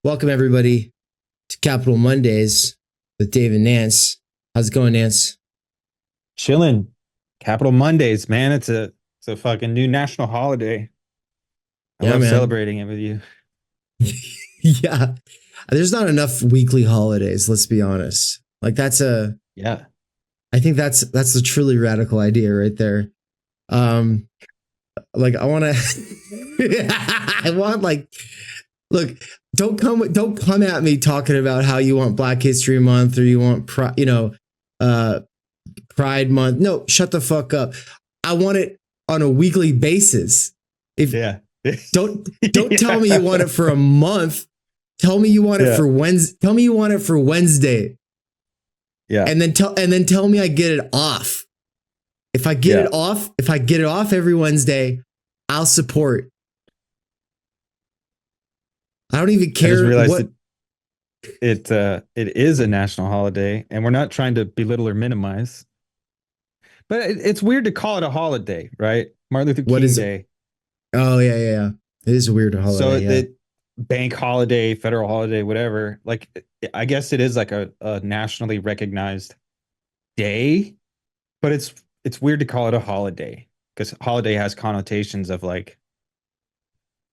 Welcome everybody to Capital Mondays with Dave and Nance. How's it going, Nance? Chilling. Capital Mondays, man. It's a fucking new national holiday. I love celebrating it with you. Yeah. There's not enough weekly holidays, let's be honest. Like yeah. I think that's the truly radical idea right there. Like I want to I want like look, don't come at me talking about how you want Black History Month or you want Pride Month. No, shut the fuck up. I want it on a weekly basis. Don't tell me you want it for a month. Tell me you want it for Wednesday. Tell me you want it for Wednesday. Yeah. And then tell me I get it off. If I get it off every Wednesday, I'll support. I don't even care. I just realized it is a national holiday, and we're not trying to belittle or minimize. But it's weird to call it a holiday, right? Martin Luther King Day. Oh yeah. It is a weird holiday. So bank holiday, federal holiday, whatever. Like, I guess it is like a nationally recognized day, but it's weird to call it a holiday because holiday has connotations of like,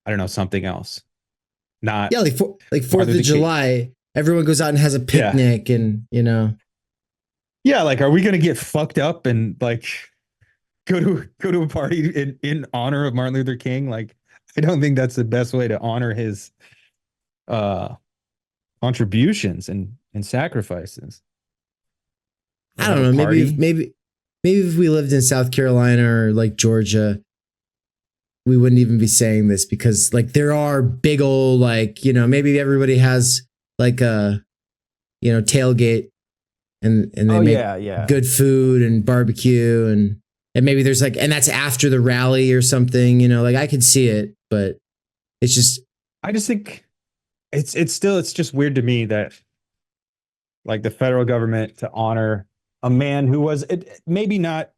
I don't know, something else. Not like 4th of July. Everyone goes out and has a picnic, and Yeah, like, are we gonna get fucked up and like go to a party in honor of Martin Luther King? Like, I don't think that's the best way to honor his contributions and sacrifices. I don't know. Maybe if we lived in South Carolina or like Georgia, we wouldn't even be saying this because like there are big old like, maybe everybody has like a tailgate and they make good food and barbecue and maybe there's like, and that's after the rally or something, like I could see it, but it's just, I just think it's just weird to me that like the federal government to honor a man who was maybe not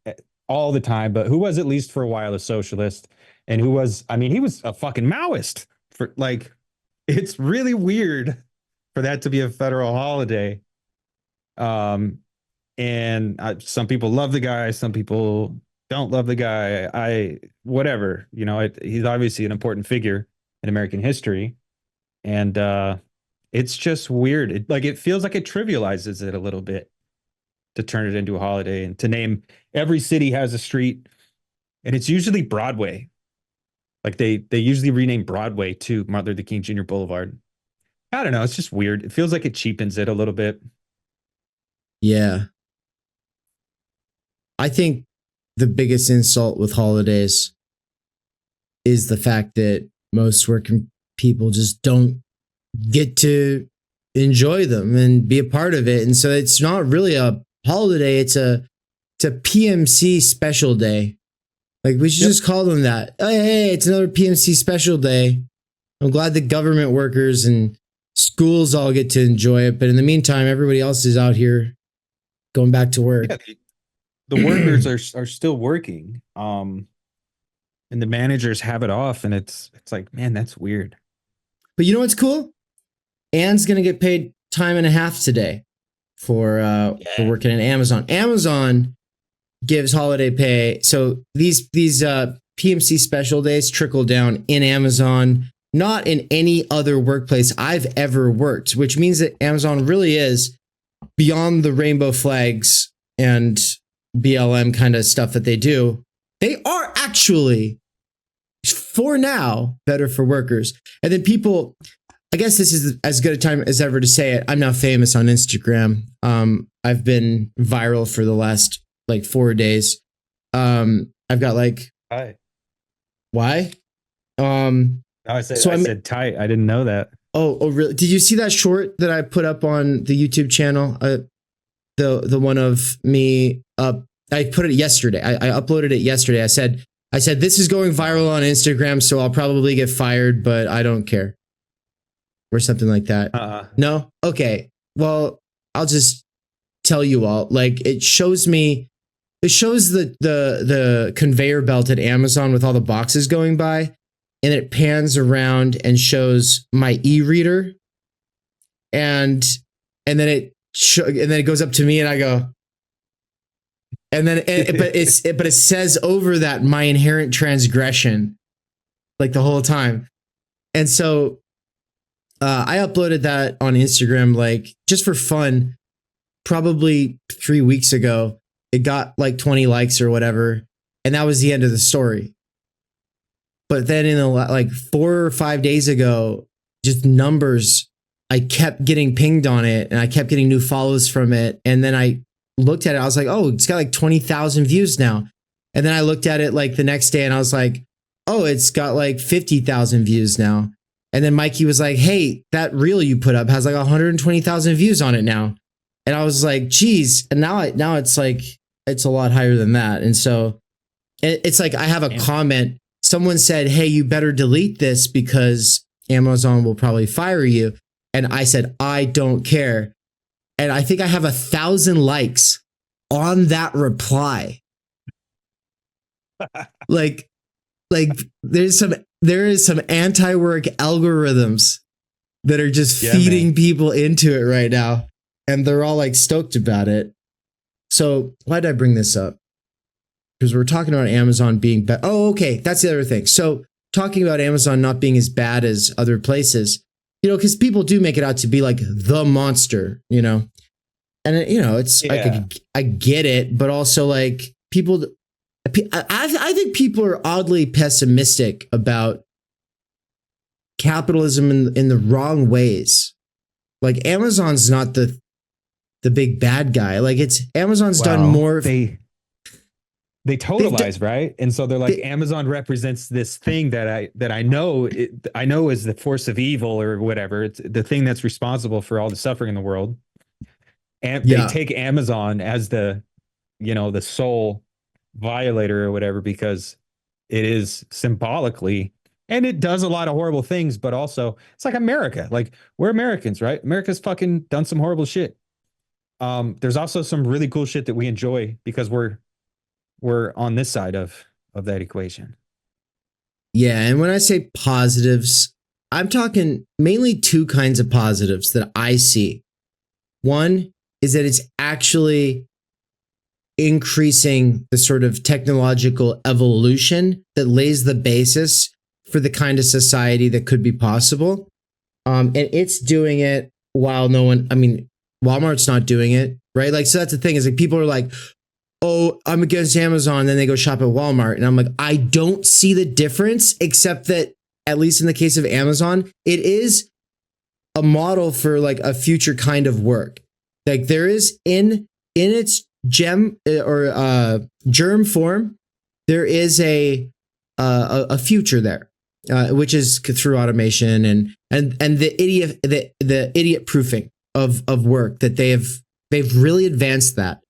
all the time, but who was at least for a while a socialist and who was, he was a fucking Maoist for like, it's really weird for that to be a federal holiday. And some people love the guy, some people don't love the guy. Whatever, he's obviously an important figure in American history. And it's just weird. It feels like it trivializes it a little bit to turn it into a holiday and to name every city has a street. And it's usually Broadway. Like they usually rename Broadway to Martin Luther King Jr. Boulevard. I don't know. It's just weird. It feels like it cheapens it a little bit. Yeah. I think the biggest insult with holidays is the fact that most working people just don't get to enjoy them and be a part of it. And so it's not really a holiday. It's a PMC special day. Like we should just call them that. Hey, it's another PMC special day. I'm glad the government workers and schools all get to enjoy it. But in the meantime, everybody else is out here going back to work. Yeah, the workers are still working. And the managers have it off. And it's like, man, that's weird. But you know what's cool? Anne's going to get paid time and a half today for working at Amazon. Amazon gives holiday pay. So these PMC special days trickle down in Amazon, not in any other workplace I've ever worked, which means that Amazon really is beyond the rainbow flags and BLM kind of stuff that they do. They are actually, for now, better for workers. And then people, I guess this is as good a time as ever to say it. I'm now famous on Instagram. I've been viral for the last like 4 days. I've got like, hi. Why? I said tight. I didn't know that. Oh, really? Did you see that short that I put up on the YouTube channel? The one of me. I put it yesterday. I uploaded it yesterday. I said this is going viral on Instagram, so I'll probably get fired, but I don't care, or something like that. No, okay. Well, I'll just tell you all. Like it shows the conveyor belt at Amazon with all the boxes going by. And it pans around and shows my e-reader and then it goes up to me, and I go, and then but it says over that my inherent transgression, like the whole time. And so I uploaded that on Instagram, like just for fun, probably 3 weeks ago. It got like 20 likes or whatever, and that was the end of the story. But then in like 4 or 5 days ago, just numbers, I kept getting pinged on it, and I kept getting new follows from it. And then I looked at it, I was like, oh, it's got like 20,000 views now. And then I looked at it like the next day, and I was like, oh, it's got like 50,000 views now. And then Mikey was like, hey, that reel you put up has like 120,000 views on it now. And I was like, geez. And now it's like, it's a lot higher than that. And so it's like, I have a comment. Someone said, hey, you better delete this because Amazon will probably fire you. And I said, I don't care. And I think I have 1,000 likes on that reply. like there is some anti-work algorithms that are just feeding people into it right now. And they're all like stoked about it. So why did I bring this up? Because we're talking about Amazon being bad. Oh, okay. That's the other thing. So talking about Amazon not being as bad as other places, you know, because people do make it out to be like the monster, you know, and you know, it's I get it, but also like people, I think people are oddly pessimistic about capitalism in the wrong ways. Like Amazon's not the big bad guy. Like it's Amazon's done more. They totalize, right? And so they're like, Amazon represents this thing that I know is the force of evil or whatever. It's the thing that's responsible for all the suffering in the world. And they take Amazon as the sole violator or whatever, because it is symbolically, and it does a lot of horrible things, but also it's like America. Like we're Americans, right? America's fucking done some horrible shit. There's also some really cool shit that we enjoy because we're on this side of that equation. Yeah, and when I say positives, I'm talking mainly two kinds of positives that I see. One is that it's actually increasing the sort of technological evolution that lays the basis for the kind of society that could be possible. And it's doing it while Walmart's not doing it, right? Like, so that's the thing is like people are like, oh, I'm against Amazon. Then they go shop at Walmart. And I'm like, I don't see the difference, except that at least in the case of Amazon, it is a model for like a future kind of work. Like there is in its germ form, there is a future there, which is through automation and the idiot proofing of work that they've really advanced that.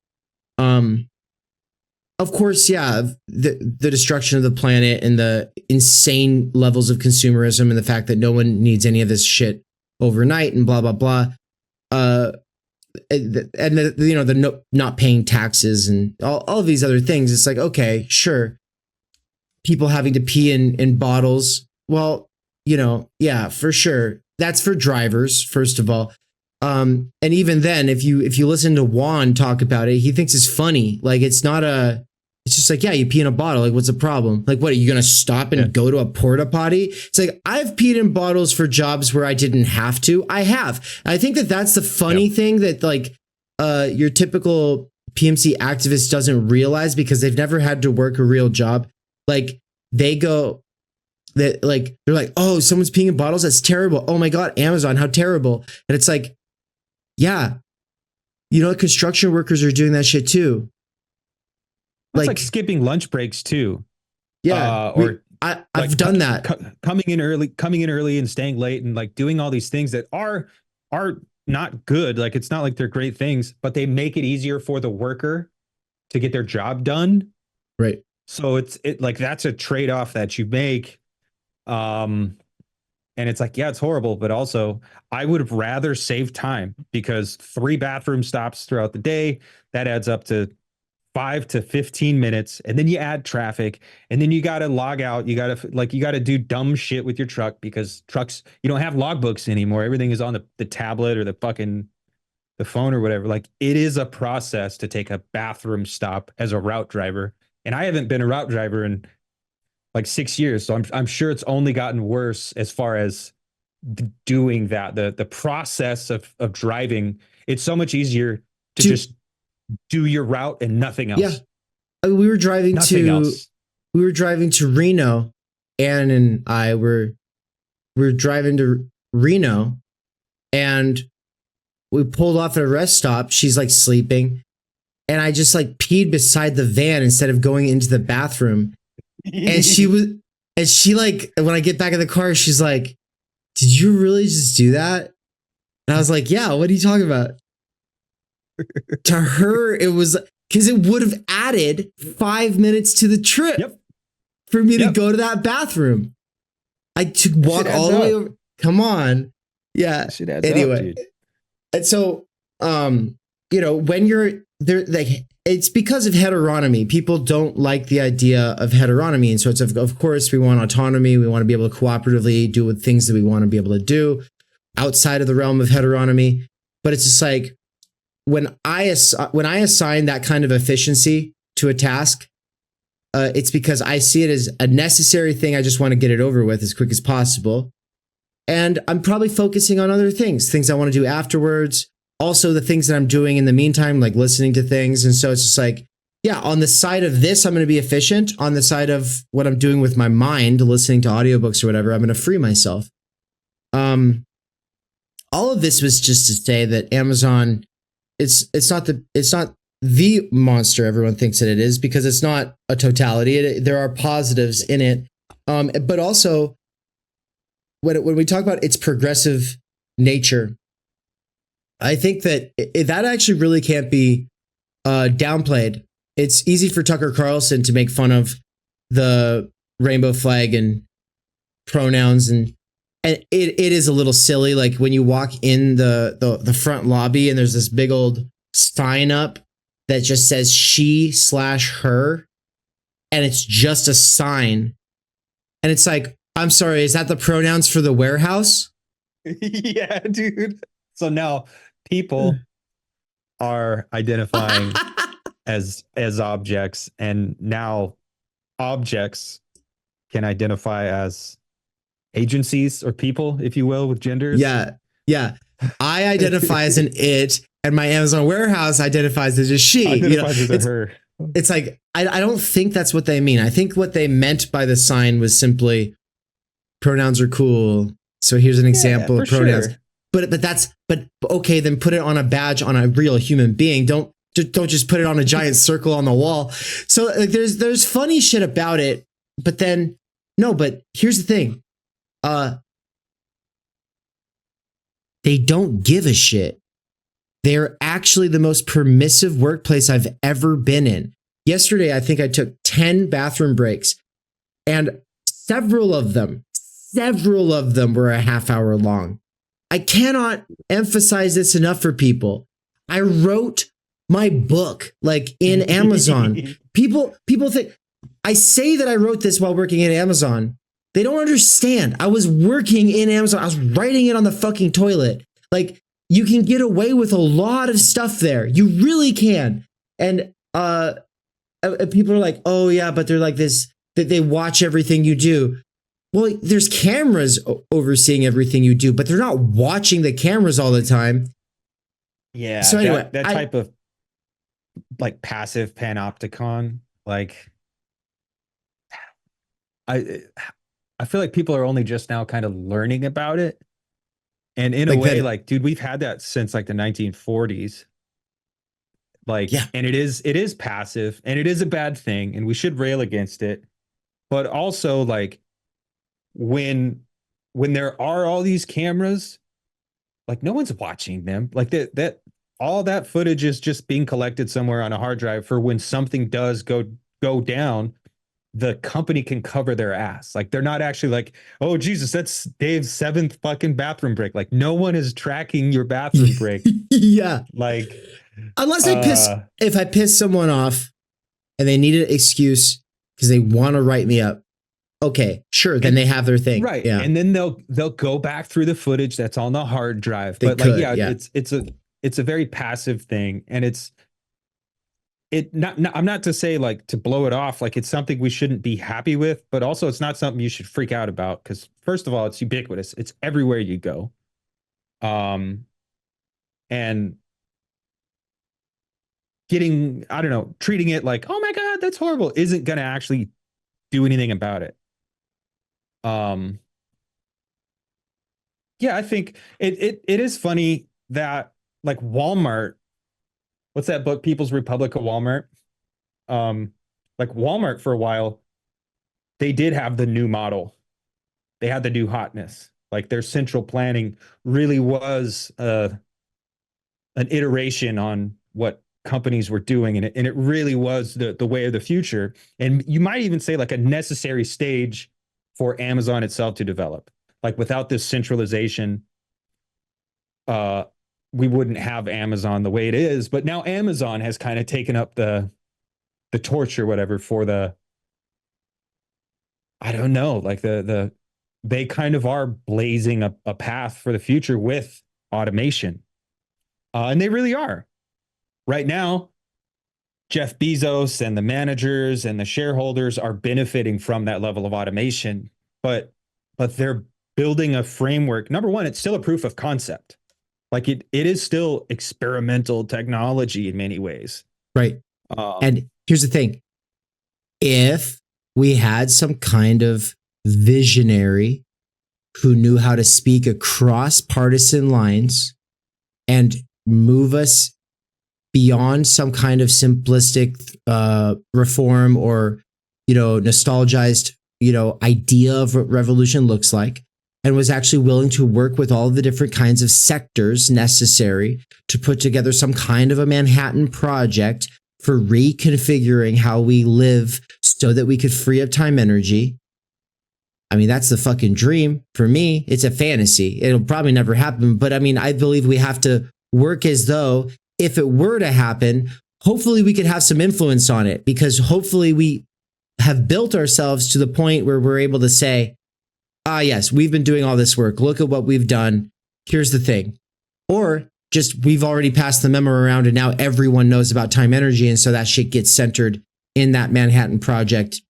Of course, the destruction of the planet and the insane levels of consumerism and the fact that no one needs any of this shit overnight and blah blah blah. The not paying taxes and all of these other things. It's like, okay, sure. People having to pee in bottles. Well, for sure. That's for drivers, first of all. And even then, if you listen to Juan talk about it, he thinks it's funny. Like it's just like, yeah, you pee in a bottle. Like, what's the problem? Like, what, are you going to stop and go to a porta potty? It's like, I've peed in bottles for jobs where I didn't have to. I have. I think that's the funny thing that like, your typical PMC activist doesn't realize because they've never had to work a real job. Like they're like, oh, someone's peeing in bottles. That's terrible. Oh my God, Amazon, how terrible. And it's like, yeah, construction workers are doing that shit too. It's like skipping lunch breaks too. Yeah. I've done that. Coming in early and staying late and like doing all these things that are not good. Like it's not like they're great things, but they make it easier for the worker to get their job done. Right. So it's like that's a trade-off that you make. And it's like, yeah, it's horrible, but also I would have rather save time because 3 bathroom stops throughout the day, that adds up to 5 to 15 minutes, and then you add traffic, and then you got to log out. You got to do dumb shit with your truck, because trucks, you don't have logbooks anymore. Everything is on the tablet or the phone or whatever. Like, it is a process to take a bathroom stop as a route driver. And I haven't been a route driver in like 6 years. So I'm sure it's only gotten worse as far as doing that. The process of driving, it's so much easier to just do your route and nothing else. Yeah. I mean, we were driving to Reno. Ann and I were driving to Reno, and we pulled off at a rest stop. She's like sleeping, and I just like peed beside the van instead of going into the bathroom. And she like, when I get back in the car, she's like, "Did you really just do that?" And I was like, "Yeah, what are you talking about?" To her, it was because it would have added 5 minutes to the trip for me to go to that bathroom. I took walk all the way over. Come on. Yeah. Anyway. And so, when you're there, like, it's because of heteronomy. People don't like the idea of heteronomy. And so it's, of course, we want autonomy. We want to be able to cooperatively do things that we want to be able to do outside of the realm of heteronomy. But it's just like, when I assign that kind of efficiency to a task, it's because I see it as a necessary thing. I just want to get it over with as quick as possible. And I'm probably focusing on other things I want to do afterwards. Also, the things that I'm doing in the meantime, like listening to things. And so it's just like, yeah, on the side of this, I'm going to be efficient. On the side of what I'm doing with my mind, listening to audiobooks or whatever, I'm going to free myself. All of this was just to say that Amazon, it's not the monster everyone thinks that it is, because it's not a totality. There are positives in it. But also, when we talk about its progressive nature, I think that that actually really can't be downplayed. It's easy for Tucker Carlson to make fun of the rainbow flag and pronouns, and it is a little silly. Like when you walk in the front lobby and there's this big old sign up that just says she/her, and it's just a sign. And it's like, I'm sorry, is that the pronouns for the warehouse? Yeah, dude. So now people are identifying as objects, and now objects can identify as agencies or people, if you will, with genders. Yeah. I identify as an it, and my Amazon warehouse identifies as a she. Identifies as a her. It's like, I don't think that's what they mean. I think what they meant by the sign was simply pronouns are cool. So here's an example of pronouns. Sure. But okay, then put it on a badge on a real human being. Don't just put it on a giant circle on the wall. So like, there's funny shit about it, but then no, but here's the thing. They don't give a shit. They're actually the most permissive workplace I've ever been in. Yesterday, I think I took 10 bathroom breaks, and several of them were a half hour long. I cannot emphasize this enough for people. I wrote my book like in Amazon. People think I say that I wrote this while working at Amazon. They don't understand. I was working in Amazon. I was writing it on the fucking toilet. Like, you can get away with a lot of stuff there. You really can. And people are like, oh yeah, but they're like this, that they watch everything you do. Well, there's cameras overseeing everything you do, but they're not watching the cameras all the time. Yeah. So anyway, that type of like passive panopticon, like I feel like people are only just now kind of learning about it. And in a way, like, dude, we've had that since like the 1940s. Like, yeah. And it is passive, and it is a bad thing, and we should rail against it. But also, like, when there are all these cameras, like, no one's watching them. Like that all that footage is just being collected somewhere on a hard drive for when something does go down, the company can cover their ass. Like, they're not actually like, oh Jesus, that's Dave's 7th fucking bathroom break. Like, no one is tracking your bathroom break. Yeah. Like, unless if I piss someone off, and they need an excuse because they want to write me up. Okay, sure. Then they have their thing. Right. Yeah. And then they'll go back through the footage that's on the hard drive. They But could, like, yeah, yeah. it's a very passive thing. And I'm not to say like to blow it off, like it's something we shouldn't be happy with, but also it's not something you should freak out about because first of all, it's ubiquitous. It's everywhere you go. And I don't know, treating it like, oh my God, that's horrible, isn't going to actually do anything about it. Yeah, I think it is funny that like Walmart, what's that book, People's Republic of Walmart? Like Walmart for a while, they did have the new model. They had the new hotness. Like their central planning really was an iteration on what companies were doing, and it really was the way of the future. And you might even say like a necessary stage for Amazon itself to develop. Like without this centralization, we wouldn't have Amazon the way it is. But now Amazon has kind of taken up the torch or whatever for I don't know, like they kind of are blazing a path for the future with automation. And they really are. Right now, Jeff Bezos and the managers and the shareholders are benefiting from that level of automation, but they're building a framework. Number one, it's still a proof of concept. Like it is still experimental technology in many ways. Right. And here's the thing. If we had some kind of visionary who knew how to speak across partisan lines and move us beyond some kind of simplistic reform or, nostalgized, idea of what revolution looks like, and was actually willing to work with all the different kinds of sectors necessary to put together some kind of a Manhattan project for reconfiguring how we live so that we could free up time energy. I mean, that's the fucking dream. For me, it's a fantasy. It'll probably never happen. But I mean, I believe we have to work as though if it were to happen, hopefully we could have some influence on it, because hopefully we have built ourselves to the point where we're able to say, yes, we've been doing all this work. Look at what we've done. Here's the thing. Or just we've already passed the memo around and now everyone knows about time energy. And so that shit gets centered in that Manhattan Project,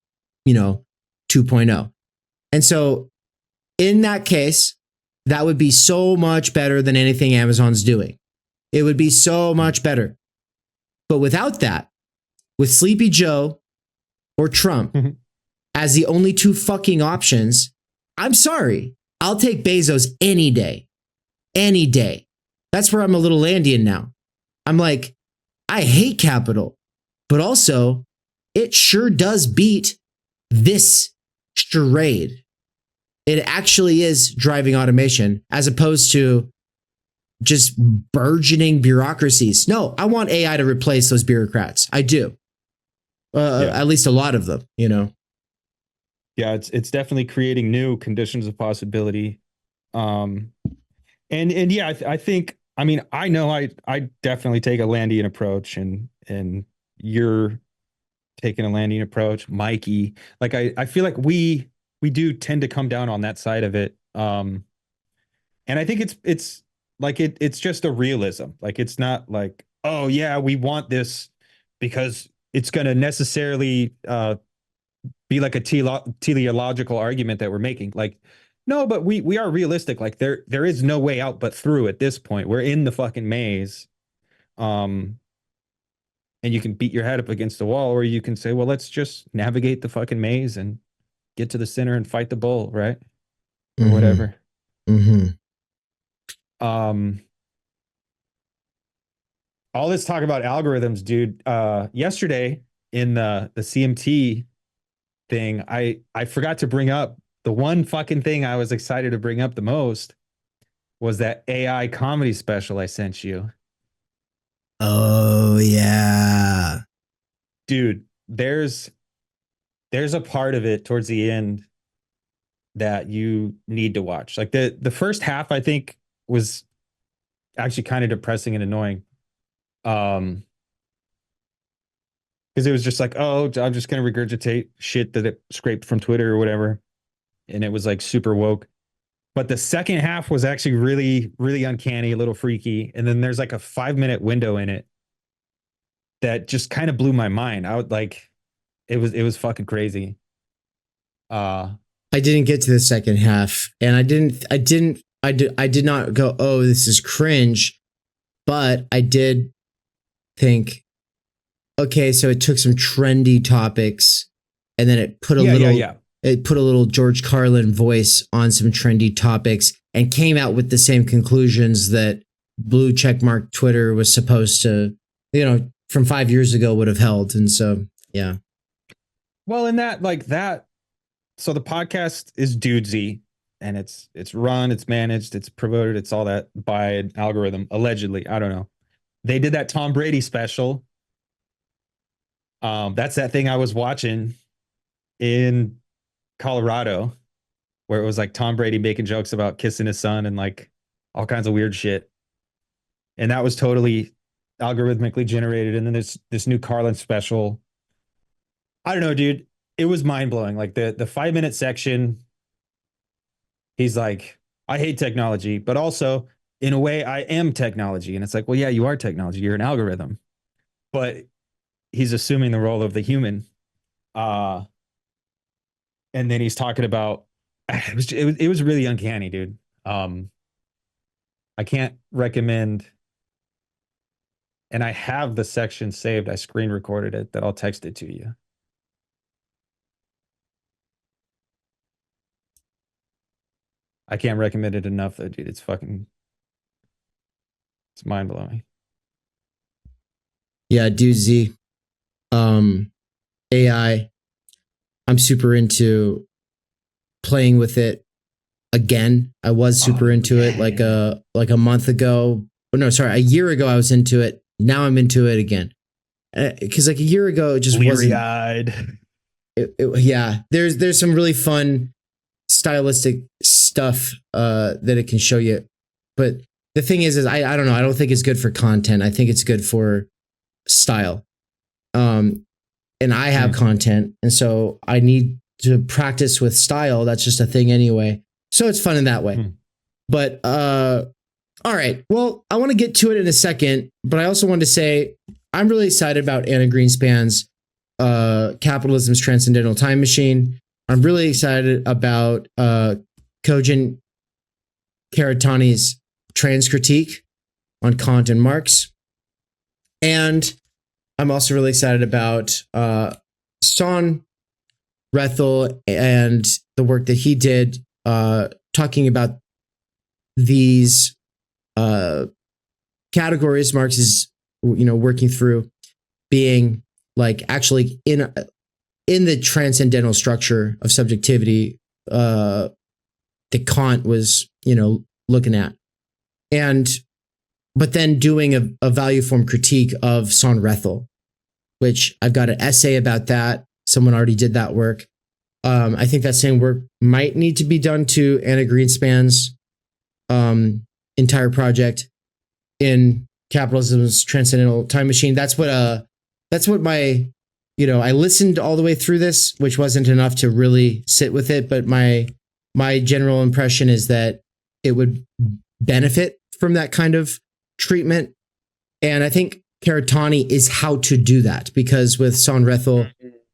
2.0. And so in that case, that would be so much better than anything Amazon's doing. It would be so much better. But without that, with Sleepy Joe or Trump as the only two fucking options, I'm sorry. I'll take Bezos any day. Any day. That's where I'm a little Landian now. I'm like, I hate capital, but also it sure does beat this charade. It actually is driving automation as opposed to just burgeoning bureaucracies. No, I want AI to replace those bureaucrats. I do. At least a lot of them, Yeah, it's definitely creating new conditions of possibility. And yeah, I think, I mean, I know I definitely take a Landian approach, and you're taking a Landian approach, Mikey. Like I feel like we do tend to come down on that side of it. And I think it's like it's just a realism. Like it's not like, oh yeah, we want this because it's going to necessarily be like a teleological argument that we're making. Like, no, but we are realistic. Like there is no way out but through at this point. We're in the fucking maze. And you can beat your head up against the wall, or you can say, well, let's just navigate the fucking maze and get to the center and fight the bull, right? Or whatever. All this talk about algorithms, dude. Yesterday in the CMT thing, I forgot to bring up the one fucking thing I was excited to bring up the most was that AI comedy special I sent you. Oh yeah. Dude, there's a part of it towards the end that you need to watch. Like the first half, I think, was actually kind of depressing and annoying. Because it was just like, oh, I'm just going to regurgitate shit that it scraped from Twitter or whatever. And it was like super woke. But the second half was actually really, really uncanny, a little freaky. And then there's like a 5-minute window in it that just kind of blew my mind. I would like, it was fucking crazy. I didn't get to the second half, and I did not go, oh, this is cringe, but I did think, okay, so it took some trendy topics, and then it put it put a little George Carlin voice on some trendy topics, and came out with the same conclusions that blue checkmark Twitter was supposed to, from 5 years ago would have held, and so yeah. Well, in that. So the podcast is Dudesy, and it's run, it's managed, it's promoted, it's all that by an algorithm, allegedly. I don't know. They did that Tom Brady special. That's that thing I was watching in Colorado, where it was like Tom Brady making jokes about kissing his son and like all kinds of weird shit. And that was totally algorithmically generated. And then there's this new Carlin special. I don't know, dude. It was mind blowing. Like the 5-minute section, he's like, I hate technology, but also in a way I am technology. And it's like, well, yeah, you are technology. You're an algorithm, but he's assuming the role of the human. And then he's talking about, it was really uncanny, dude. I can't recommend. And I have the section saved. I screen recorded it, that I'll text it to you. I can't recommend it enough though, dude. It's mind blowing. Yeah, Dudesy. AI. I'm super into playing with it again. I was super into it like a month ago. Oh no, sorry, a year ago I was into it. Now I'm into it again. Because like a year ago, it just wasn't. Bleary-eyed. Yeah, there's some really fun stylistic stuff that it can show you, but the thing is I don't know. I don't think it's good for content. I think it's good for style. And I have content, and so I need to practice with style. That's just a thing anyway. So it's fun in that way. But all right. Well, I want to get to it in a second, but I also want to say I'm really excited about Anna Greenspan's Capitalism's Transcendental Time Machine. I'm really excited about Kojin Karatani's Trans Critique on Kant and Marx. And I'm also really excited about Son Rethel and the work that he did talking about these categories Marx is working through being like actually in the transcendental structure of subjectivity that Kant was, looking at. But then doing a value form critique of Son Rethel, which I've got an essay about that. Someone already did that work. I think that same work might need to be done to Anna Greenspan's entire project in Capitalism's Transcendental Time Machine. That's what my, I listened all the way through this, which wasn't enough to really sit with it. But my general impression is that it would benefit from that kind of treatment. And I think Karatani is how to do that, because with Son Rethel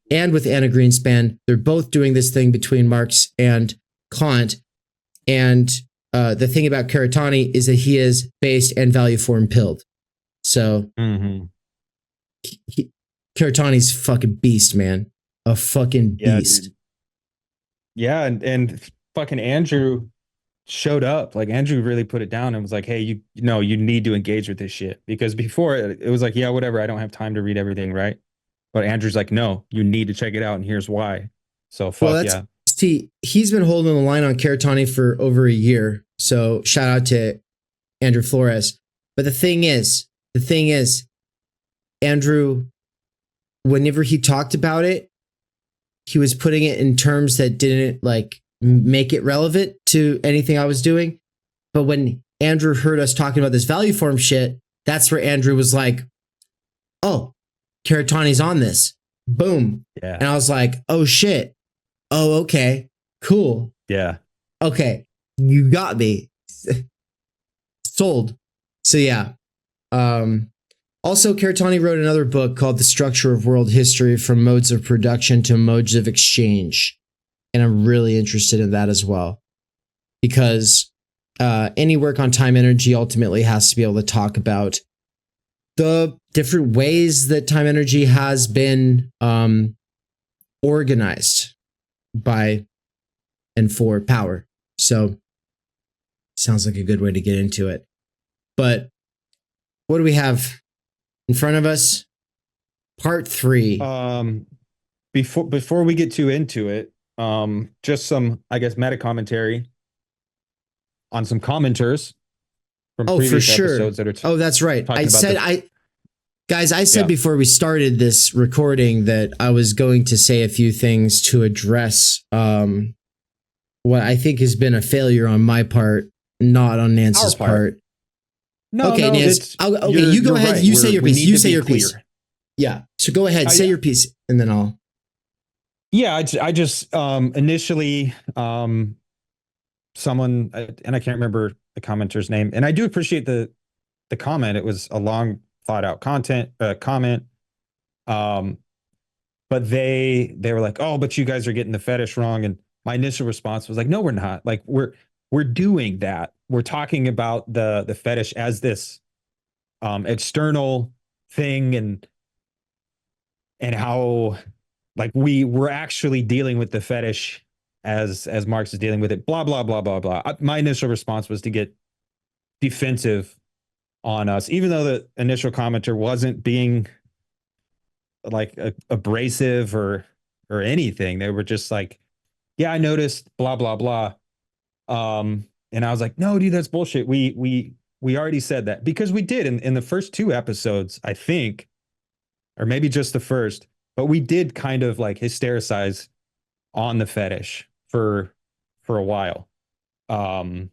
and with Anna Greenspan, they're both doing this thing between Marx and Kant. And the thing about Karatani is that he is based and value form pilled. So Karatani's fucking beast, man. A fucking beast. Yeah, and fucking Andrew showed up. Like Andrew really put it down and was like, hey, you need to engage with this shit. Because before it was like, yeah, whatever, I don't have time to read everything, right? But Andrew's like, no, you need to check it out, and here's why. So yeah. See, he's been holding the line on Karatani for over a year. So shout out to Andrew Flores. But the thing is, Andrew, whenever he talked about it, he was putting it in terms that didn't like make it relevant to anything I was doing. But when Andrew heard us talking about this value form shit, that's where Andrew was like, oh, Karatani's on this. Boom. Yeah. And I was like, oh shit. Oh, okay. Cool. Yeah. Okay. You got me. Sold. So yeah. Also, Karatani wrote another book called The Structure of World History from Modes of Production to Modes of Exchange. And I'm really interested in that as well. Because any work on time energy ultimately has to be able to talk about the different ways that time energy has been organized by and for power. So sounds like a good way to get into it. But what do we have in front of us? Part 3. Before we get too into it, just some, I guess, meta commentary on some commenters from previous episodes that are that's right. I said before we started this recording that I was going to say a few things to address what I think has been a failure on my part, not on Nance's part. No, okay, no, Nance. Okay, you go ahead. Right. You say your piece. You say your piece. Yeah. So go ahead. Say your piece, and then I'll. Yeah, I just initially someone, and I can't remember the commenter's name, and I do appreciate the comment. It was a long thought out comment. But they were like, oh, but you guys are getting the fetish wrong. And my initial response was like, no, we're not. Like we're doing that. We're talking about the fetish as this external thing and how like we're actually dealing with the fetish as Marx is dealing with it, blah, blah, blah, blah, blah. My initial response was to get defensive on us, even though the initial commenter wasn't being like abrasive or anything. They were just like, yeah, I noticed, blah, blah, blah. And I was like, no, dude, that's bullshit. We already said that, because we did in the first 2 episodes, I think, or maybe just the first, but we did kind of like hystericize on the fetish for a while. So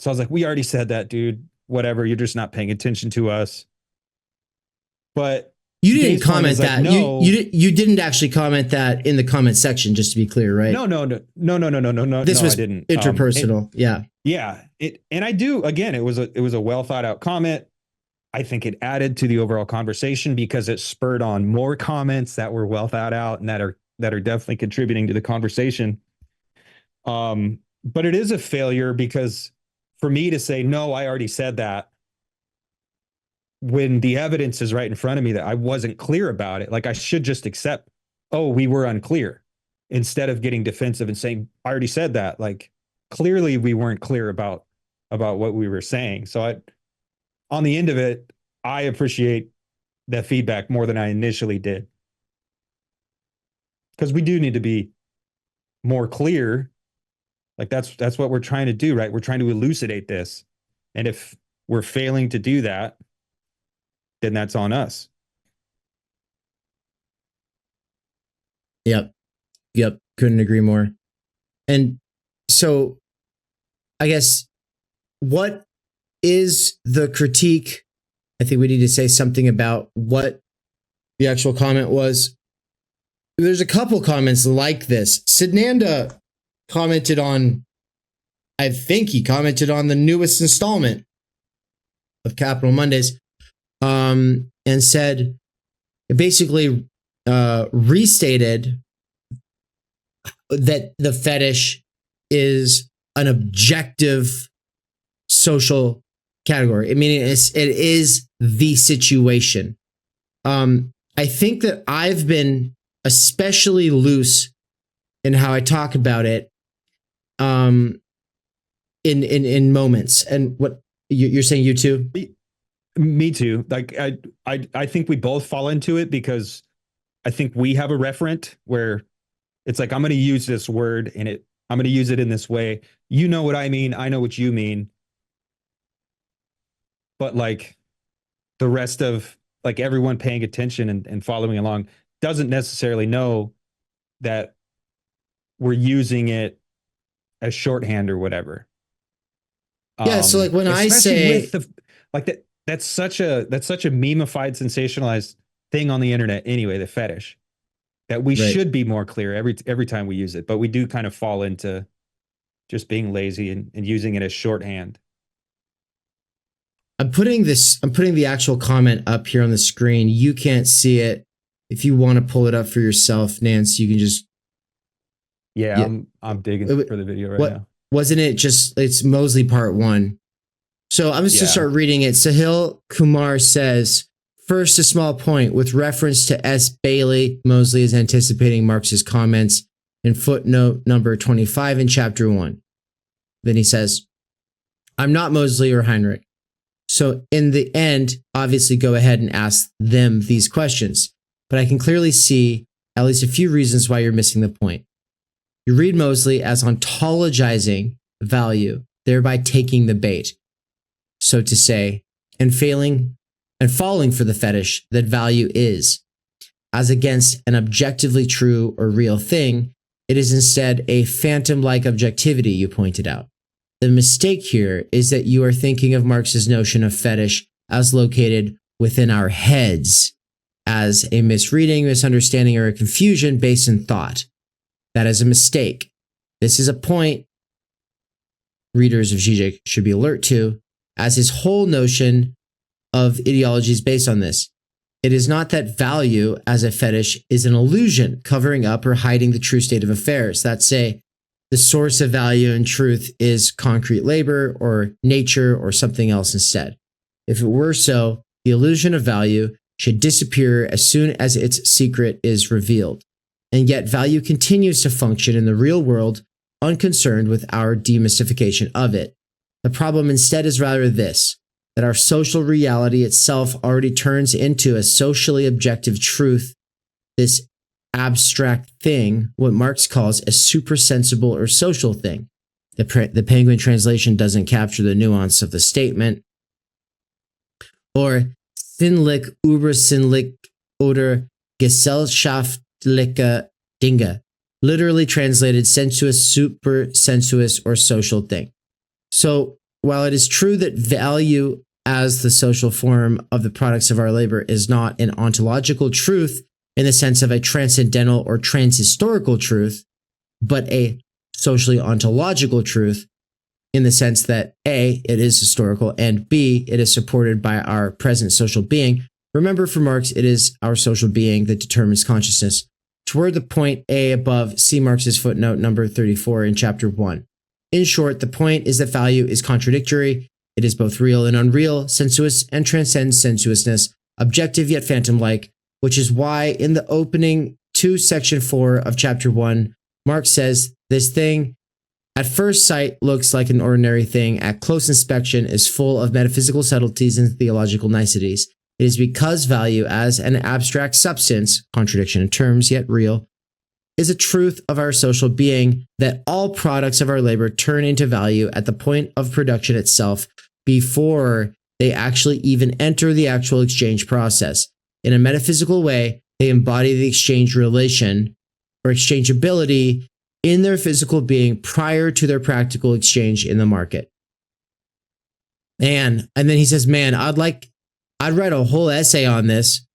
I was like, we already said that, dude, whatever. You're just not paying attention to us. But you didn't comment that. Like, no, you didn't actually comment that in the comment section, just to be clear, right? No. This was I didn't. Interpersonal. Yeah. And I do, again, it was a well thought out comment. I think it added to the overall conversation because it spurred on more comments that were well thought out and that are definitely contributing to the conversation. But it is a failure because for me to say, no, I already said that, when the evidence is right in front of me that I wasn't clear about it, like I should just accept, oh, we were unclear, instead of getting defensive and saying, I already said that. Like clearly we weren't clear about what we were saying. So on the end of it, I appreciate that feedback more than I initially did. Because we do need to be more clear. Like that's what we're trying to do, right? We're trying to elucidate this. And if we're failing to do that, then that's on us. Yep. Couldn't agree more. And so I guess what is the critique? I think we need to say something about what the actual comment was. There's a couple comments like this. Sidnanda commented on, I think he commented on the newest installment of Capital Mondays, and said, it basically restated that the fetish is an objective social category. I mean, it is the situation. I think that I've been especially loose in how I talk about it in moments. And what you're saying, you too? Me too. Like I think we both fall into it because I think we have a referent where it's like, I'm going to use this word and I'm going to use it in this way. You know what I mean? I know what you mean. But like the rest of like everyone paying attention and following along doesn't necessarily know that we're using it as shorthand or whatever. Yeah. So like when I say with that's such a memeified, sensationalized thing on the internet anyway, the fetish, that we should be more clear every time we use it, but we do kind of fall into just being lazy and using it as shorthand. I'm putting the actual comment up here on the screen. You can't see it. If you want to pull it up for yourself, Nance, you can just. Yeah. I'm digging for the video now. Wasn't it just, it's Moseley part 1. So I'm just going to start reading it. Sahil Kumar says, first, a small point with reference to S. Bailey. Moseley is anticipating Marx's comments in footnote number 25 in chapter 1. Then he says, I'm not Moseley or Heinrich. So in the end, obviously go ahead and ask them these questions. But I can clearly see at least a few reasons why you're missing the point. You read Moseley as ontologizing value, thereby taking the bait, so to say, and falling for the fetish that value is. As against an objectively true or real thing, it is instead a phantom-like objectivity, you pointed out. The mistake here is that you are thinking of Marx's notion of fetish as located within our heads, as a misreading, misunderstanding, or a confusion based in thought. That is a mistake. This is a point readers of Žižek should be alert to, as his whole notion of ideology is based on this. It is not that value as a fetish is an illusion covering up or hiding the true state of affairs. That say, the source of value and truth is concrete labor or nature or something else instead. If it were so, the illusion of value should disappear as soon as its secret is revealed. And yet value continues to function in the real world, unconcerned with our demystification of it. The problem instead is rather this, that our social reality itself already turns into a socially objective truth, this abstract thing, what Marx calls a supersensible or social thing. The Penguin translation doesn't capture the nuance of the statement. Or sinnlich, übersinnlich oder gesellschaftliche Dinge, literally translated sensuous, super sensuous, or social thing. So while it is true that value as the social form of the products of our labor is not an ontological truth in the sense of a transcendental or transhistorical truth, but a socially ontological truth in the sense that A, it is historical, and B, it is supported by our present social being. Remember, for Marx, it is our social being that determines consciousness. Toward the point A above, see Marx's footnote number 34 in chapter 1. In short, the point is that value is contradictory. It is both real and unreal, sensuous and transcends sensuousness, objective yet phantom-like, which is why in the opening to section 4 of chapter 1, Marx says, this thing at first sight looks like an ordinary thing, at close inspection is full of metaphysical subtleties and theological niceties. It is because value as an abstract substance, contradiction in terms yet real, is a truth of our social being that all products of our labor turn into value at the point of production itself before they actually even enter the actual exchange process. In a metaphysical way, they embody the exchange relation or exchangeability in their physical being prior to their practical exchange in the market. And then he says, man, I'd write a whole essay on this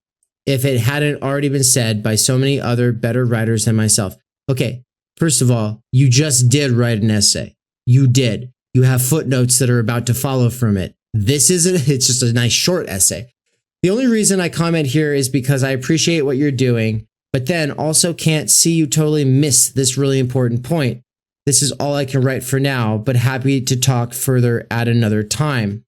if it hadn't already been said by so many other better writers than myself. Okay, first of all, you just did write an essay. You did. You have footnotes that are about to follow from it. It's just a nice short essay. The only reason I comment here is because I appreciate what you're doing, but then also can't see you totally miss this really important point. This is all I can write for now, but happy to talk further at another time.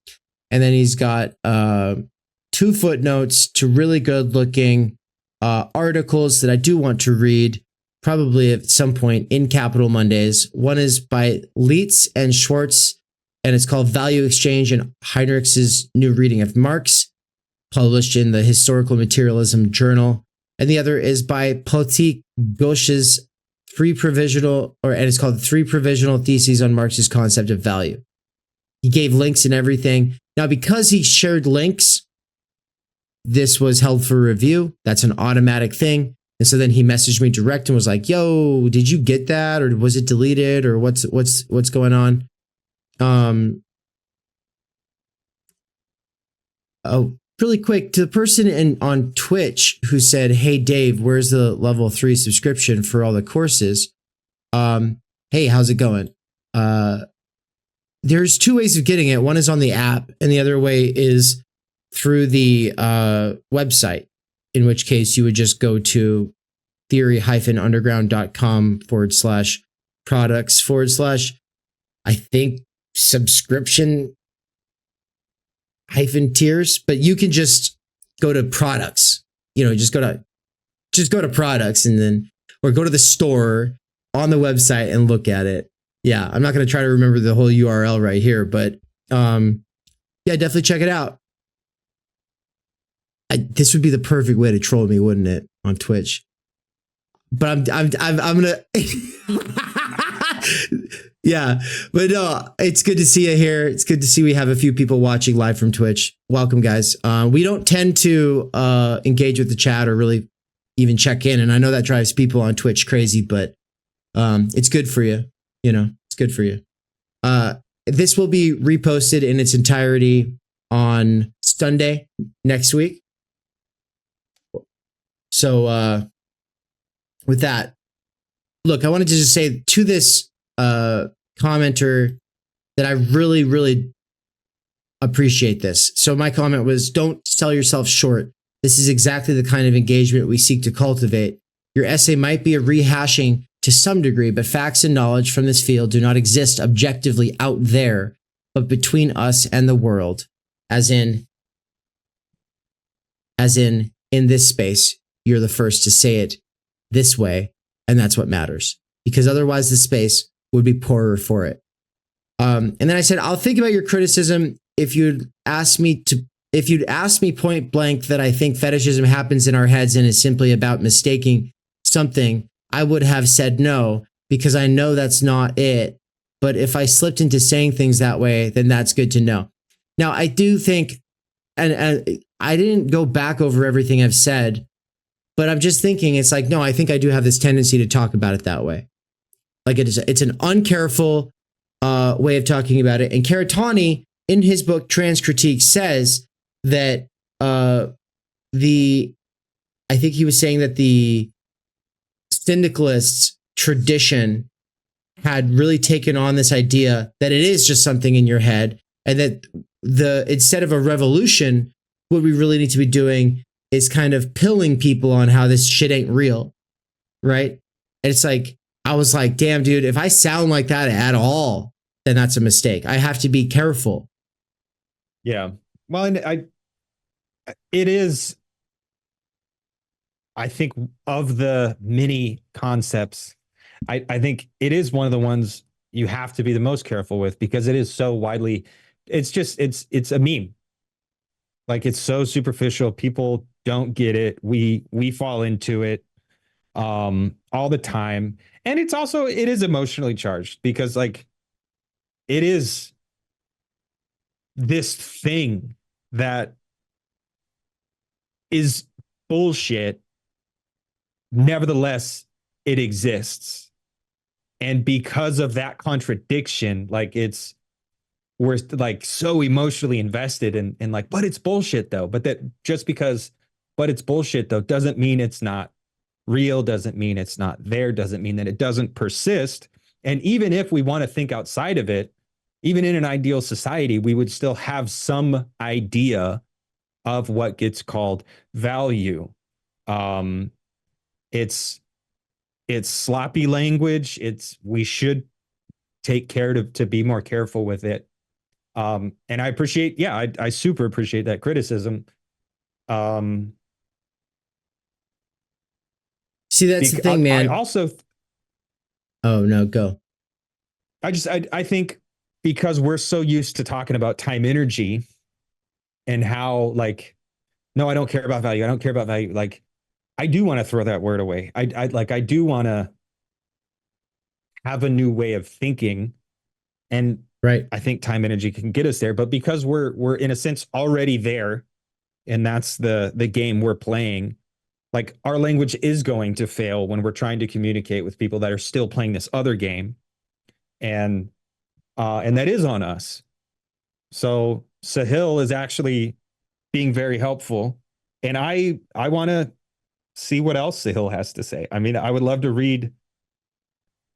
And then he's got 2 footnotes to really good looking articles that I do want to read, probably at some point in Capital Mondays. One is by Leitz and Schwartz, and it's called Value Exchange and Heinrich's New Reading of Marx, published in the Historical Materialism Journal. And the other is by Politik Gauche's and it's called 3 Provisional Theses on Marx's Concept of Value. He gave links and everything. Now, because he shared links, this was held for review. That's an automatic thing. And so then he messaged me direct and was like, yo, did you get that? Or was it deleted? Or what's going on? really quick, to the person on Twitch who said, "Hey Dave, where's the level 3 subscription for all the courses?" Hey, how's it going? There's 2 ways of getting it. One is on the app, and the other way is through the website, in which case you would just go to theory-underground.com/products/ I think subscription -tiers, but you can just go to products, just go to products, and then, or go to the store on the website and look at it. Yeah, I'm not going to try to remember the whole URL right here, but yeah, definitely check it out. This would be the perfect way to troll me, wouldn't it, on Twitch? But I'm gonna yeah, but no, it's good to see you here. It's good to see we have a few people watching live from Twitch. Welcome, guys. We don't tend to engage with the chat or really even check in, and I know that drives people on Twitch crazy, but it's good for you. It's good for you. This will be reposted in its entirety on Sunday next week. So with that, look, I wanted to just say to this commenter that I really, really appreciate this. So my comment was, don't sell yourself short. This is exactly the kind of engagement we seek to cultivate. Your essay might be a rehashing to some degree, but facts and knowledge from this field do not exist objectively out there, but between us and the world, as in this space. You're the first to say it this way, and that's what matters, because otherwise the space would be poorer for it. And then I said, I'll think about your criticism if you'd ask me point blank that I think fetishism happens in our heads and is simply about mistaking something. I would have said no, because I know that's not it. But if I slipped into saying things that way, then that's good to know. Now, I do think, and I didn't go back over everything I've said, but I'm just thinking, it's like, no, I think I do have this tendency to talk about it that way. Like it's an uncareful way of talking about it. And Karatani, in his book Trans Critique, says that I think he was saying that the syndicalists tradition had really taken on this idea that it is just something in your head, and that instead of a revolution, what we really need to be doing is kind of pilling people on how this shit ain't real, right? And it's like, I was like, damn, dude, if I sound like that at all, then that's a mistake. I have to be careful. Yeah. Well, and it is, I think, of the many concepts, I think it is one of the ones you have to be the most careful with, because it is so widely, it's a meme. Like, it's so superficial. People don't get it. We fall into it all the time. And it is emotionally charged, because like, it is this thing that is bullshit. Nevertheless, it exists. And because of that contradiction, like, we're like so emotionally invested in like, but it's bullshit though. But that just because, but it's bullshit though, doesn't mean it's not real, doesn't mean it's not there, doesn't mean that it doesn't persist. And even if we want to think outside of it, even in an ideal society, we would still have some idea of what gets called value. It's sloppy language. We should take care to be more careful with it. And I appreciate, I super appreciate that criticism. See, that's the thing, man. I also, oh no, go. I think, because we're so used to talking about Timenergy and how, like, no, I don't care about value. I don't care about value. Like, I do want to throw that word away. I do want to have a new way of thinking. And right, I think Timenergy can get us there, but because we're in a sense already there, and that's the game we're playing, like, our language is going to fail when we're trying to communicate with people that are still playing this other game. And that is on us. So Sahil is actually being very helpful. And I want to see what else Sahil has to say. I mean, I would love to read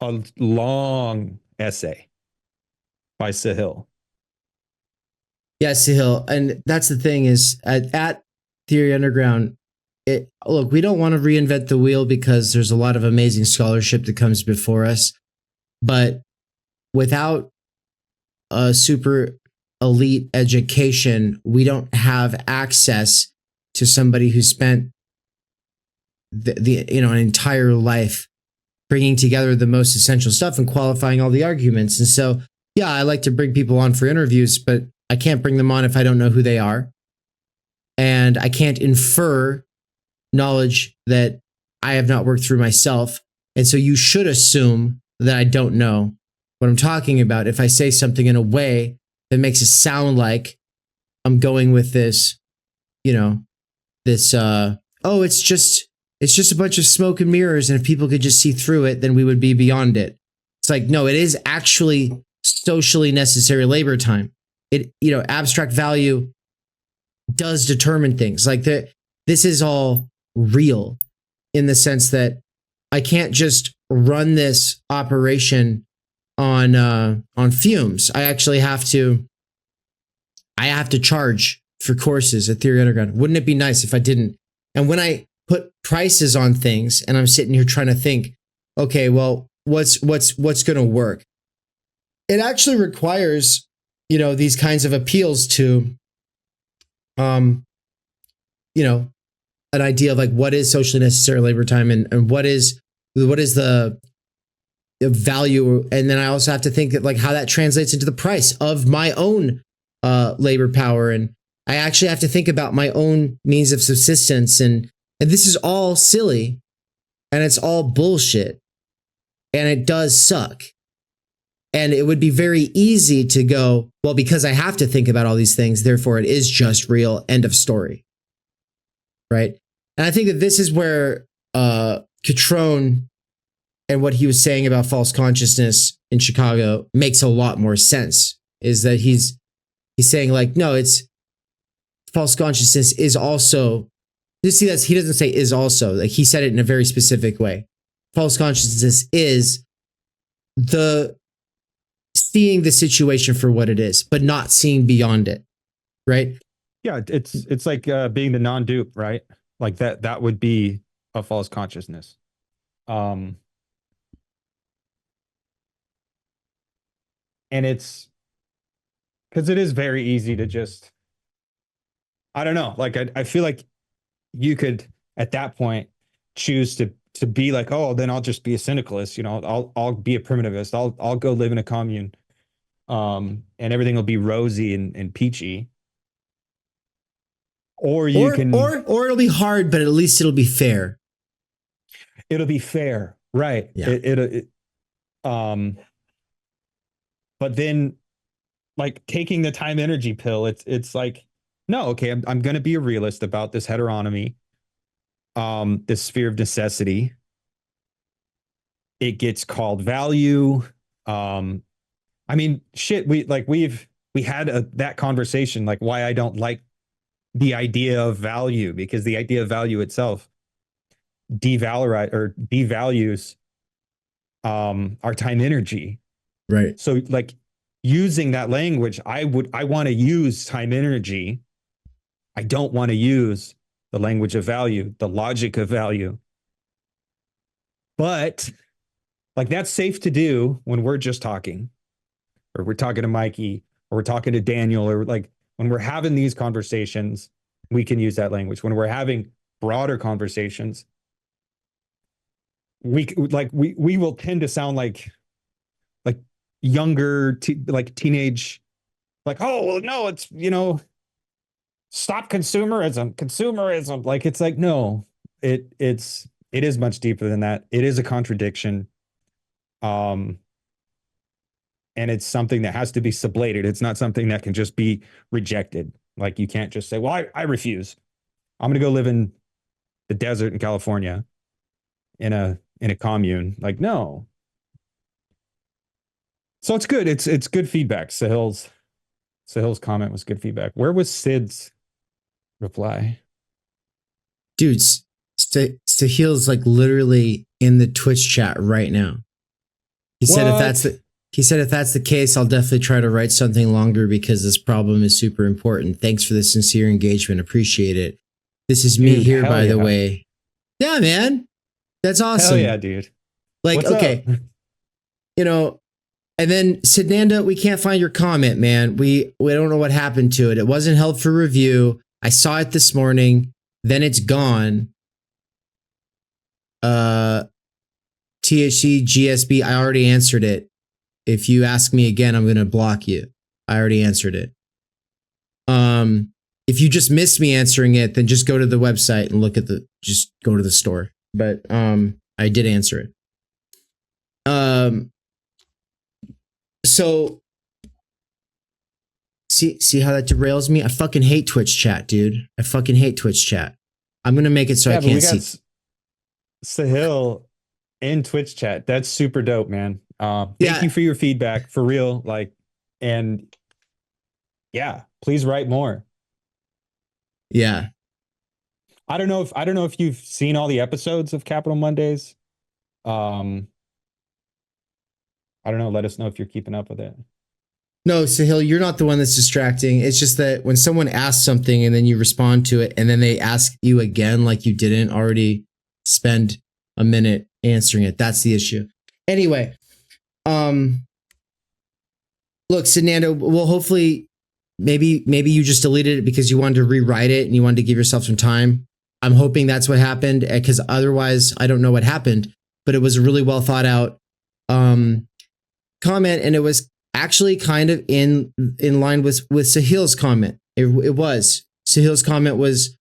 a long essay by Sahil. Yeah, Sahil. And that's the thing is at Theory Underground, look, we don't want to reinvent the wheel because there's a lot of amazing scholarship that comes before us. But without a super elite education, we don't have access to somebody who spent an entire life bringing together the most essential stuff and qualifying all the arguments. And so, yeah, I like to bring people on for interviews, but I can't bring them on if I don't know who they are. And I can't infer knowledge that I have not worked through myself. And so you should assume that I don't know what I'm talking about if I say something in a way that makes it sound like I'm going with this, it's just a bunch of smoke and mirrors, and if people could just see through it, then we would be beyond it. It's like, no, it is actually socially necessary labor time. Abstract value does determine things. Like this is all real in the sense that I can't just run this operation on fumes. I actually have to charge for courses at Theory Underground. Wouldn't it be nice if I didn't? And when I put prices on things and I'm sitting here trying to think, okay, well, what's going to work? It actually requires, these kinds of appeals to, an idea of like what is socially necessary labor time and what is the value. And then I also have to think that like how that translates into the price of my own labor power. And I actually have to think about my own means of subsistence. And this is all silly and it's all bullshit and it does suck. And it would be very easy to go, well, because I have to think about all these things, therefore it is just real, end of story. Right. And I think that this is where Catrone and what he was saying about false consciousness in Chicago makes a lot more sense, is that he's saying like, no, it's false consciousness is also, you see, he doesn't say is also, like he said it in a very specific way. False consciousness is the seeing the situation for what it is, but not seeing beyond it. Right. Yeah. It's like being the non-dupe, right? Like that would be a false consciousness. And it's because it is very easy to just, I don't know, like I feel like you could at that point choose to be like, oh, then I'll just be a syndicalist, I'll be a primitivist, I'll go live in a commune, and everything will be rosy and peachy. Or it'll be hard, but at least it'll be fair. It'll be fair, right? Yeah. But then, like taking the time energy pill, it's like, no, okay, I'm going to be a realist about this heteronomy, this sphere of necessity. It gets called value. I mean, shit. We had that conversation, like why I don't like the idea of value, because the idea of value itself devalues our time energy. Right. So like using that language, I want to use time energy. I don't want to use the language of value, the logic of value. But like that's safe to do when we're just talking, or we're talking to Mikey, or we're talking to Daniel, or like when we're having these conversations, we can use that language. When we're having broader conversations, we will tend to sound like younger, like teenage, like, oh, well, no, it's, stop consumerism. Like, it's like, no, it is much deeper than that. It is a contradiction. And it's something that has to be sublated. It's not something that can just be rejected. Like, you can't just say, well, I refuse. I'm going to go live in the desert in California in a commune. Like, no. So it's good. It's good feedback. Sahil's comment was good feedback. Where was Sid's reply. Dude, Sahil's like literally in the Twitch chat right now. He said if that's the case, I'll definitely try to write something longer because this problem is super important. Thanks for the sincere engagement. Appreciate it. This is me here, by the way. Yeah, man. That's awesome. Hell yeah, dude. Like, What's okay. up? You know, and then Sidnanda, we can't find your comment, man. We don't know what happened to it. It wasn't held for review. I saw it this morning. Then it's gone. THC, GSB, I already answered it. If you ask me again, I'm going to block you. I already answered it. If you just missed me answering it, then just go to the website and just go to the store. But I did answer it. So see how that derails me? I fucking hate Twitch chat, dude. I fucking hate Twitch chat. I'm going to make it so I can't see. Sahil in Twitch chat. That's super dope, man. Thank you for your feedback, for real. Like, and yeah, please write more. Yeah. I don't know if you've seen all the episodes of Capital Mondays. I don't know. Let us know if you're keeping up with it. No, Sahil, you're not the one that's distracting. It's just that when someone asks something and then you respond to it and then they ask you again like you didn't already spend a minute answering it. That's the issue. Anyway, look, Sidnanda, well, hopefully maybe you just deleted it because you wanted to rewrite it and you wanted to give yourself some time. I'm hoping that's what happened because otherwise I don't know what happened, but it was a really well thought out comment, and it was actually kind of in line with Sahil's comment. It was Sahil's comment was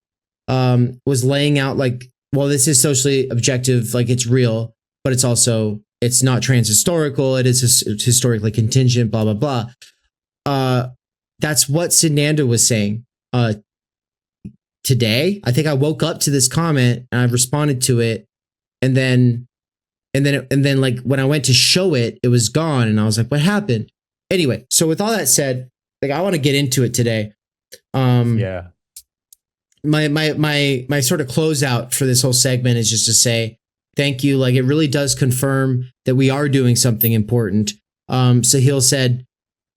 laying out like, well, this is socially objective, like it's real, but it's not trans-historical. It is historically contingent, blah, blah, blah. That's what Sidnanda was saying today. I think I woke up to this comment and I responded to it. And then like when I went to show it, it was gone. And I was like, what happened? Anyway, so with all that said, like I want to get into it today. Yeah. My sort of closeout for this whole segment is just to say thank you. Like it really does confirm that we are doing something important. Sahil said,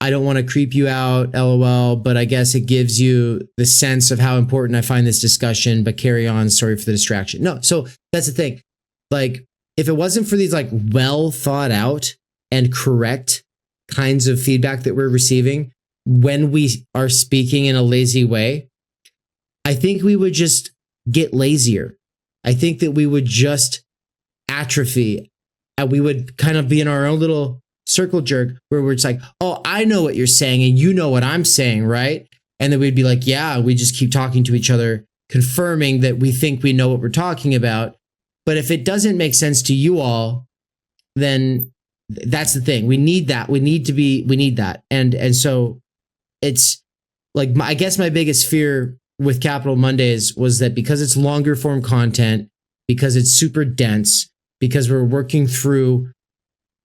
I don't want to creep you out, LOL, but I guess it gives you the sense of how important I find this discussion, but carry on. Sorry for the distraction. No, so that's the thing. Like, if it wasn't for these like well thought out and correct kinds of feedback that we're receiving when we are speaking in a lazy way, I think we would just get lazier. I think that we would just atrophy and we would kind of be in our own little circle jerk where we're just like, oh, I know what you're saying and you know what I'm saying, right? And then we'd be like, yeah, we just keep talking to each other, confirming that we think we know what we're talking about. But if it doesn't make sense to you all, then that's the thing. We need that. We need that. And so it's like, I guess my biggest fear with Capital Mondays was that because it's longer form content, because it's super dense, because we're working through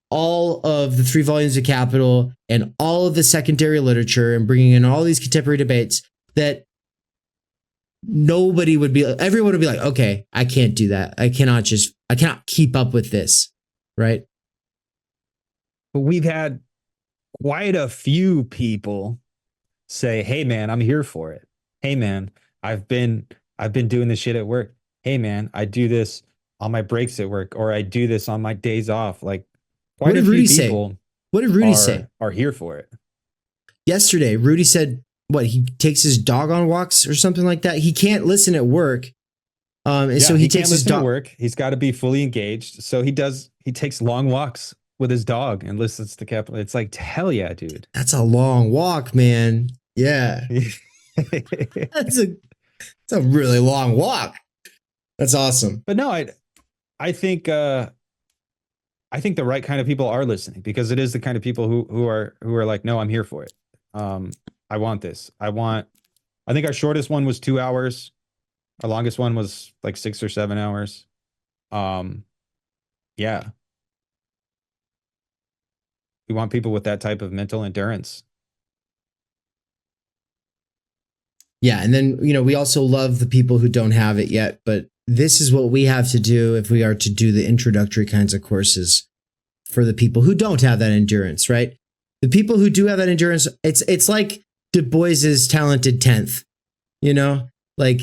all of the 3 volumes of Capital and all of the secondary literature and bringing in all these contemporary debates, that everyone would be like, okay, I can't do that. I cannot keep up with this. Right. But we've had quite a few people say, hey man, I'm here for it. Hey man, I've been doing this shit at work. Hey man, I do this on my breaks at work, or I do this on my days off. Like, what did Rudy say? What did Rudy say? Are here for it. Yesterday, Rudy said, what, he takes his dog on walks or something like that. He can't listen at work. So he takes his dog at work. He's got to be fully engaged. So he takes long walks with his dog and listens to Capital. It's like, hell yeah, dude. That's a long walk, man. Yeah. That's a really long walk. That's awesome. But no, I think the right kind of people are listening, because it is the kind of people who are like, no, I'm here for it. I want this. I think our shortest one was 2 hours. Our longest one was like 6 or 7 hours. Yeah. We want people with that type of mental endurance. Yeah. And then, we also love the people who don't have it yet, but this is what we have to do if we are to do the introductory kinds of courses for the people who don't have that endurance, right? The people who do have that endurance, it's like Du Bois's talented 10th, like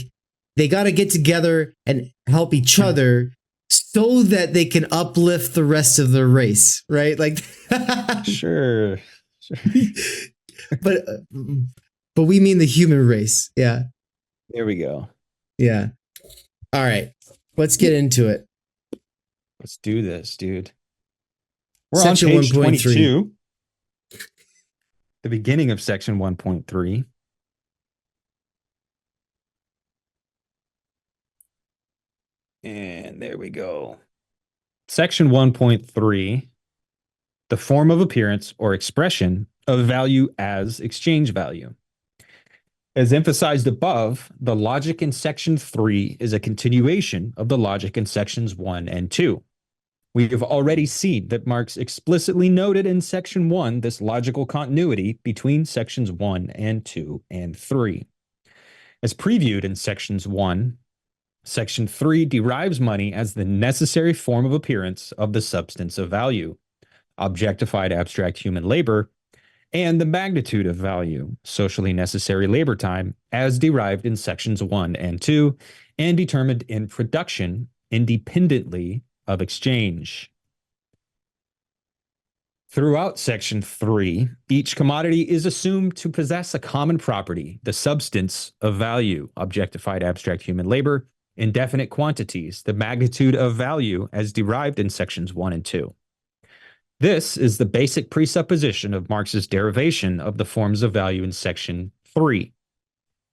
they got to get together and help each other so that they can uplift the rest of the race, right? Like, sure. but we mean the human race. Yeah. There we go. Yeah. All right. Let's get into it. Let's do this, dude. We're Section on page 1.3. 22. The beginning of section 1.3. And there we go. Section 1.3, the form of appearance or expression of value as exchange value. As emphasized above, the logic in section 3 is a continuation of the logic in sections 1 and 2. We have already seen that Marx explicitly noted in section 1 this logical continuity between sections 1 and 2 and 3. As previewed in sections 1, section 3 derives money as the necessary form of appearance of the substance of value, objectified abstract human labor, and the magnitude of value, socially necessary labor time, as derived in sections 1 and 2, and determined in production independently of exchange. Throughout section 3, each commodity is assumed to possess a common property, the substance of value, objectified abstract human labor, indefinite quantities, the magnitude of value as derived in sections 1 and 2. This is the basic presupposition of Marx's derivation of the forms of value in section 3.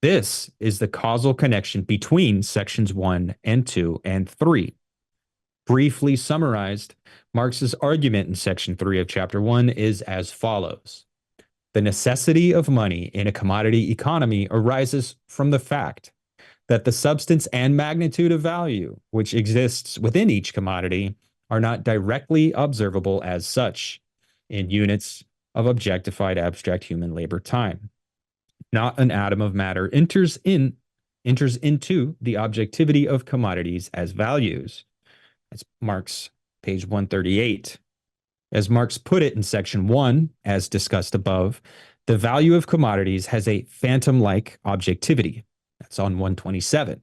This is the causal connection between sections 1 and 2 and 3. Briefly summarized, Marx's argument in section 3 of chapter 1 is as follows. The necessity of money in a commodity economy arises from the fact that the substance and magnitude of value which exists within each commodity are not directly observable as such in units of objectified abstract human labor time. Not an atom of matter enters into the objectivity of commodities as values. That's Marx, page 138. As Marx put it in section 1, as discussed above, the value of commodities has a phantom-like objectivity. That's on 127.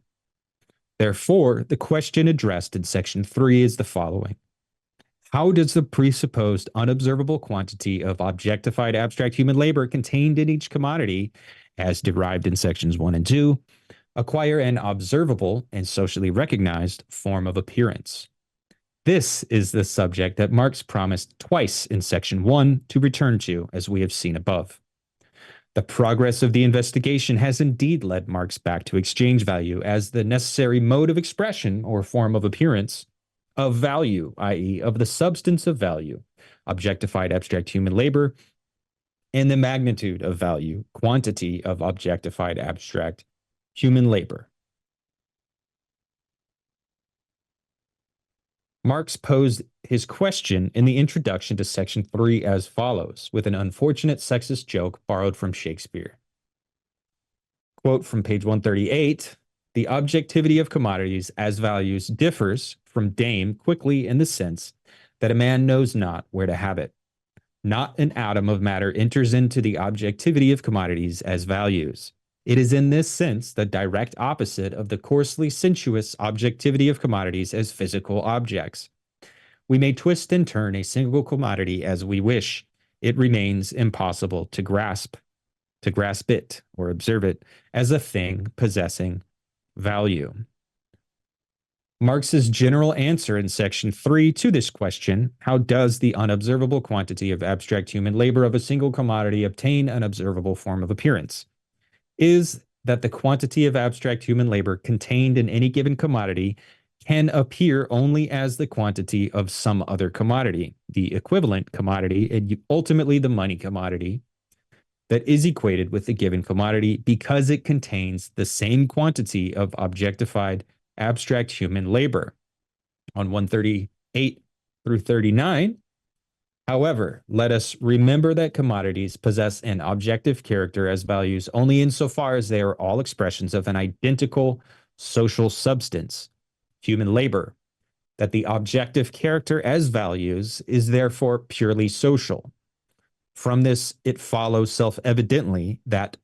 Therefore, the question addressed in section 3 is the following. How does the presupposed unobservable quantity of objectified abstract human labor contained in each commodity, as derived in sections 1 and 2, acquire an observable and socially recognized form of appearance? This is the subject that Marx promised twice in section 1 to return to, as we have seen above. The progress of the investigation has indeed led Marx back to exchange value as the necessary mode of expression or form of appearance of value, i.e., of the substance of value, objectified abstract human labor, and the magnitude of value, quantity of objectified abstract human labor. Marx posed his question in the introduction to section 3 as follows, with an unfortunate sexist joke borrowed from Shakespeare. Quote from page 138, the objectivity of commodities as values differs from Dame quickly in the sense that a man knows not where to have it. Not an atom of matter enters into the objectivity of commodities as values. It is in this sense the direct opposite of the coarsely sensuous objectivity of commodities as physical objects. We may twist and turn a single commodity as we wish. It remains impossible to grasp it or observe it as a thing possessing value. Marx's general answer in section 3 to this question, how does the unobservable quantity of abstract human labor of a single commodity obtain an observable form of appearance, is that the quantity of abstract human labor contained in any given commodity can appear only as the quantity of some other commodity, the equivalent commodity, and ultimately the money commodity, that is equated with the given commodity because it contains the same quantity of objectified abstract human labor. On 138 through 39, However, let us remember that commodities possess an objective character as values only insofar as they are all expressions of an identical social substance, human labor, that the objective character as values is therefore purely social. From this, it follows self-evidently that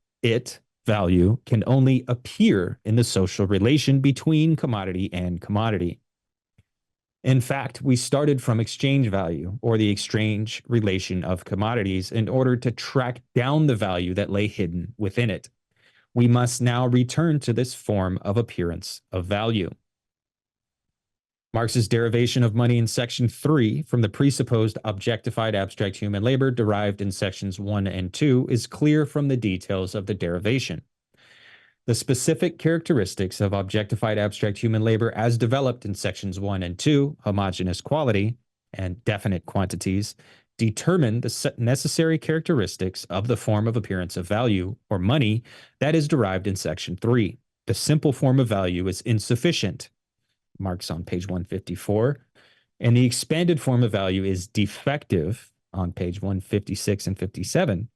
value, can only appear in the social relation between commodity and commodity. In fact, we started from exchange value, or the exchange relation of commodities, in order to track down the value that lay hidden within it. We must now return to this form of appearance of value. Marx's derivation of money in section 3 from the presupposed objectified abstract human labor derived in sections 1 and 2 is clear from the details of the derivation. The specific characteristics of objectified abstract human labor as developed in sections 1 and 2, homogeneous quality and definite quantities, determine the necessary characteristics of the form of appearance of value, or money, that is derived in section 3. The simple form of value is insufficient, Marx on page 154, and the expanded form of value is defective on page 156 and 57,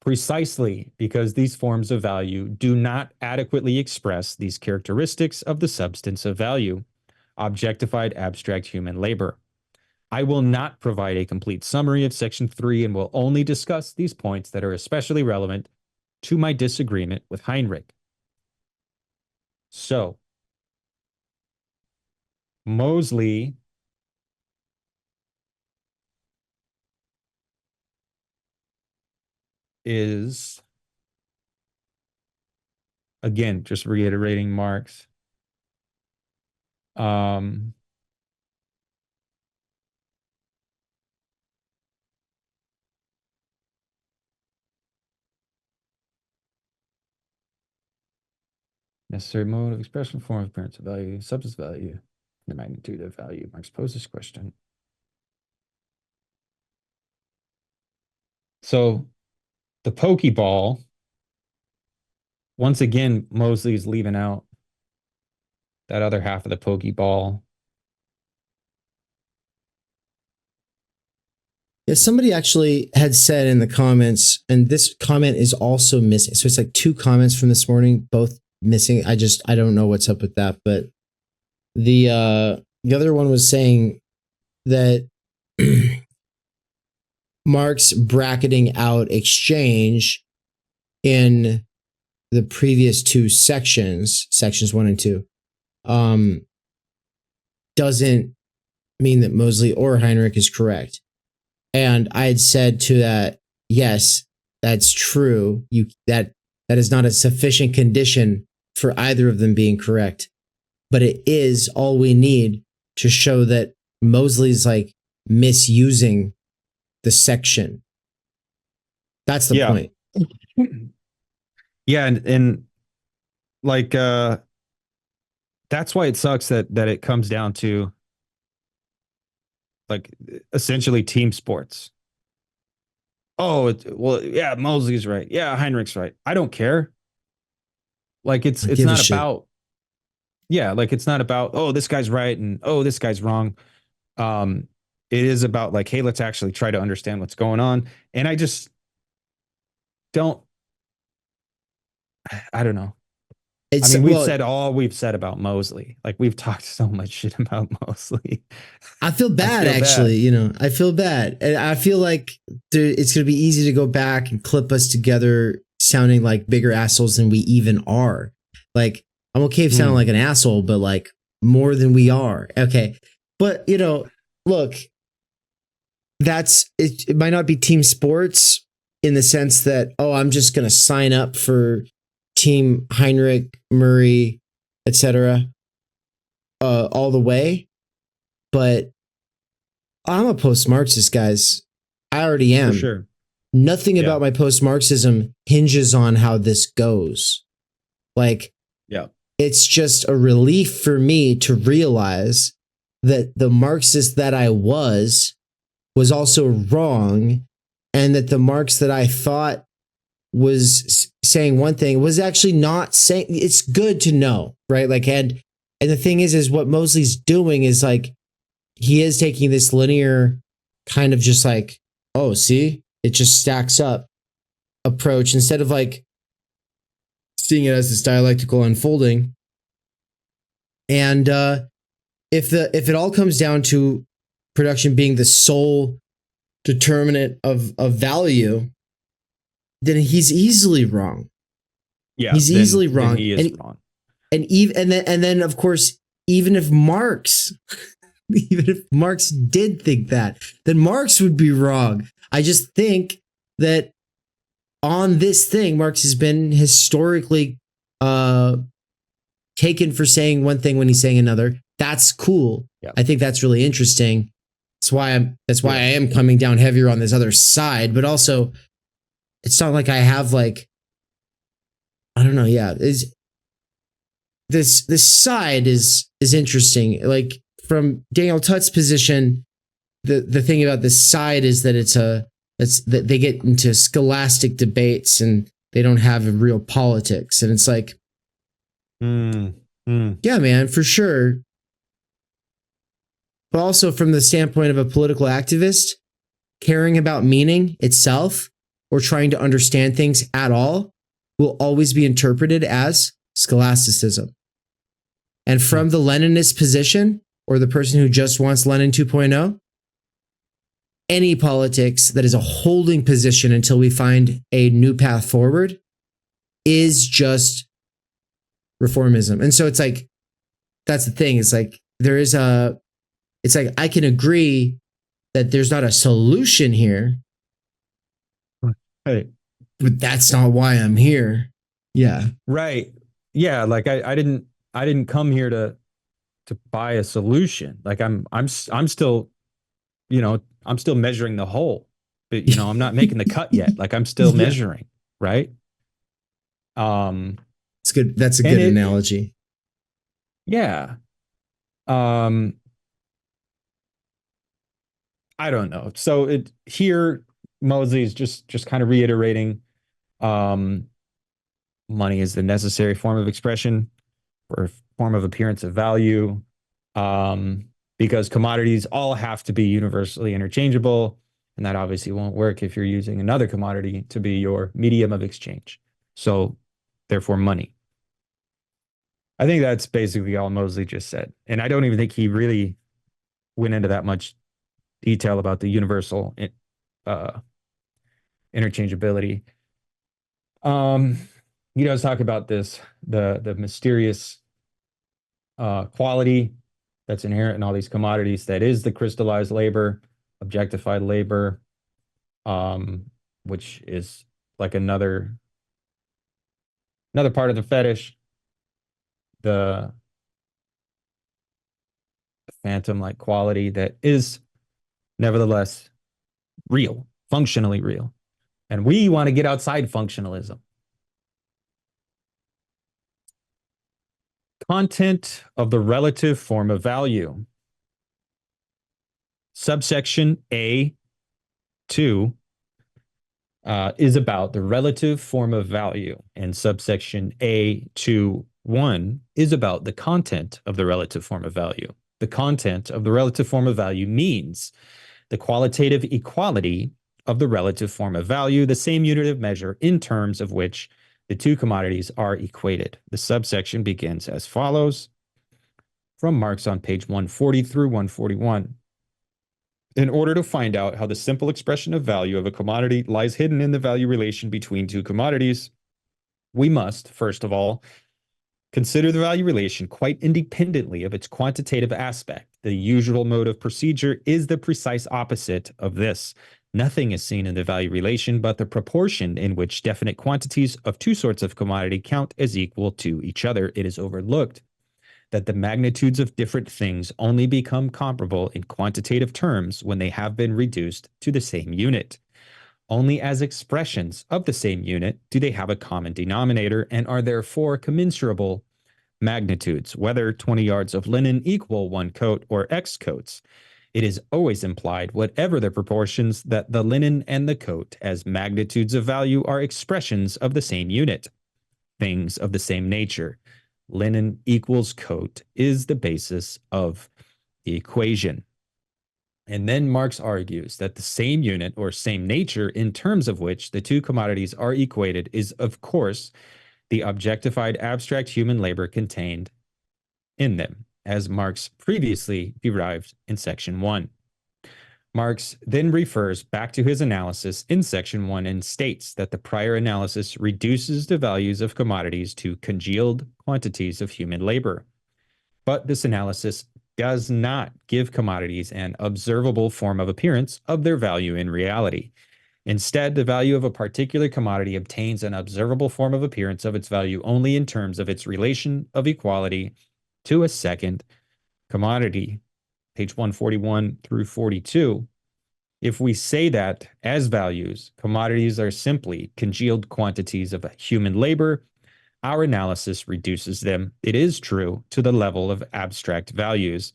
precisely because these forms of value do not adequately express these characteristics of the substance of value, objectified abstract human labor. I will not provide a complete summary of section 3 and will only discuss these points that are especially relevant to my disagreement with Heinrich. So, Moseley is, again, just reiterating Marx, necessary mode of expression, form of appearance of value, substance value, the magnitude of value. Marx posed this question. So the Pokeball, once again, Moseley's leaving out that other half of the Pokeball. Yeah, somebody actually had said in the comments, and this comment is also missing. So it's like 2 comments from this morning, both missing. I don't know what's up with that, but the other one was saying that Marx bracketing out exchange in the previous 2 sections 1 and 2, doesn't mean that Moseley or Heinrich is correct. And I had said to that, yes, that's true. That is not a sufficient condition for either of them being correct. But it is all we need to show that Moseley's like misusing the section. That's the point. Yeah, and like that's why it sucks that it comes down to like essentially team sports. Oh, well, yeah, Moseley's right. Yeah, Heinrich's right. I don't care. Like it's not about, yeah, like it's not about, oh, this guy's right and oh, this guy's wrong. It is about like, hey, let's actually try to understand what's going on. And I just don't, I don't know. We've said all we've said about Moseley. Like we've talked so much shit about Moseley. I feel bad, actually. You know, I feel bad. And I feel like it's going to be easy to go back and clip us together sounding like bigger assholes than we even are. Like, I'm okay if sounding like an asshole, but like more than we are. Okay. But, you know, look, it might not be team sports in the sense that, oh, I'm just going to sign up for Team Heinrich, Murray, etc. All the way. But I'm a post-Marxist, guys. I already am. For sure. Nothing about my post-Marxism hinges on how this goes. Like, it's just a relief for me to realize that the Marxist that I was also wrong, and that the Marx that I thought was saying one thing was actually not saying. It's good to know, right? Like, and the thing is what Moseley's doing is like, he is taking this linear kind of just like, oh, see, it just stacks up approach instead of like seeing it as this dialectical unfolding. And if it all comes down to production being the sole determinant of value, then he's easily wrong. Yeah, he's easily wrong. He is wrong. And then of course, even if Marx did think that, then Marx would be wrong. I just think that on this thing, Marx has been historically taken for saying one thing when he's saying another. That's cool. Yeah. I think that's really interesting. That's why I am coming down heavier on this other side, but also it's not like I have like, I don't know. Yeah. This side is interesting. Like from Daniel Tutt's position, the thing about this side is that that they get into scholastic debates and they don't have a real politics. And it's like, yeah, man, for sure. But also from the standpoint of a political activist, caring about meaning itself or trying to understand things at all will always be interpreted as scholasticism. And from the Leninist position, or the person who just wants Lenin 2.0, any politics that is a holding position until we find a new path forward is just reformism. And so it's like, that's the thing. It's like, it's like, I can agree that there's not a solution here. Hey. But that's not why I'm here. Yeah. Right. Yeah. Like I didn't come here to buy a solution. Like I'm still, I'm still measuring the hole, but I'm not making the cut yet. Like I'm still measuring. Right. It's good. That's a good analogy. Yeah. I don't know. So here Moseley is just kind of reiterating, money is the necessary form of expression or a form of appearance of value, because commodities all have to be universally interchangeable. And that obviously won't work if you're using another commodity to be your medium of exchange. So therefore money. I think that's basically all Moseley just said. And I don't even think he really went into that much detail about the universal interchangeability. He does talk about this, the mysterious quality that's inherent in all these commodities, that is the crystallized labor, objectified labor, which is like another part of the fetish, the phantom-like quality that is nevertheless real, functionally real. And we want to get outside functionalism. Content of the relative form of value. Subsection A2 is about the relative form of value, and subsection A2(1) is about the content of the relative form of value. The content of the relative form of value means the qualitative equality of the relative form of value, the same unit of measure in terms of which the two commodities are equated. The subsection begins as follows, from Marx on page 140 through 141. In order to find out how the simple expression of value of a commodity lies hidden in the value relation between two commodities, we must, first of all, consider the value relation quite independently of its quantitative aspect. The usual mode of procedure is the precise opposite of this. Nothing is seen in the value relation but the proportion in which definite quantities of two sorts of commodity count as equal to each other. It is overlooked that the magnitudes of different things only become comparable in quantitative terms when they have been reduced to the same unit. Only as expressions of the same unit do they have a common denominator and are therefore commensurable magnitudes, whether 20 yards of linen equal 1 coat or X coats. It is always implied, whatever the proportions, that the linen and the coat as magnitudes of value are expressions of the same unit, things of the same nature. Linen equals coat is the basis of the equation. And then Marx argues that the same unit or same nature in terms of which the two commodities are equated is, of course, the objectified abstract human labor contained in them, as Marx previously derived in section 1. Marx then refers back to his analysis in section 1 and states that the prior analysis reduces the values of commodities to congealed quantities of human labor. But this analysis does not give commodities an observable form of appearance of their value in reality. Instead, the value of a particular commodity obtains an observable form of appearance of its value only in terms of its relation of equality to a second commodity. Page 141 through 42. If we say that, as values, commodities are simply congealed quantities of human labor, our analysis reduces them, it is true, to the level of abstract values,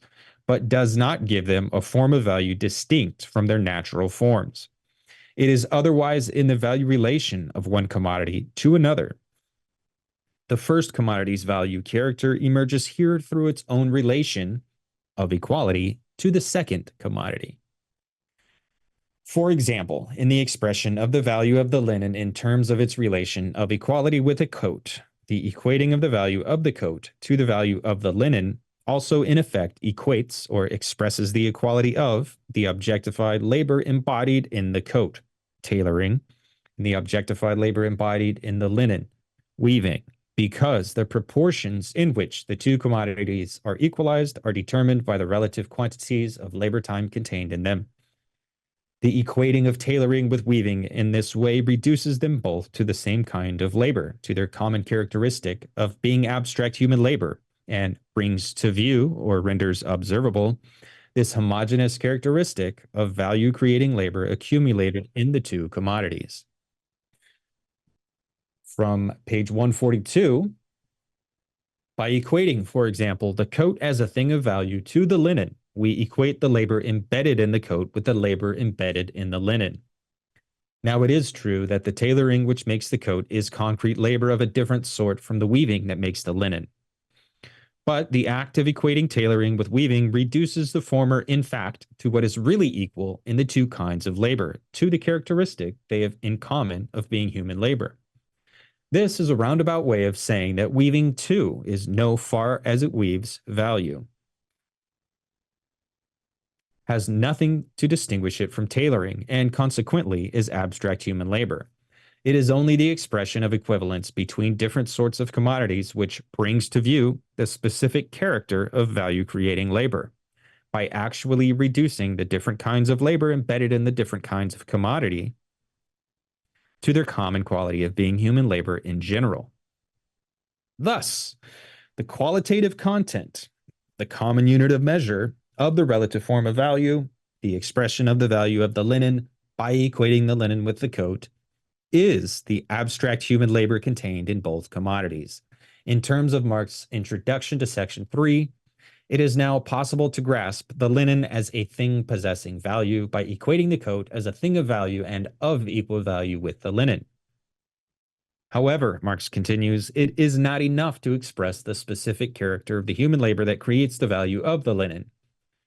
but does not give them a form of value distinct from their natural forms. It is otherwise in the value relation of one commodity to another. The first commodity's value character emerges here through its own relation of equality to the second commodity. For example, in the expression of the value of the linen in terms of its relation of equality with a coat, the equating of the value of the coat to the value of the linen also in effect equates or expresses the equality of the objectified labor embodied in the coat, tailoring, and the objectified labor embodied in the linen, weaving, because the proportions in which the two commodities are equalized are determined by the relative quantities of labor time contained in them. The equating of tailoring with weaving in this way reduces them both to the same kind of labor, to their common characteristic of being abstract human labor, and brings to view, or renders observable, this homogeneous characteristic of value-creating labor accumulated in the two commodities. From page 142, by equating, for example, the coat as a thing of value to the linen, we equate the labor embedded in the coat with the labor embedded in the linen. Now, it is true that the tailoring which makes the coat is concrete labor of a different sort from the weaving that makes the linen. But the act of equating tailoring with weaving reduces the former, in fact, to what is really equal in the two kinds of labor, to the characteristic they have in common of being human labor. This is a roundabout way of saying that weaving, too, is no far as it weaves value, has nothing to distinguish it from tailoring, and consequently is abstract human labor. It is only the expression of equivalence between different sorts of commodities which brings to view the specific character of value-creating labor, by actually reducing the different kinds of labor embedded in the different kinds of commodity to their common quality of being human labor in general. Thus, the qualitative content, the common unit of measure of the relative form of value, the expression of the value of the linen by equating the linen with the coat, is the abstract human labor contained in both commodities. In terms of Marx's introduction to section 3, it is now possible to grasp the linen as a thing possessing value by equating the coat as a thing of value and of equal value with the linen. However, Marx continues, it is not enough to express the specific character of the human labor that creates the value of the linen.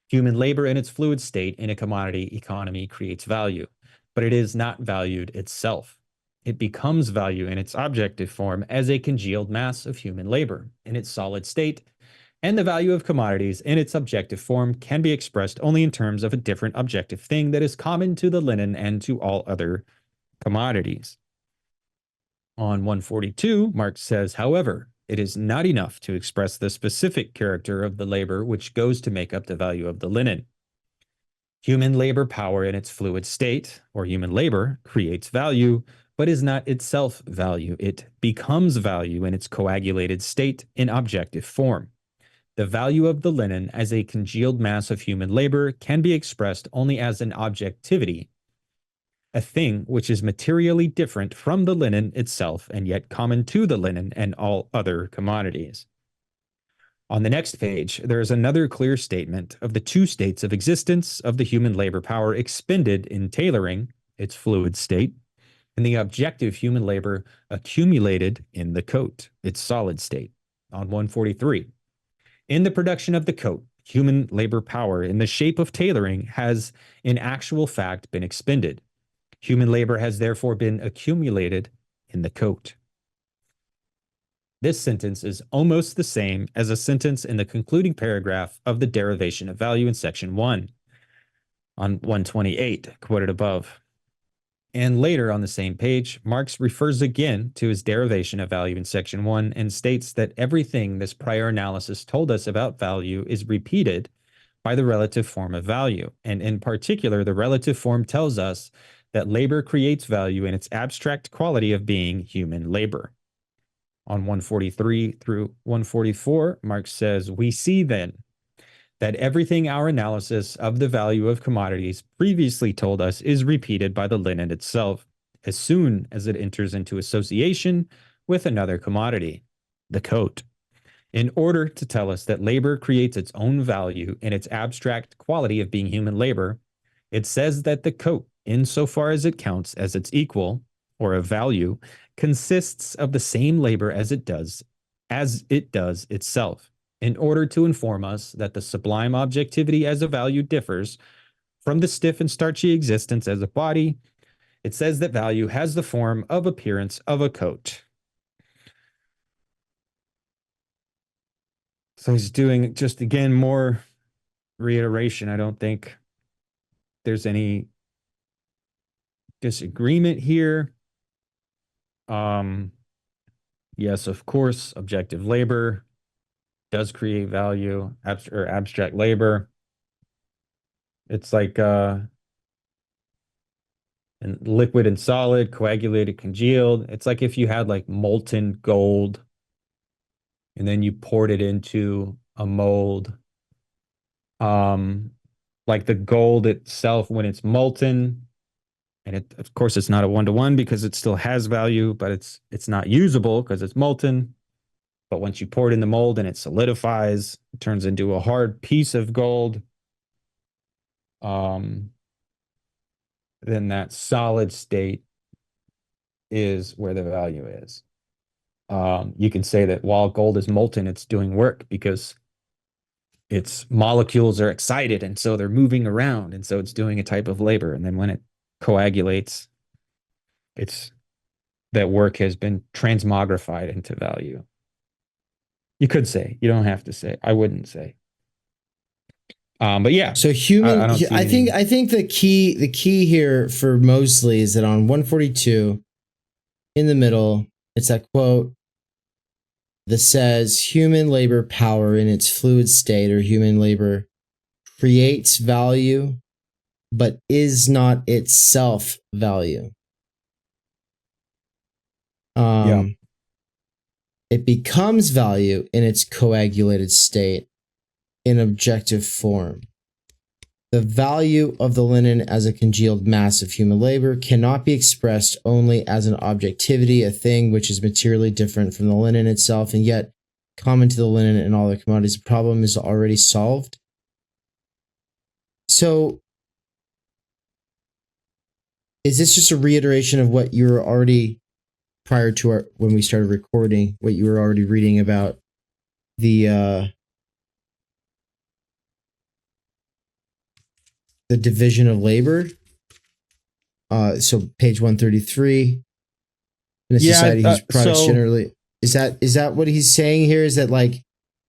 Human labor in its fluid state in a commodity economy creates value, but it is not valued itself. It becomes value in its objective form as a congealed mass of human labor in its solid state, and the value of commodities in its objective form can be expressed only in terms of a different objective thing that is common to the linen and to all other commodities. On 142, Marx says, however, it is not enough to express the specific character of the labor which goes to make up the value of the linen. Human labor power in its fluid state, or human labor, creates value, but is not itself value. It becomes value in its coagulated state in objective form. The value of the linen as a congealed mass of human labor can be expressed only as an objectivity, a thing which is materially different from the linen itself and yet common to the linen and all other commodities. On the next page, there is another clear statement of the two states of existence of the human labor power expended in tailoring, its fluid state, and the objective human labor accumulated in the coat, its solid state. On 143, in the production of the coat, human labor power in the shape of tailoring has in actual fact been expended. Human labor has therefore been accumulated in the coat. This sentence is almost the same as a sentence in the concluding paragraph of the derivation of value in section 1 on 128, quoted above. And later on the same page, Marx refers again to his derivation of value in section 1 and states that everything this prior analysis told us about value is repeated by the relative form of value. And in particular, the relative form tells us that labor creates value in its abstract quality of being human labor. On 143 through 144, Marx says, we see then that everything our analysis of the value of commodities previously told us is repeated by the linen itself as soon as it enters into association with another commodity, the coat, in order to tell us that labor creates its own value in its abstract quality of being human labor. It says that the coat, insofar as it counts as its equal or of value, consists of the same labor as it does itself, in order to inform us that the sublime objectivity as a value differs from the stiff and starchy existence as a body. It says that value has the form of appearance of a coat. So he's doing just, again, more reiteration. I don't think there's any disagreement here. Yes, of course, objective labor does create value, or abstract labor. It's like in liquid and solid, coagulated, congealed. It's like if you had like molten gold and then you poured it into a mold. Like the gold itself, when it's molten, and of course it's not a one-to-one because it still has value, but it's not usable because it's molten. But once you pour it in the mold and it solidifies, it turns into a hard piece of gold. Then that solid state is where the value is. You can say that while gold is molten, it's doing work because its molecules are excited and so they're moving around, and so it's doing a type of labor. And then when it coagulates, that work has been transmogrified into value. You could say, you don't have to say. I wouldn't say. But yeah. So human, I think the key here for Moseley is that on 142, in the middle, it's that quote that says human labor power in its fluid state, or human labor creates value, but is not itself value. It becomes value in its coagulated state in objective form. The value of the linen as a congealed mass of human labor cannot be expressed only as an objectivity, a thing which is materially different from the linen itself and yet common to the linen and all the commodities. The problem is already solved. So is this just a reiteration of what you were already, prior to when we started recording, what you were already reading about the division of labor? So page 133, in a society whose products generally, is that what he's saying here? Is that like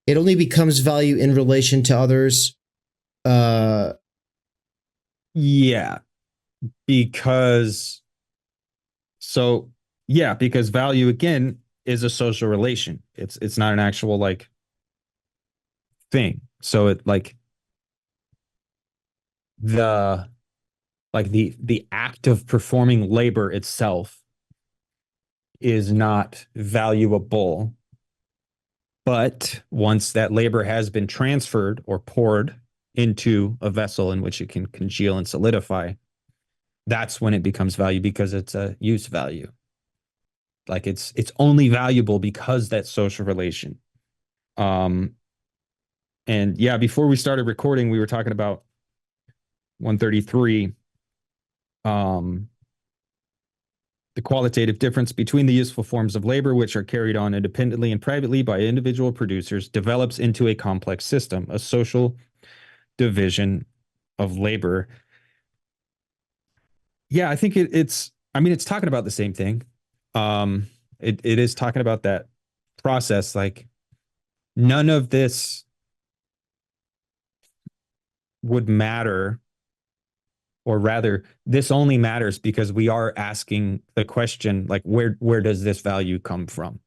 it only becomes value in relation to others? Yeah, because value again is a social relation. It's not an actual like thing. So it like the act of performing labor itself is not valuable. But once that labor has been transferred or poured into a vessel in which it can congeal and solidify, that's when it becomes value, because it's a use value. Like it's only valuable because that social relation. And yeah, before we started recording, we were talking about 133, the qualitative difference between the useful forms of labor, which are carried on independently and privately by individual producers, develops into a complex system, a social division of labor. Yeah, I think it's talking about the same thing. It is talking about that process. Like, none of this would matter, or rather, this only matters because we are asking the question, like, where does this value come from?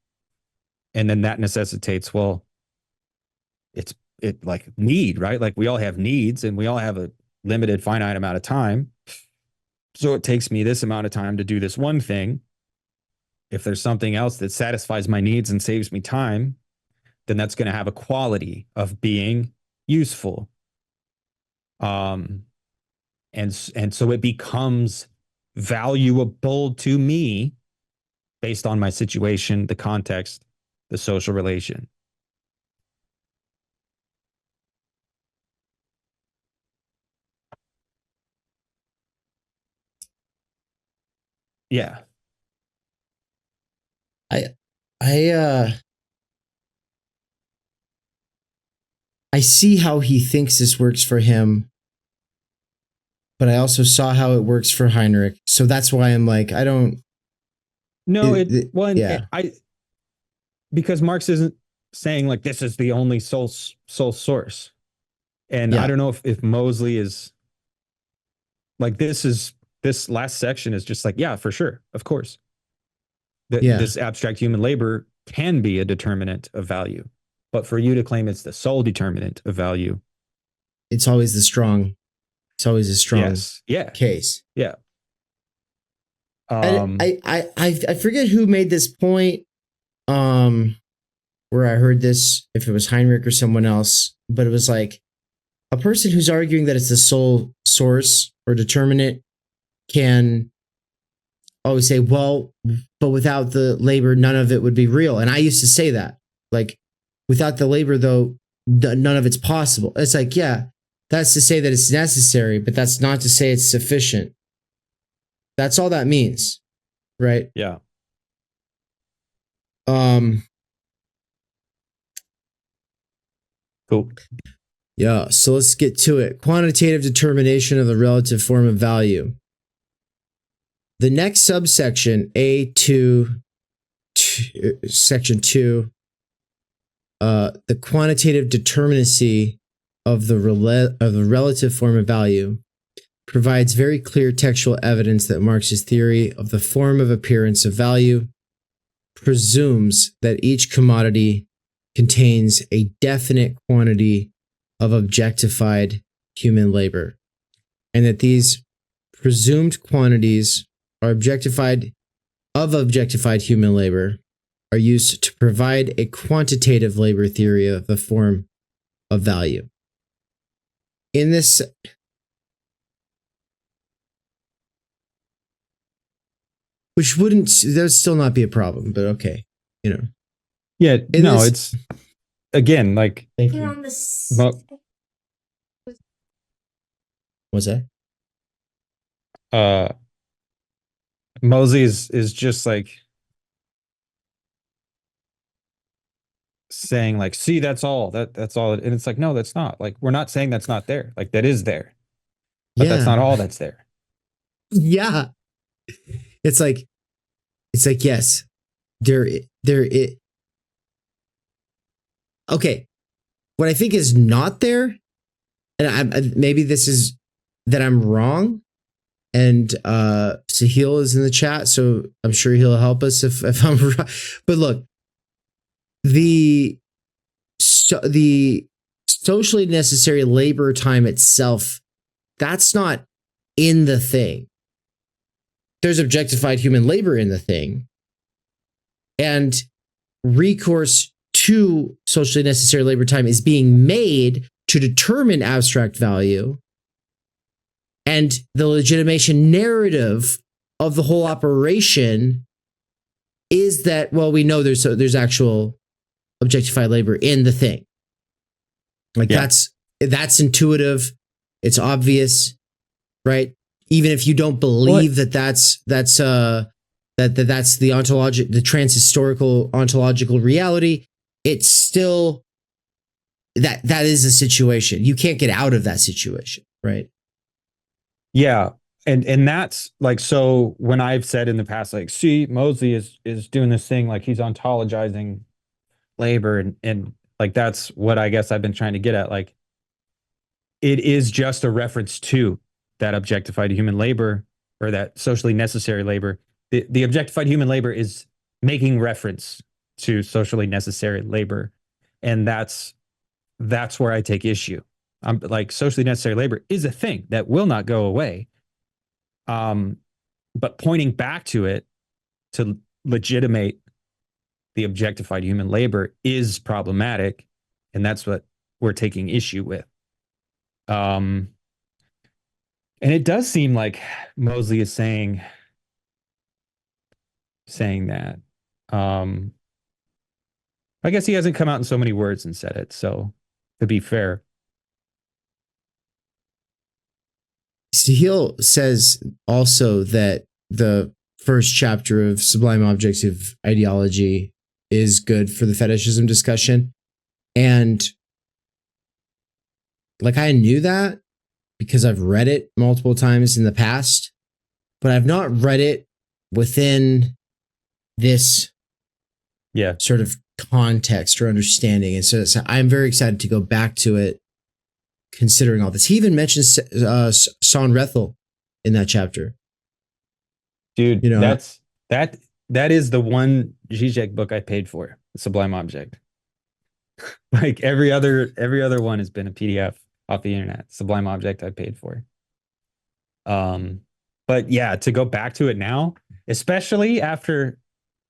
And then that necessitates, well, it like need, right? Like, we all have needs and we all have a limited finite amount of time. So it takes me this amount of time to do this one thing. If there's something else that satisfies my needs and saves me time, then that's going to have a quality of being useful. And so it becomes valuable to me based on my situation, the context, the social relation. Yeah. I see how he thinks this works for him, but I also saw how it works for Heinrich. So that's why I'm like, I don't. No, because Marx isn't saying like this is the only sole source. And I don't know if Moseley is like, this last section is just like, yeah, for sure, of course. This abstract human labor can be a determinant of value. But for you to claim it's the sole determinant of value, it's always a strong case. Yeah. I forget who made this point, where I heard this, if it was Heinrich or someone else, but it was like, a person who's arguing that it's the sole source or determinant can always say, well, but without the labor, none of it would be real. And I used to say that, like, without the labor, though, none of it's possible. It's like, yeah, that's to say that it's necessary, but that's not to say it's sufficient. That's all that means, right? Yeah. Cool. Yeah, so let's get to it. Quantitative determination of the relative form of value. The next subsection, A2, section 2, the quantitative determinacy of the relative form of value, provides very clear textual evidence that Marx's theory of the form of appearance of value presumes that each commodity contains a definite quantity of objectified human labor, and that these presumed quantities are objectified human labor are used to provide a quantitative labor theory of the form of value. In this, which that'd still not be a problem, but okay, you know. Yeah, it's again like. Thank you. What's that? Moseley is just like saying like, see, that's all, that's all. And it's like, no, that's not. Like, we're not saying that's not there. Like, that is there. But that's not all that's there. Yeah. It's like, yes, there it. Okay. What I think is not there, and maybe this is that I'm wrong, and Sahil is in the chat, so I'm sure he'll help us if I'm wrong. But look, the socially necessary labor time itself, that's not in the thing. There's objectified human labor in the thing, and recourse to socially necessary labor time is being made to determine abstract value, and the legitimation narrative of the whole operation is that, well, we know there's actual objectified labor in the thing. Like, that's intuitive, it's obvious, right? Even if you don't believe that's the transhistorical ontological reality, it's still that is a situation. You can't get out of that situation, right? Yeah. And that's like, so when I've said in the past, like, see, Moseley is doing this thing, like he's ontologizing labor, and like, that's what I guess I've been trying to get at. Like, it is just a reference to that objectified human labor, or that socially necessary labor. The objectified human labor is making reference to socially necessary labor. And that's where I take issue. Like, socially necessary labor is a thing that will not go away. But pointing back to it to legitimate the objectified human labor is problematic, and that's what we're taking issue with. And it does seem like Moseley is saying that. I guess he hasn't come out in so many words and said it, so to be fair. Sahil says also that the first chapter of Sublime Objects of Ideology is good for the fetishism discussion. And like, I knew that because I've read it multiple times in the past, but I've not read it within this sort of context or understanding. And so I'm very excited to go back to it, considering all this. He even mentions Son Rethel in that chapter. Dude, you know, that is the one Žižek book I paid for, Sublime Object. Like, every other one has been a PDF off the internet. Sublime Object I paid for. But yeah, to go back to it now, especially after,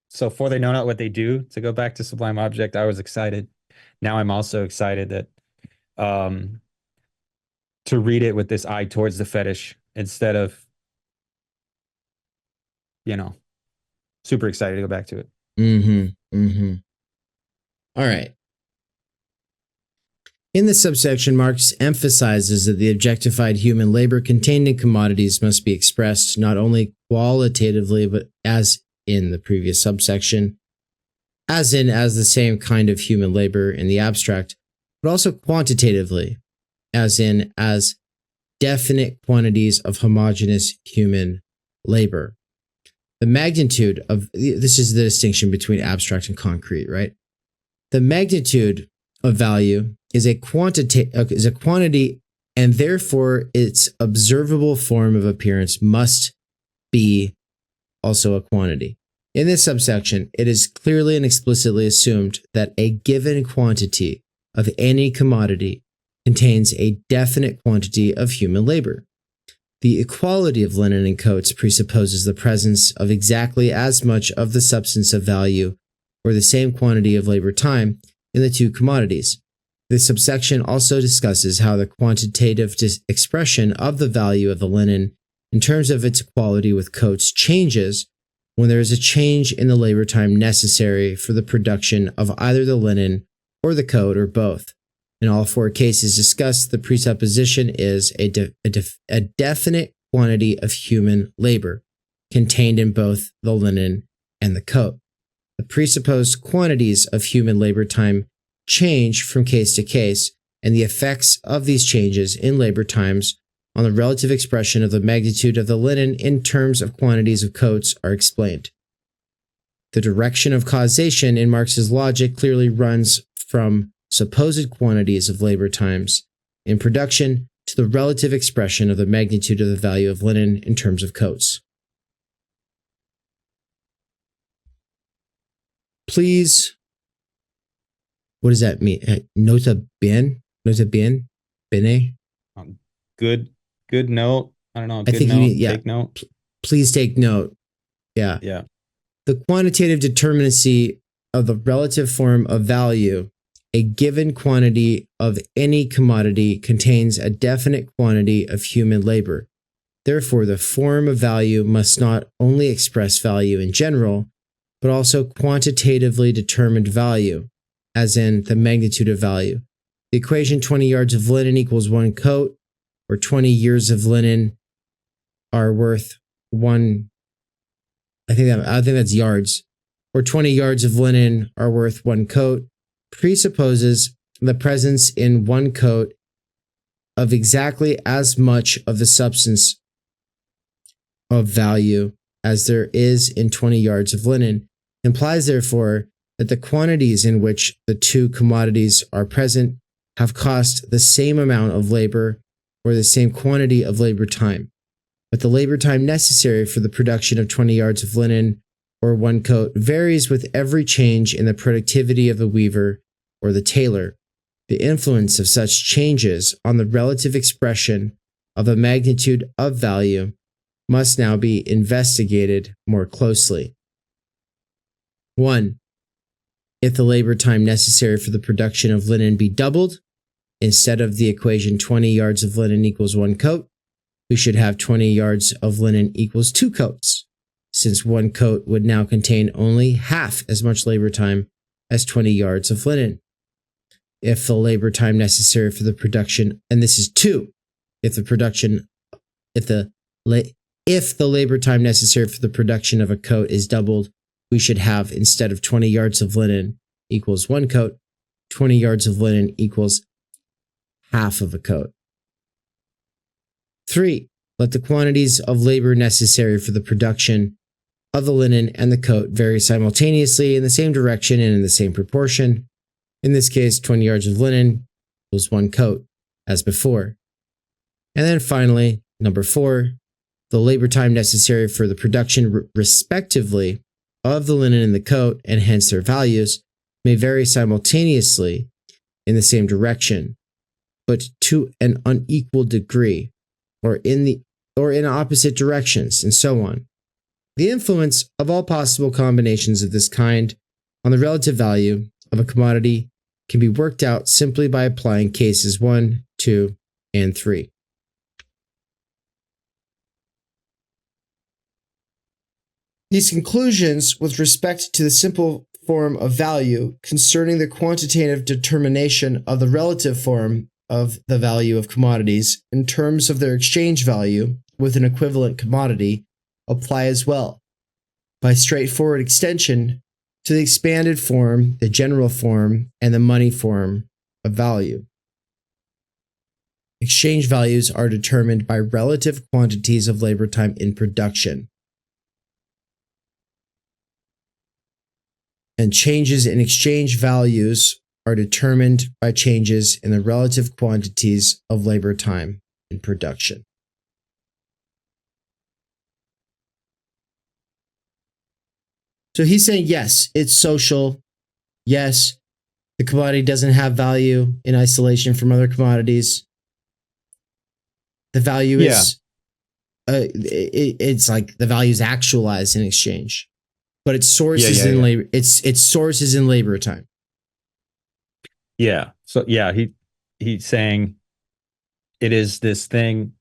so for they know not what they do, to go back to Sublime Object, I was excited. Now I'm also excited that to read it with this eye towards the fetish instead of, you know, super excited to go back to it. All right. In this subsection, Marx emphasizes that the objectified human labor contained in commodities must be expressed not only qualitatively, but as in the previous subsection, as the same kind of human labor in the abstract, but also quantitatively, as definite quantities of homogeneous human labor. The magnitude of, this is the distinction between abstract and concrete, right? The magnitude of value is a quantity, and therefore its observable form of appearance must be also a quantity. In this subsection, it is clearly and explicitly assumed that a given quantity of any commodity contains a definite quantity of human labor. The equality of linen and coats presupposes the presence of exactly as much of the substance of value or the same quantity of labor time in the two commodities. This subsection also discusses how the quantitative expression of the value of the linen in terms of its equality with coats changes when there is a change in the labor time necessary for the production of either the linen or the coat or both. In all four cases discussed, the presupposition is a definite quantity of human labor contained in both the linen and the coat. The presupposed quantities of human labor time change from case to case, and the effects of these changes in labor times on the relative expression of the magnitude of the linen in terms of quantities of coats are explained. The direction of causation in Marx's logic clearly runs from supposed quantities of labor times in production to the relative expression of the magnitude of the value of linen in terms of coats. Please, what does that mean? Nota bene? Bene? Good note. I don't know. I think note, take note. Please take note. Yeah. Yeah. The quantitative determinacy of the relative form of value. A given quantity of any commodity contains a definite quantity of human labor. Therefore, the form of value must not only express value in general, but also quantitatively determined value, as in the magnitude of value. The equation 20 yards of linen equals one coat, or 20 years of linen are worth one. I think that's yards. Or 20 yards of linen are worth one coat, presupposes the presence in one coat of exactly as much of the substance of value as there is in 20 yards of linen, implies therefore that the quantities in which the two commodities are present have cost the same amount of labor or the same quantity of labor time. But the labor time necessary for the production of 20 yards of linen or one coat varies with every change in the productivity of the weaver or the tailor. The influence of such changes on the relative expression of a magnitude of value must now be investigated more closely. 1. If the labor time necessary for the production of linen be doubled, instead of the equation 20 yards of linen equals one coat, we should have 20 yards of linen equals two coats, since one coat would now contain only half as much labor time as 20 yards of linen. If the labor time necessary for the production, and this is 2, if the labor time necessary for the production of a coat is doubled, we should have, instead of 20 yards of linen equals one coat, 20 yards of linen equals half of a coat. 3. Let the quantities of labor necessary for the production of the linen and the coat vary simultaneously in the same direction and in the same proportion. In this case, 20 yards of linen equals one coat, as before. And then finally, number 4, the labor time necessary for the production respectively of the linen and the coat, and hence their values, may vary simultaneously in the same direction, but to an unequal degree, or in opposite directions, and so on. The influence of all possible combinations of this kind on the relative value of a commodity can be worked out simply by applying cases 1, 2, and 3. These conclusions with respect to the simple form of value concerning the quantitative determination of the relative form of the value of commodities in terms of their exchange value with an equivalent commodity apply as well, by straightforward extension, to the expanded form, the general form, and the money form of value. Exchange values are determined by relative quantities of labor time in production, and changes in exchange values are determined by changes in the relative quantities of labor time in production. So he's saying, yes, it's social. Yes, the commodity doesn't have value in isolation from other commodities. The value is, it's like the value is actualized in exchange, but its source is in labor. Its source is in labor time. Yeah. So yeah, he's saying it is this thing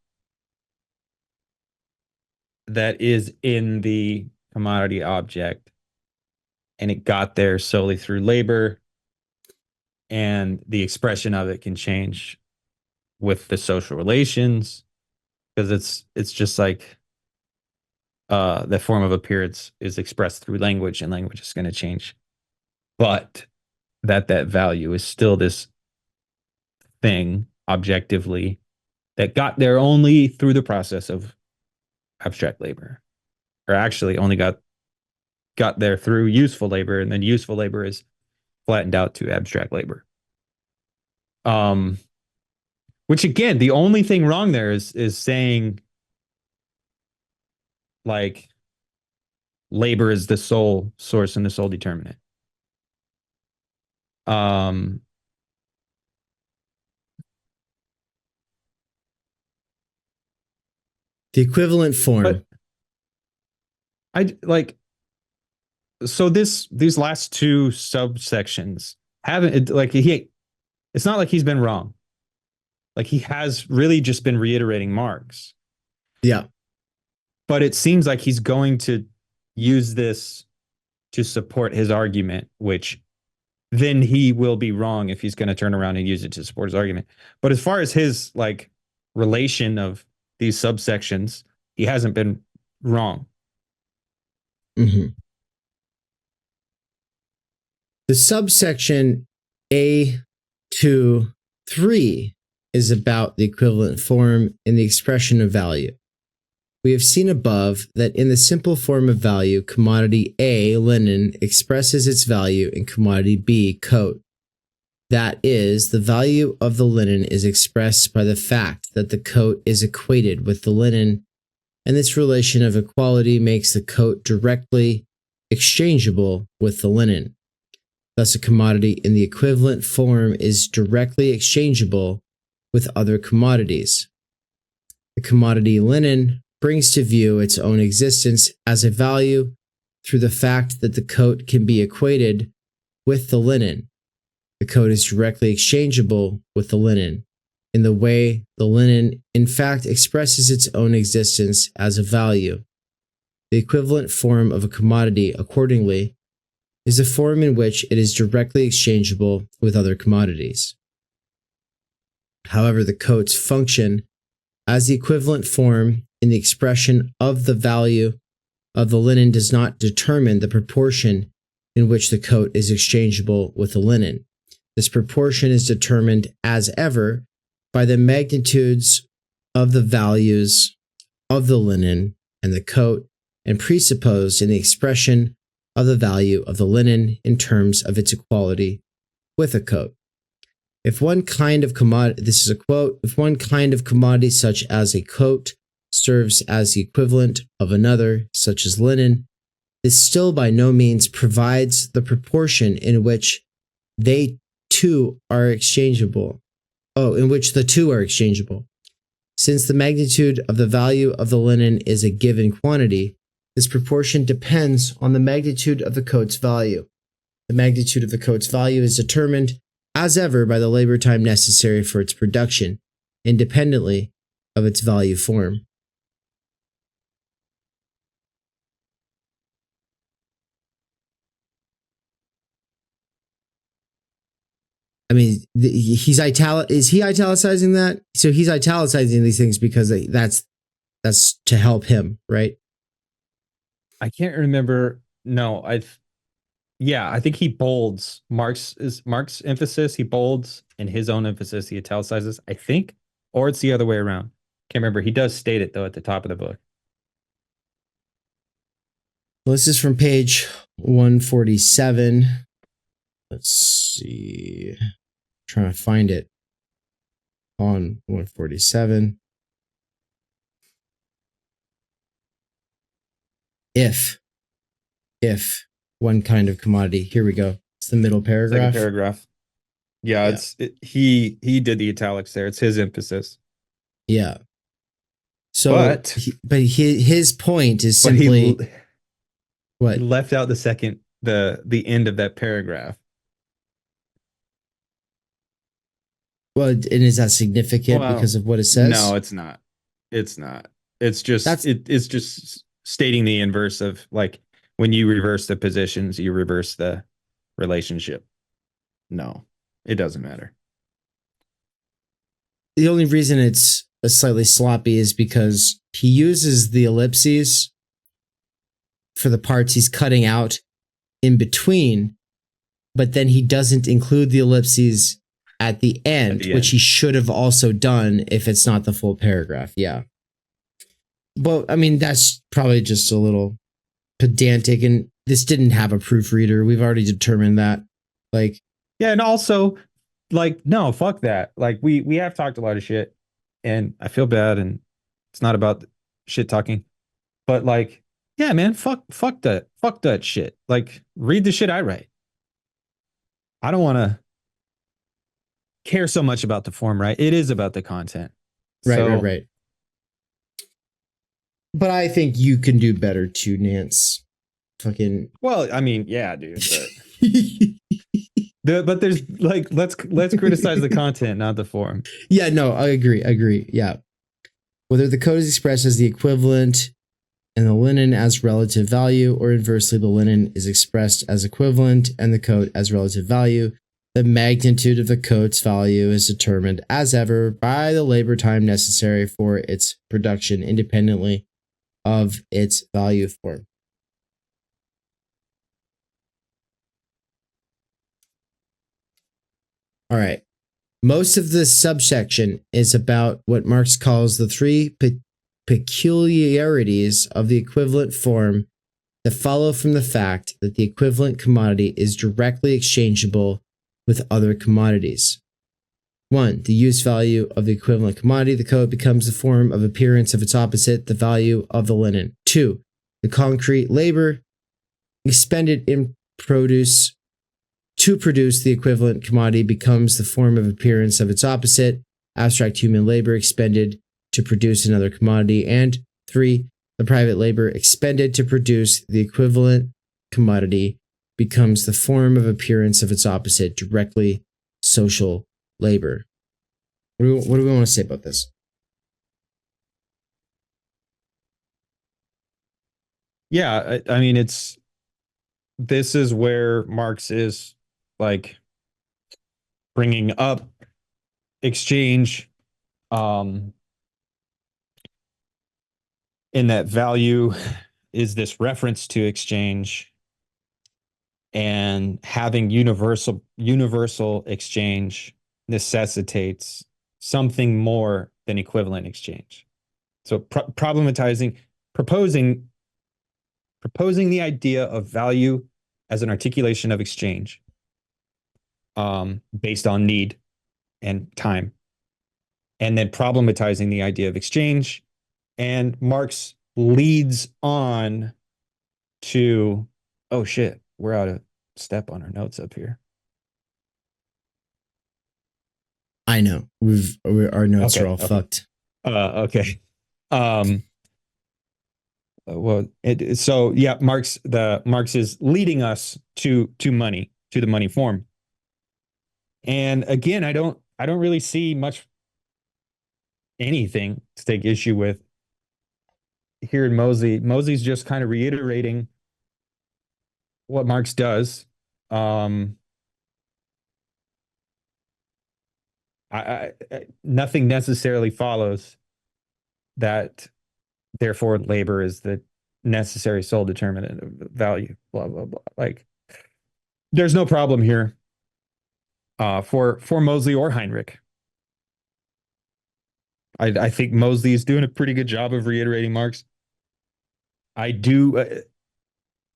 that is in the commodity object, and it got there solely through labor, and the expression of it can change with the social relations, because it's just like the form of appearance is expressed through language, and language is going to change, but that value is still this thing objectively that got there only through the process of abstract labor, or actually only got there through useful labor, and then useful labor is flattened out to abstract labor. Which again, the only thing wrong there is saying like labor is the sole source and the sole determinant. The equivalent form. But I like, so these last two subsections haven't, like, it's not like he's been wrong. Like, he has really just been reiterating Marx. Yeah. But it seems like he's going to use this to support his argument, which then he will be wrong if he's going to turn around and use it to support his argument. But as far as his like relation of these subsections, he hasn't been wrong. Mm-hmm. The subsection A2 2, 3 is about the equivalent form in the expression of value. We have seen above that in the simple form of value, commodity A, linen, expresses its value in commodity B, coat. That is, the value of the linen is expressed by the fact that the coat is equated with the linen, and this relation of equality makes the coat directly exchangeable with the linen. Thus, a commodity in the equivalent form is directly exchangeable with other commodities. The commodity linen brings to view its own existence as a value through the fact that the coat can be equated with the linen. The coat is directly exchangeable with the linen, in the way the linen in fact expresses its own existence as a value. The equivalent form of a commodity, accordingly, is a form in which it is directly exchangeable with other commodities. However, the coat's function as the equivalent form in the expression of the value of the linen does not determine the proportion in which the coat is exchangeable with the linen. This proportion is determined, as ever, by the magnitudes of the values of the linen and the coat, and presupposed in the expression of the value of the linen in terms of its equality with a coat. If one kind of commodity, this is a quote, if one kind of commodity such as a coat serves as the equivalent of another, such as linen, this still by no means provides the proportion in which they two are exchangeable. In which the two are exchangeable. Since the magnitude of the value of the linen is a given quantity, this proportion depends on the magnitude of the coat's value. The magnitude of the coat's value is determined, as ever, by the labor time necessary for its production, independently of its value form. I mean, is he italicizing that? So he's italicizing these things because that's to help him, right? I can't remember. No, I think he bolds Mark's emphasis. He bolds, and his own emphasis he italicizes, I think, or it's the other way around. Can't remember. He does state it though at the top of the book. Well, this is from page 147. Let's see. Trying to find it on 147. If one kind of commodity, here we go. It's the middle paragraph. Second paragraph. Yeah. He did the italics there. It's his emphasis. Yeah. So, but his point is simply what he left out the end of that paragraph. Well, and is that significant because of what it says? No, it's not. It's not. It's just it's just stating the inverse of, like, when you reverse the positions, you reverse the relationship. No, it doesn't matter. The only reason it's slightly sloppy is because he uses the ellipses for the parts he's cutting out in between, but then he doesn't include the ellipses at the end, which he should have also done if it's not the full paragraph. Yeah. But I mean, that's probably just a little pedantic, and this didn't have a proofreader. We've already determined that. Like, yeah, and also, like, no, fuck that. Like, we have talked a lot of shit, and I feel bad, and it's not about shit talking, but, like, yeah, man, fuck that shit. Like, read the shit I write. I don't want to care so much about the form, right? It is about the content. Right. But I think you can do better too, Nance. Fucking. Well, I mean, yeah, dude. But there's, like, let's criticize the content, not the form. Yeah, no, I agree. Yeah. Whether the code is expressed as the equivalent and the linen as relative value, or inversely, the linen is expressed as equivalent and the coat as relative value, the magnitude of the coat's value is determined, as ever, by the labor time necessary for its production, independently of its value form. All right. Most of this subsection is about what Marx calls the three peculiarities of the equivalent form that follow from the fact that the equivalent commodity is directly exchangeable with other commodities. 1. The use value of the equivalent commodity, the coat, becomes the form of appearance of its opposite, the value of the linen. 2. The concrete labor expended in produce to produce the equivalent commodity becomes the form of appearance of its opposite, abstract human labor expended to produce another commodity. And 3. The private labor expended to produce the equivalent commodity becomes the form of appearance of its opposite, directly social labor. What do we want to say about this? Yeah, I mean, this is where Marx is like bringing up exchange, in that value is this reference to exchange, and having universal exchange necessitates something more than equivalent exchange. So proposing the idea of value as an articulation of exchange, based on need and time, and then problematizing the idea of exchange. And Marx leads on to, oh shit, we're out of step on our notes up here. I know our notes are all fucked. Okay. Well, so yeah, Marx is leading us to money, to the money form. And again, I don't really see much anything to take issue with here in Moseley. Moseley's just kind of reiterating what Marx does. Nothing necessarily follows that, therefore labor is the necessary sole determinant of value, blah blah blah. Like, there's no problem here for Moseley or Heinrich. I think Moseley is doing a pretty good job of reiterating Marx. I don't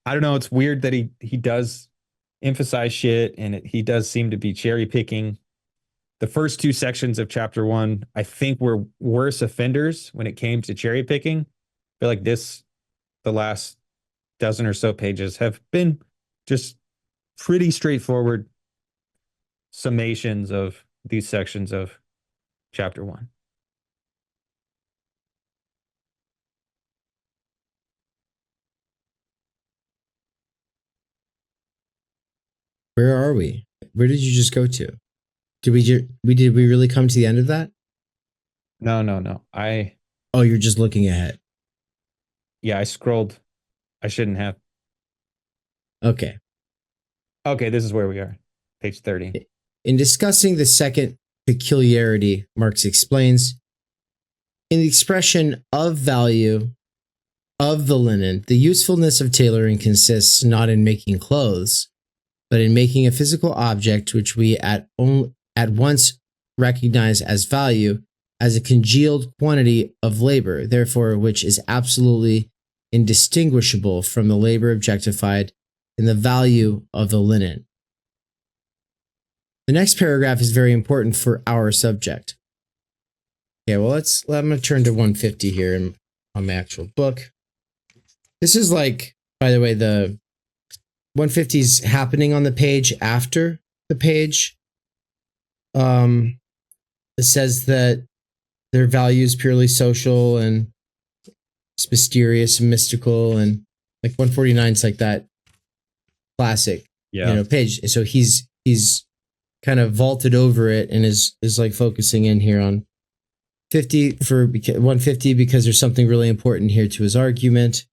know, it's weird that he does emphasize shit, and he does seem to be cherry picking. The first two sections of chapter 1, I think, were worse offenders when it came to cherry picking. I feel like the last dozen or so pages have been just pretty straightforward summations of these sections of chapter 1. Where are we? Where did you just go to? Did we really come to the end of that? No. Oh, you're just looking ahead. Yeah, I scrolled. I shouldn't have. Okay, this is where we are. Page 30. In discussing the second peculiarity, Marx explains, in the expression of value of the linen, the usefulness of tailoring consists not in making clothes, but in making a physical object which we at once recognize as value, as a congealed quantity of labor, therefore which is absolutely indistinguishable from the labor objectified in the value of the linen. The next paragraph is very important for our subject. Okay, well, I'm going to turn to 150 here on my actual book. This is like, by the way, the 150 is happening on the page after the page. It says that their value is purely social and it's mysterious and mystical, and like 149 is like that classic, page. So he's kind of vaulted over it and is like focusing in here on 150 because there's something really important here to his argument.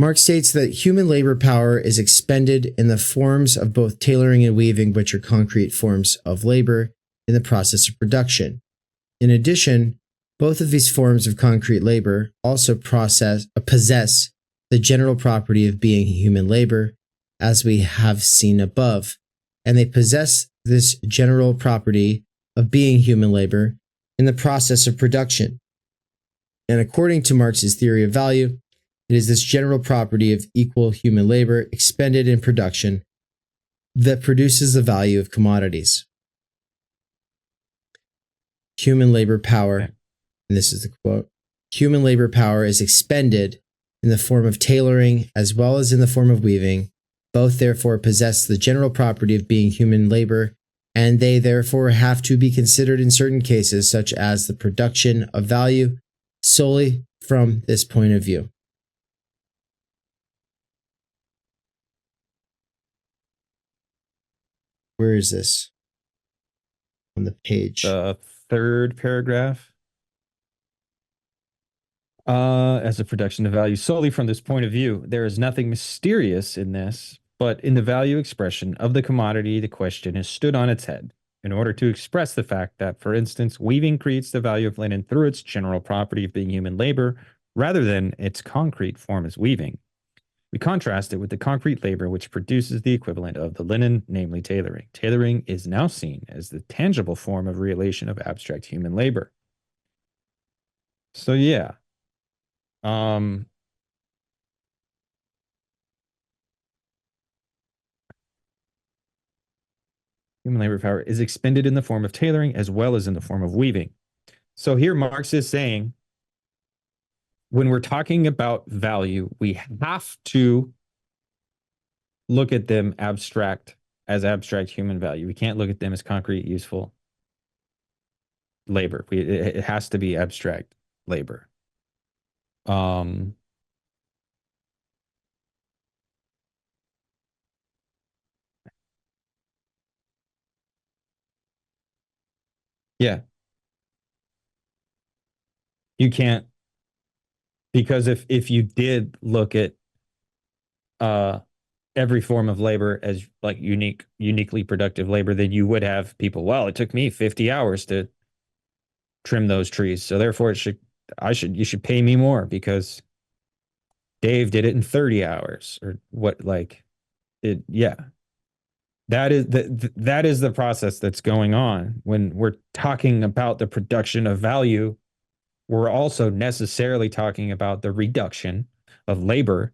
Marx states that human labor power is expended in the forms of both tailoring and weaving, which are concrete forms of labor in the process of production. In addition, both of these forms of concrete labor also possess the general property of being human labor, as we have seen above, and they possess this general property of being human labor in the process of production. And according to Marx's theory of value, it is this general property of equal human labor expended in production that produces the value of commodities. Human labor power, and this is the quote, human labor power is expended in the form of tailoring as well as in the form of weaving. Both therefore possess the general property of being human labor, and they therefore have to be considered in certain cases, such as the production of value, solely from this point of view. Where is this? On the page. The third paragraph. As a production of value solely from this point of view, there is nothing mysterious in this, but in the value expression of the commodity, the question is stood on its head in order to express the fact that, for instance, weaving creates the value of linen through its general property of being human labor rather than its concrete form as weaving. We contrast it with the concrete labor which produces the equivalent of the linen, namely tailoring. Tailoring is now seen as the tangible form of relation of abstract human labor. So yeah. Human labor power is expended in the form of tailoring as well as in the form of weaving. So here Marx is saying, when we're talking about value, we have to look at them as abstract human value. We can't look at them as concrete, useful labor. It has to be abstract labor. Yeah. You can't, because if you did look at every form of labor as like uniquely productive labor, then you would have people, well, it took me 50 hours to trim those trees, so therefore you should pay me more because Dave did it in 30 hours or what, like it. Yeah. That is the process that's going on when we're talking about the production of value. We're also necessarily talking about the reduction of labor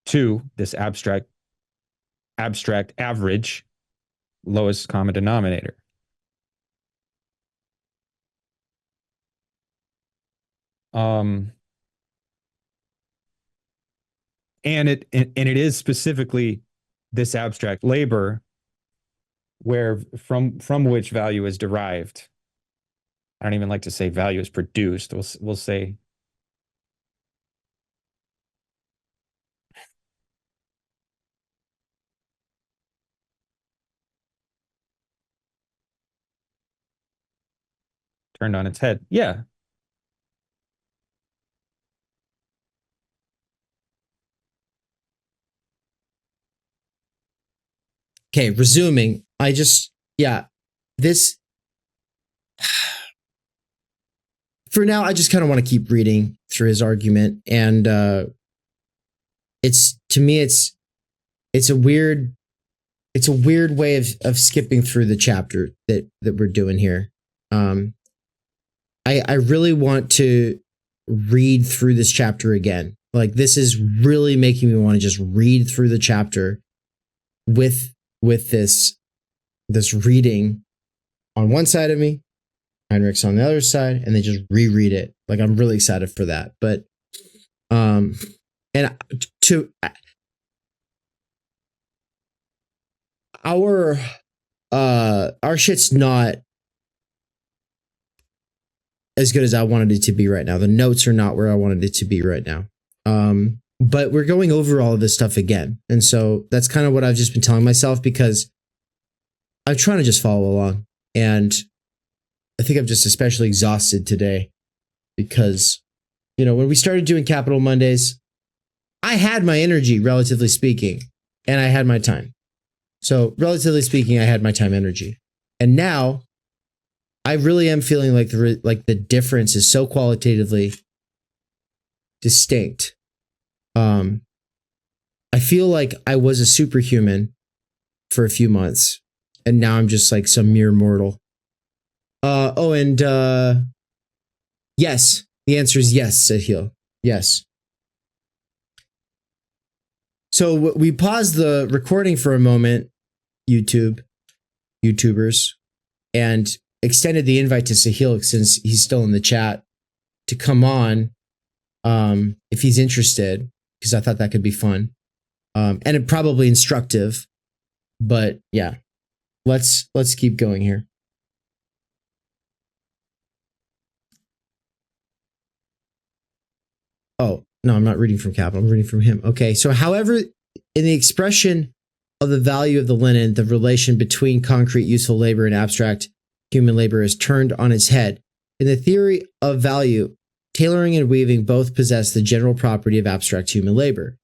to this abstract average lowest common denominator. And it is specifically this abstract labor where from which value is derived. I don't even like to say value is produced. We'll say turned on its head. Yeah. Okay, resuming. This for now, I just kind of want to keep reading through his argument, and it's a weird way of skipping through the chapter that we're doing here. I really want to read through this chapter again. Like, this is really making me want to just read through the chapter with this reading on one side of me, Heinrich's on the other side, and they just reread it. Like, I'm really excited for that. But and to our shit's not as good as I wanted it to be right now. The notes are not where I wanted it to be right now. But we're going over all of this stuff again. And so that's kind of what I've just been telling myself, because I'm trying to just follow along. And I think I'm just especially exhausted today because, when we started doing Capital Mondays, I had my energy, relatively speaking, and I had my time. So relatively speaking, I had my time energy. And now I really am feeling like the difference is so qualitatively distinct. I feel like I was a superhuman for a few months, and now I'm just like some mere mortal. Yes, the answer is yes, Sahil. Yes. So we paused the recording for a moment, YouTubers, and extended the invite to Sahil since he's still in the chat to come on if he's interested, because I thought that could be fun. And it probably instructive. But yeah, let's keep going here. Oh, no, I'm not reading from Capital. I'm reading from him. Okay, so however, in the expression of the value of the linen, the relation between concrete useful labor and abstract human labor is turned on its head. In the theory of value, tailoring and weaving both possess the general property of abstract human labor.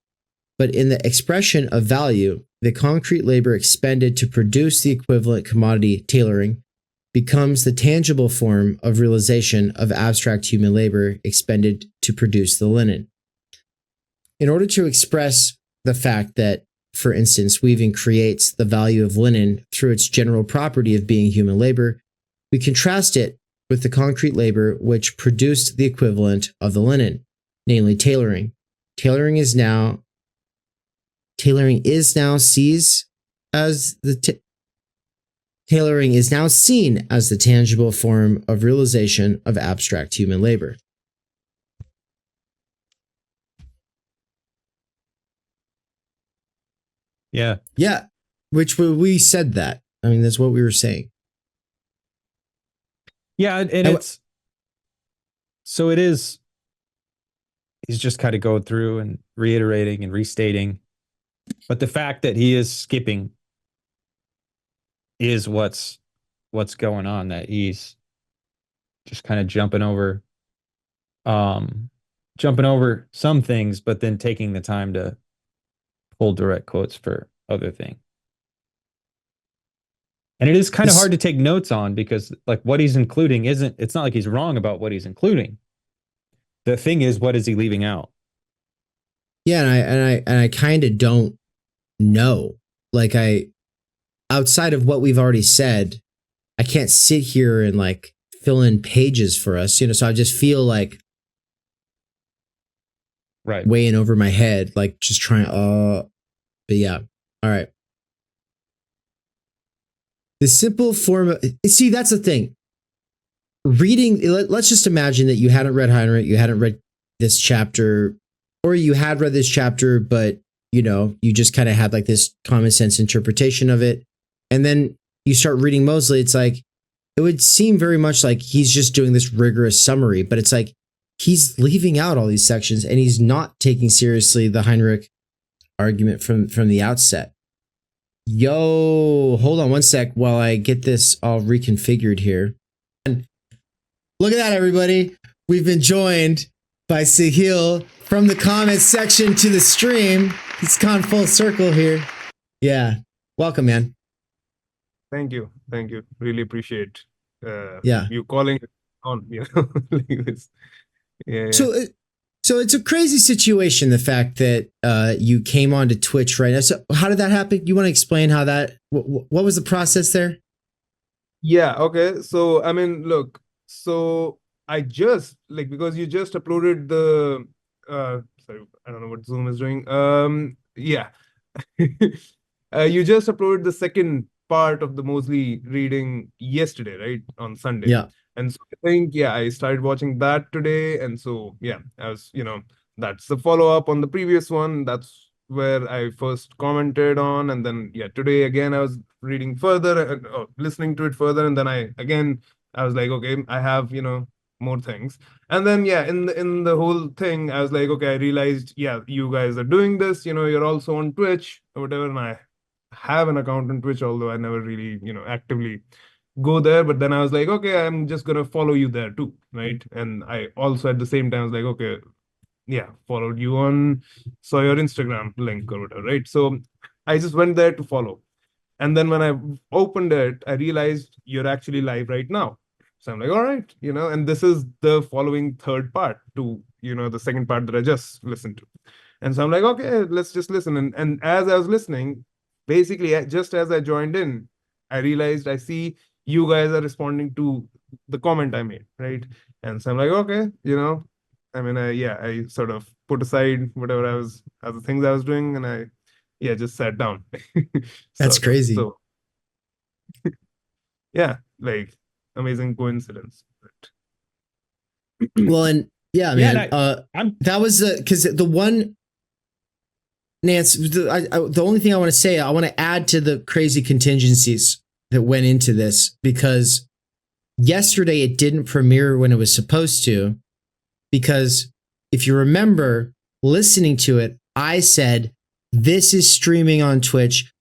But in the expression of value, the concrete labor expended to produce the equivalent commodity, tailoring, becomes the tangible form of realization of abstract human labor expended to produce the linen. In order to express the fact that, for instance, weaving creates the value of linen through its general property of being human labor, we contrast it with the concrete labor which produced the equivalent of the linen, namely tailoring. Tailoring is now seen as the tangible form of realization of abstract human labor. Yeah. Yeah, which we said that. I mean, that's what we were saying. Yeah, and it's so it is. He's just kind of going through and reiterating and restating, but the fact that he is skipping is what's going on. That he's just kind of jumping over some things, but then taking the time to pull direct quotes for other things. And it is kind of hard to take notes on because like what he's including it's not like he's wrong about what he's including. The thing is, what is he leaving out? Yeah, and I kind of don't know. Like outside of what we've already said, I can't sit here and like fill in pages for us, so I just feel like way in over my head, like just trying but yeah. All right. The simple form of, see, that's the thing. Reading, let's just imagine that you hadn't read Heinrich, you hadn't read this chapter, or you had read this chapter, but you just kind of had like this common sense interpretation of it. And then you start reading Moseley, it's like, it would seem very much like he's just doing this rigorous summary, but it's like he's leaving out all these sections and he's not taking seriously the Heinrich argument from the outset. Yo, hold on one sec while I get this all reconfigured here. And look at that, everybody. We've been joined by Sahil from the comments section to the stream. It's gone full circle here. Yeah. Welcome, man. Thank you. Really appreciate you calling on, like this. Yeah. So it's a crazy situation, the fact that you came onto Twitch right now. So how did that happen? You want to explain how that, what was the process there? Yeah, okay. So, I mean, look, so I just, like, because you just uploaded the, sorry, I don't know what Zoom is doing. Yeah. You just uploaded the second part of the Moseley reading yesterday, right? On Sunday. Yeah. And so I think, I started watching that today. And so, I was, that's the follow-up on the previous one. That's where I first commented on. And then, today again, I was reading further, listening to it further. And then I was like, okay, I have, more things. And then, in the whole thing, I was like, okay, I realized, you guys are doing this, you're also on Twitch or whatever. And I have an account on Twitch, although I never really, actively go there. But then I was like, okay, I'm just gonna follow you there too, right? And I also at the same time was like, okay, followed you on, saw your Instagram link or whatever, right? So I just went there to follow. And then when I opened it, I realized you're actually live right now. So I'm like, all right, and this is the following third part to, the second part that I just listened to. And so I'm like, okay, let's just listen. And as I was listening, basically, just as I joined in, I realized I see you guys are responding to the comment I made, right? And so I'm like, okay, I mean, I sort of put aside whatever other things I was doing, and I, just sat down. That's Sort of. crazy. So, yeah, like amazing coincidence. Well, and yeah, Yeah, man, I'm that was because the one, Nance, the only thing I want to say, I want to add to the crazy contingencies that went into this, because yesterday it didn't premiere when it was supposed to, because if you remember listening to it, I said, this is streaming on Twitch.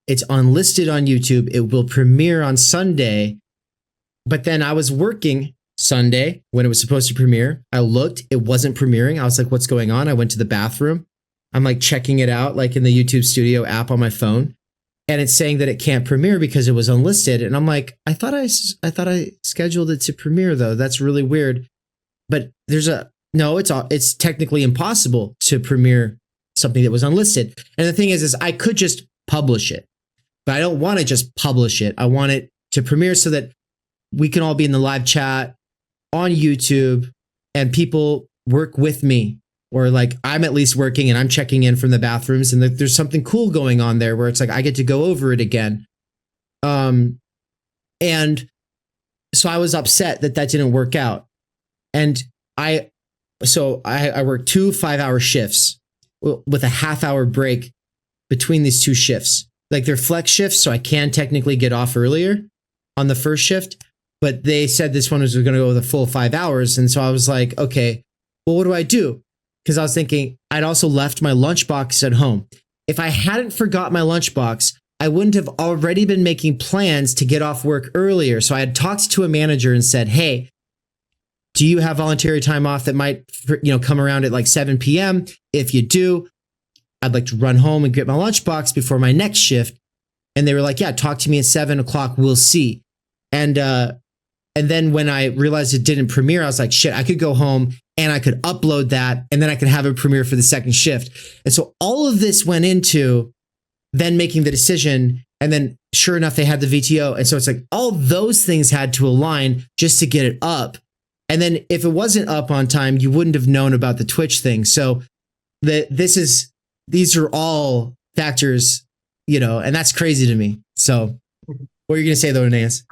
It's unlisted on YouTube. It will premiere on Sunday. But then I was working Sunday when it was supposed to premiere. I looked, it wasn't premiering. I was like, what's going on? I went to the bathroom. I'm like checking it out, like in the YouTube Studio app on my phone. And it's saying that it can't premiere because it was unlisted. And I'm like, I thought I scheduled it to premiere though. That's really weird. But it's technically impossible to premiere something that was unlisted. And the thing is I could just publish it, but I don't want to just publish it. I want it to premiere so that we can all be in the live chat on YouTube and people work with me, or like I'm at least working and I'm checking in from the bathrooms, and there's something cool going on there where it's like I get to go over it again. And so I was upset that didn't work out. And I worked 2 5-hour shifts with a half-hour break between these 2 shifts. Like they're flex shifts, so I can technically get off earlier on the first shift, but they said this one was going to go the full 5 hours. And so I was like, okay, well, what do I do? Because I was thinking I'd also left my lunchbox at home. If I hadn't forgot my lunchbox, I wouldn't have already been making plans to get off work earlier. So I had talked to a manager and said, hey, do you have voluntary time off that might, come around at like 7 p.m.? If you do, I'd like to run home and get my lunchbox before my next shift. And they were like, yeah, talk to me at 7 o'clock. We'll see. And then when I realized it didn't premiere, I was like, shit, I could go home and I could upload that, and then I could have it premiere for the second shift. And so all of this went into then making the decision. And then sure enough, they had the VTO. And so it's like all those things had to align just to get it up. And then if it wasn't up on time, you wouldn't have known about the Twitch thing. So these are all factors, and that's crazy to me. So what are you going to say though, Nance?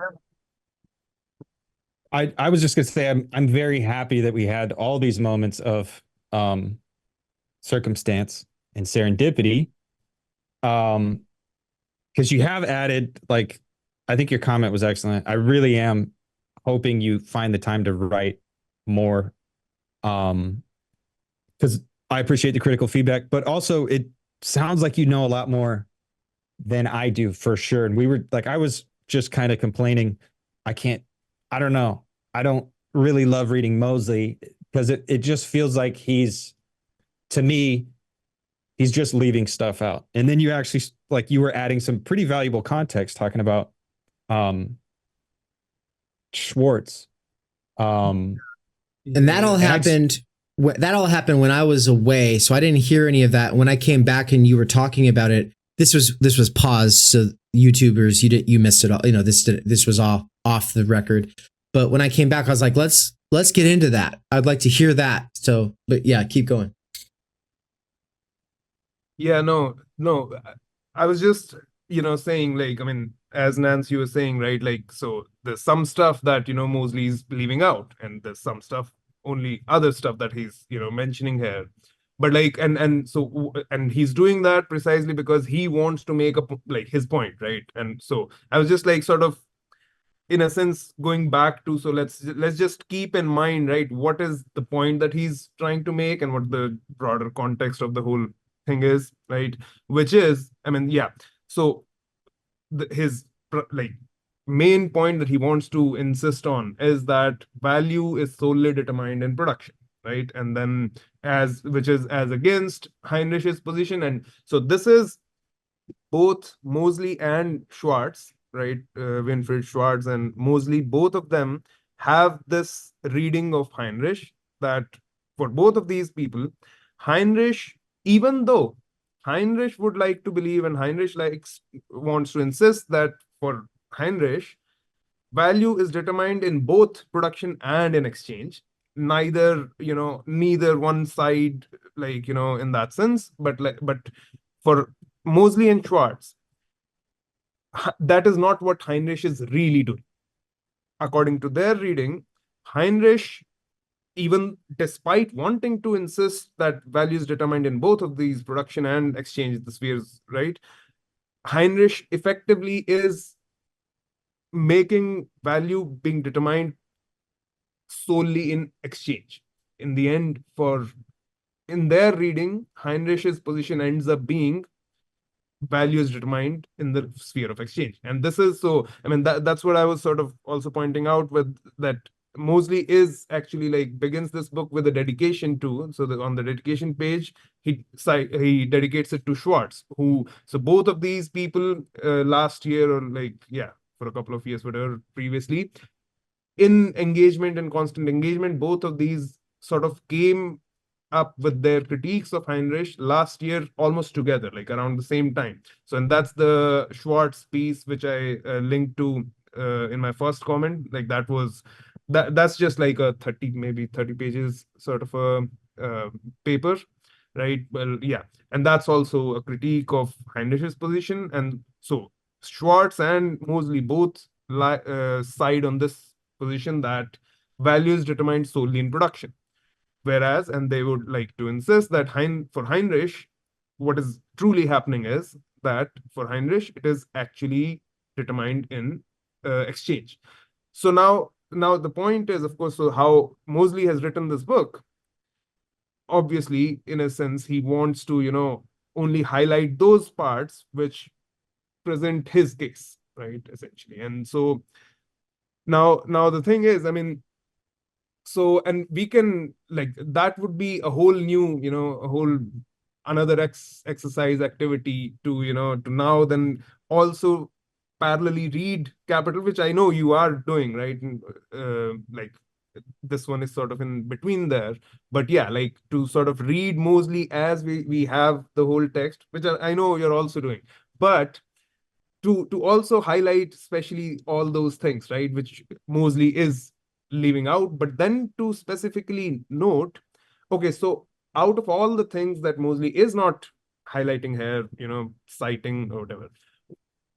I was just going to say, I'm very happy that we had all these moments of circumstance and serendipity. Because you have added, like, I think your comment was excellent. I really am hoping you find the time to write more. Because I appreciate the critical feedback, but also it sounds like you know a lot more than I do for sure. And we were like, I was just kind of complaining. I don't know. I don't really love reading Moseley because it just feels like to me, he's just leaving stuff out. And then you actually, like, you were adding some pretty valuable context talking about Schwartz. And that all happened. That all happened when I was away, so I didn't hear any of that. When I came back and you were talking about it, this was paused, so YouTubers, you missed it all. This was all off the record. But when I came back, I was like, let's get into that. I'd like to hear that. So, but yeah, keep going. Yeah, no. I was just, saying, like, I mean, as Nancy was saying, right? Like, so there's some stuff that, Moseley's leaving out, and there's some stuff, only other stuff that he's, mentioning here. But like, and he's doing that precisely because he wants to make his point, right? And so I was just like, sort of, in a sense, going back to, so let's just keep in mind, right, what is the point that he's trying to make and what the broader context of the whole thing is, right? Which is, I mean, yeah. So his main point that he wants to insist on is that value is solely determined in production, right? And then which is as against Heinrich's position. And so this is both Moseley and Schwartz, right? Winfried Schwartz and Moseley, both of them have this reading of Heinrich that for both of these people, Heinrich even though Heinrich would like to believe, and Heinrich wants to insist that for Heinrich, value is determined in both production and in exchange. Neither one side, in that sense, but for Moseley and Schwartz, that is not what Heinrich is really doing. According to their reading, Heinrich, even despite wanting to insist that value is determined in both of these, production and exchange, the spheres, right? Heinrich effectively is making value being determined solely in exchange. In the end, in their reading, Heinrich's position ends up being value is determined in the sphere of exchange. And this is that's what I was sort of also pointing out with that. Moseley is actually begins this book with a dedication to, so that on the dedication page, he dedicates it to Schwartz, so both of these people last year, or for a couple of years, whatever, previously, in engagement and constant engagement, both of these sort of came up with their critiques of Heinrich last year almost together, around the same time. So, and that's the Schwartz piece, which I linked to in my first comment. That's just a 30 pages sort of a paper, right? Well, yeah. And that's also a critique of Heinrich's position. And so Schwartz and Moseley both side on this position that value is determined solely in production. Whereas, and they would like to insist that for Heinrich, what is truly happening is that for Heinrich, it is actually determined in exchange. So now the point is, of course, so how Moseley has written this book, obviously, in a sense, he wants to, only highlight those parts which present his case, right, essentially. And so now the thing is, so, and we can, that would be a whole new, another exercise activity to now then also parallelly read Capital, which I know you are doing, right? And, this one is sort of in between there, but yeah, to sort of read Moseley as we have the whole text, which I know you're also doing, but to also highlight especially all those things, right, which Moseley is leaving out, but then to specifically note, okay, so out of all the things that Moseley is not highlighting here, citing or whatever,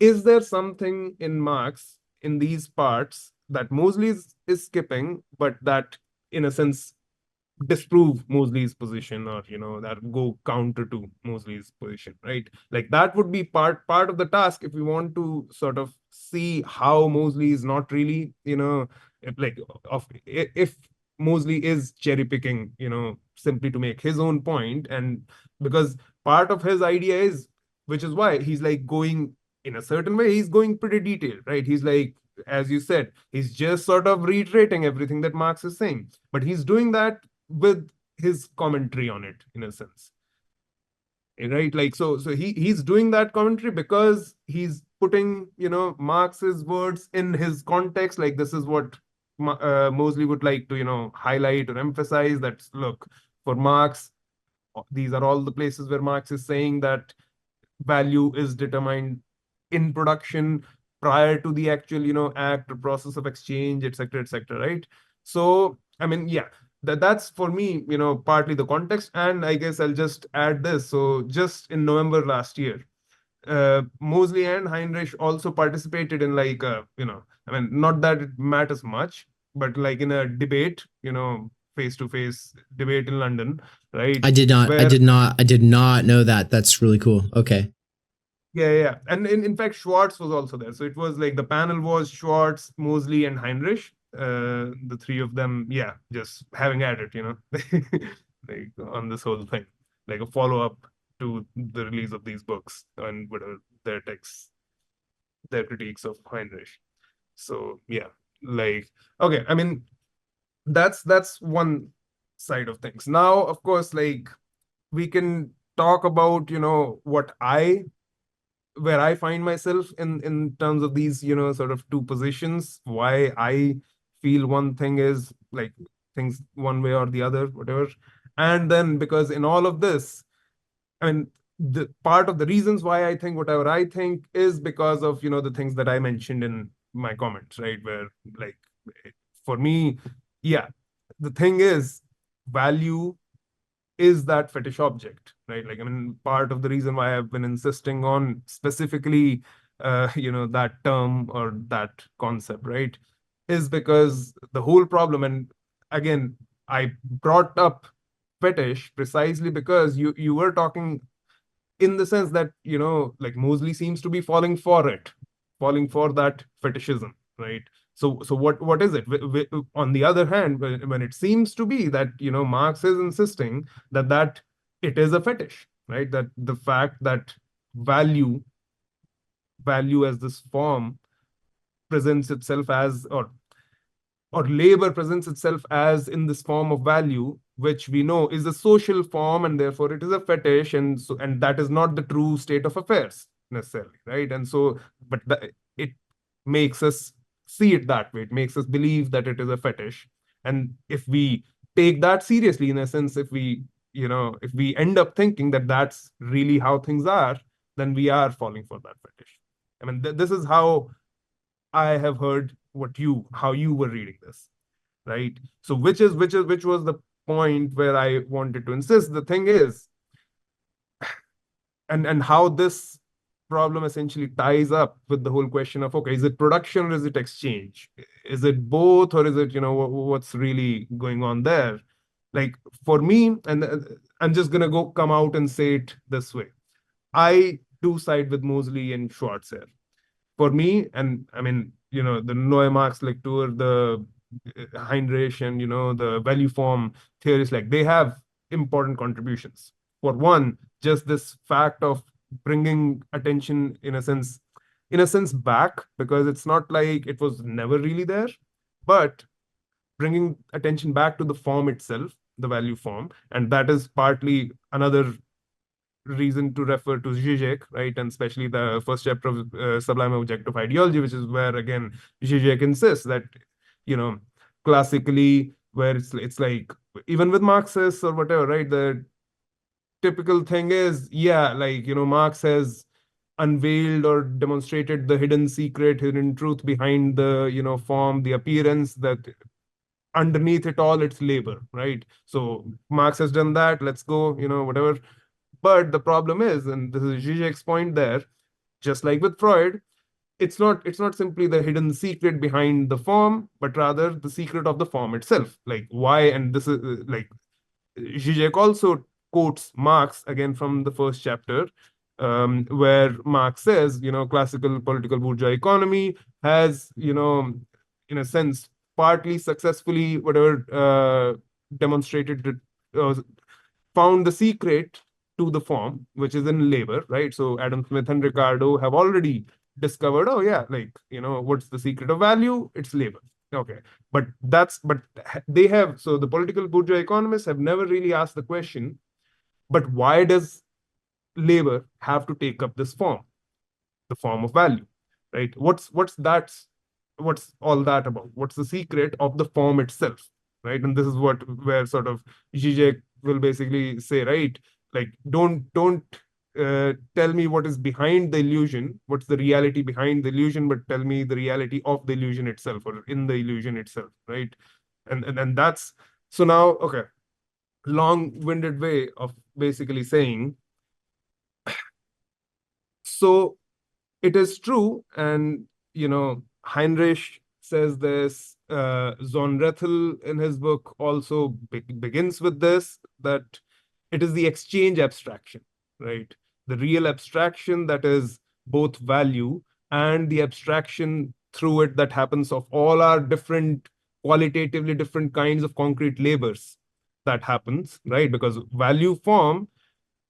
is there something in Marx in these parts that Moseley is skipping, but that in a sense disprove Moseley's position, or that go counter to Moseley's position, right? That would be part of the task if we want to sort of see how Moseley is not really, if Moseley is cherry picking, simply to make his own point, and because part of his idea is, which is why he's going in a certain way, he's going pretty detailed, right? He's as you said, he's just sort of reiterating everything that Marx is saying, but he's doing that with his commentary on it, in a sense, right? So he's doing that commentary because he's putting Marx's words in his context. This is what Moseley would like to highlight or emphasize, that look, for Marx, these are all the places where Marx is saying that value is determined in production prior to the actual act or process of exchange, etc., right? So yeah, that's for me partly the context. And I guess I'll just add this. So just in November last year, Moseley and Heinrich also participated in not that it matters much, but in a debate, face-to-face debate in London, right? I did not know that. That's really cool. Okay. Yeah. And in fact, Schwartz was also there. So it was the panel was Schwartz, Moseley, and Heinrich. The three of them, yeah, just having at it, on this whole thing, a follow-up to the release of these books and whatever their texts, their critiques of Heinrich. So yeah, okay, that's one side of things. Now, of course, we can talk about where I find myself in terms of these sort of two positions, why I feel one thing is things one way or the other, whatever. And then, because in all of this, I mean, the part of the reasons why I think whatever I think is because of, the things that I mentioned in my comments, right? Where like, for me, yeah, the thing is value is that fetish object, right? Like, I mean, part of the reason why I've been insisting on specifically, that term or that concept, right? Is because the whole problem, and again, I brought up fetish precisely because you were talking in the sense that, like Moseley seems to be falling for it, falling for that fetishism, right? So what is it? On the other hand, when it seems to be that, Marx is insisting that it is a fetish, right? That the fact that value value as this form presents itself as, or labor presents itself as in this form of value, which we know is a social form, and therefore it is a fetish, and that is not the true state of affairs necessarily, right? And so, but it makes us see it that way. It makes us believe that it is a fetish, and if we take that seriously, in a sense, if we end up thinking that that's really how things are, then we are falling for that fetish. I mean, this is how I have heard how you were reading this, right? So which was the point where I wanted to insist. The thing is, and how this problem essentially ties up with the whole question of, okay, is it production or is it exchange? Is it both, or is it, what's really going on there? Like, for me, and I'm just gonna come out and say it this way. I do side with Moseley and Schwartz here. For me, and I mean, the Neue Marx-Lektur, the Heinrich, and, the value form theorists, like, they have important contributions. For one, just this fact of bringing attention, in a sense, back, because it's not like it was never really there, but bringing attention back to the form itself, the value form. And that is partly another reason to refer to Žižek, right? And especially the first chapter of Sublime Objective Ideology, which is where, again, Žižek insists that, classically, where it's like, even with Marxists or whatever, right? The typical thing is, yeah, like, Marx has unveiled or demonstrated the hidden secret, hidden truth behind the, form, the appearance, that underneath it all, it's labor, right? So Marx has done that, let's go, whatever. But the problem is, and this is Zizek's point there, just like with Freud, it's not simply the hidden secret behind the form, but rather the secret of the form itself. Like, why? And this is like, Zizek also quotes Marx again from the first chapter, where Marx says, classical political bourgeois economy has, in a sense, partly successfully, whatever, demonstrated, found the secret to the form, which is in labor, right? So Adam Smith and Ricardo have already discovered, oh yeah, like, what's the secret of value? It's labor. Okay. But they have, so the political bourgeois economists have never really asked the question, but why does labor have to take up this form, the form of value, right? What's all that about? What's the secret of the form itself, right? And this is where sort of Zizek will basically say, right, like, don't tell me what is behind the illusion, what's the reality behind the illusion, but tell me the reality of the illusion itself, or in the illusion itself, right? And that's, so now, okay, long-winded way of basically saying, so it is true, and Heinrich says this, Zonrethel in his book also begins with this, that it is the exchange abstraction, right? The real abstraction that is both value, and the abstraction through it that happens of all our different, qualitatively different kinds of concrete labors that happens, right? Because value form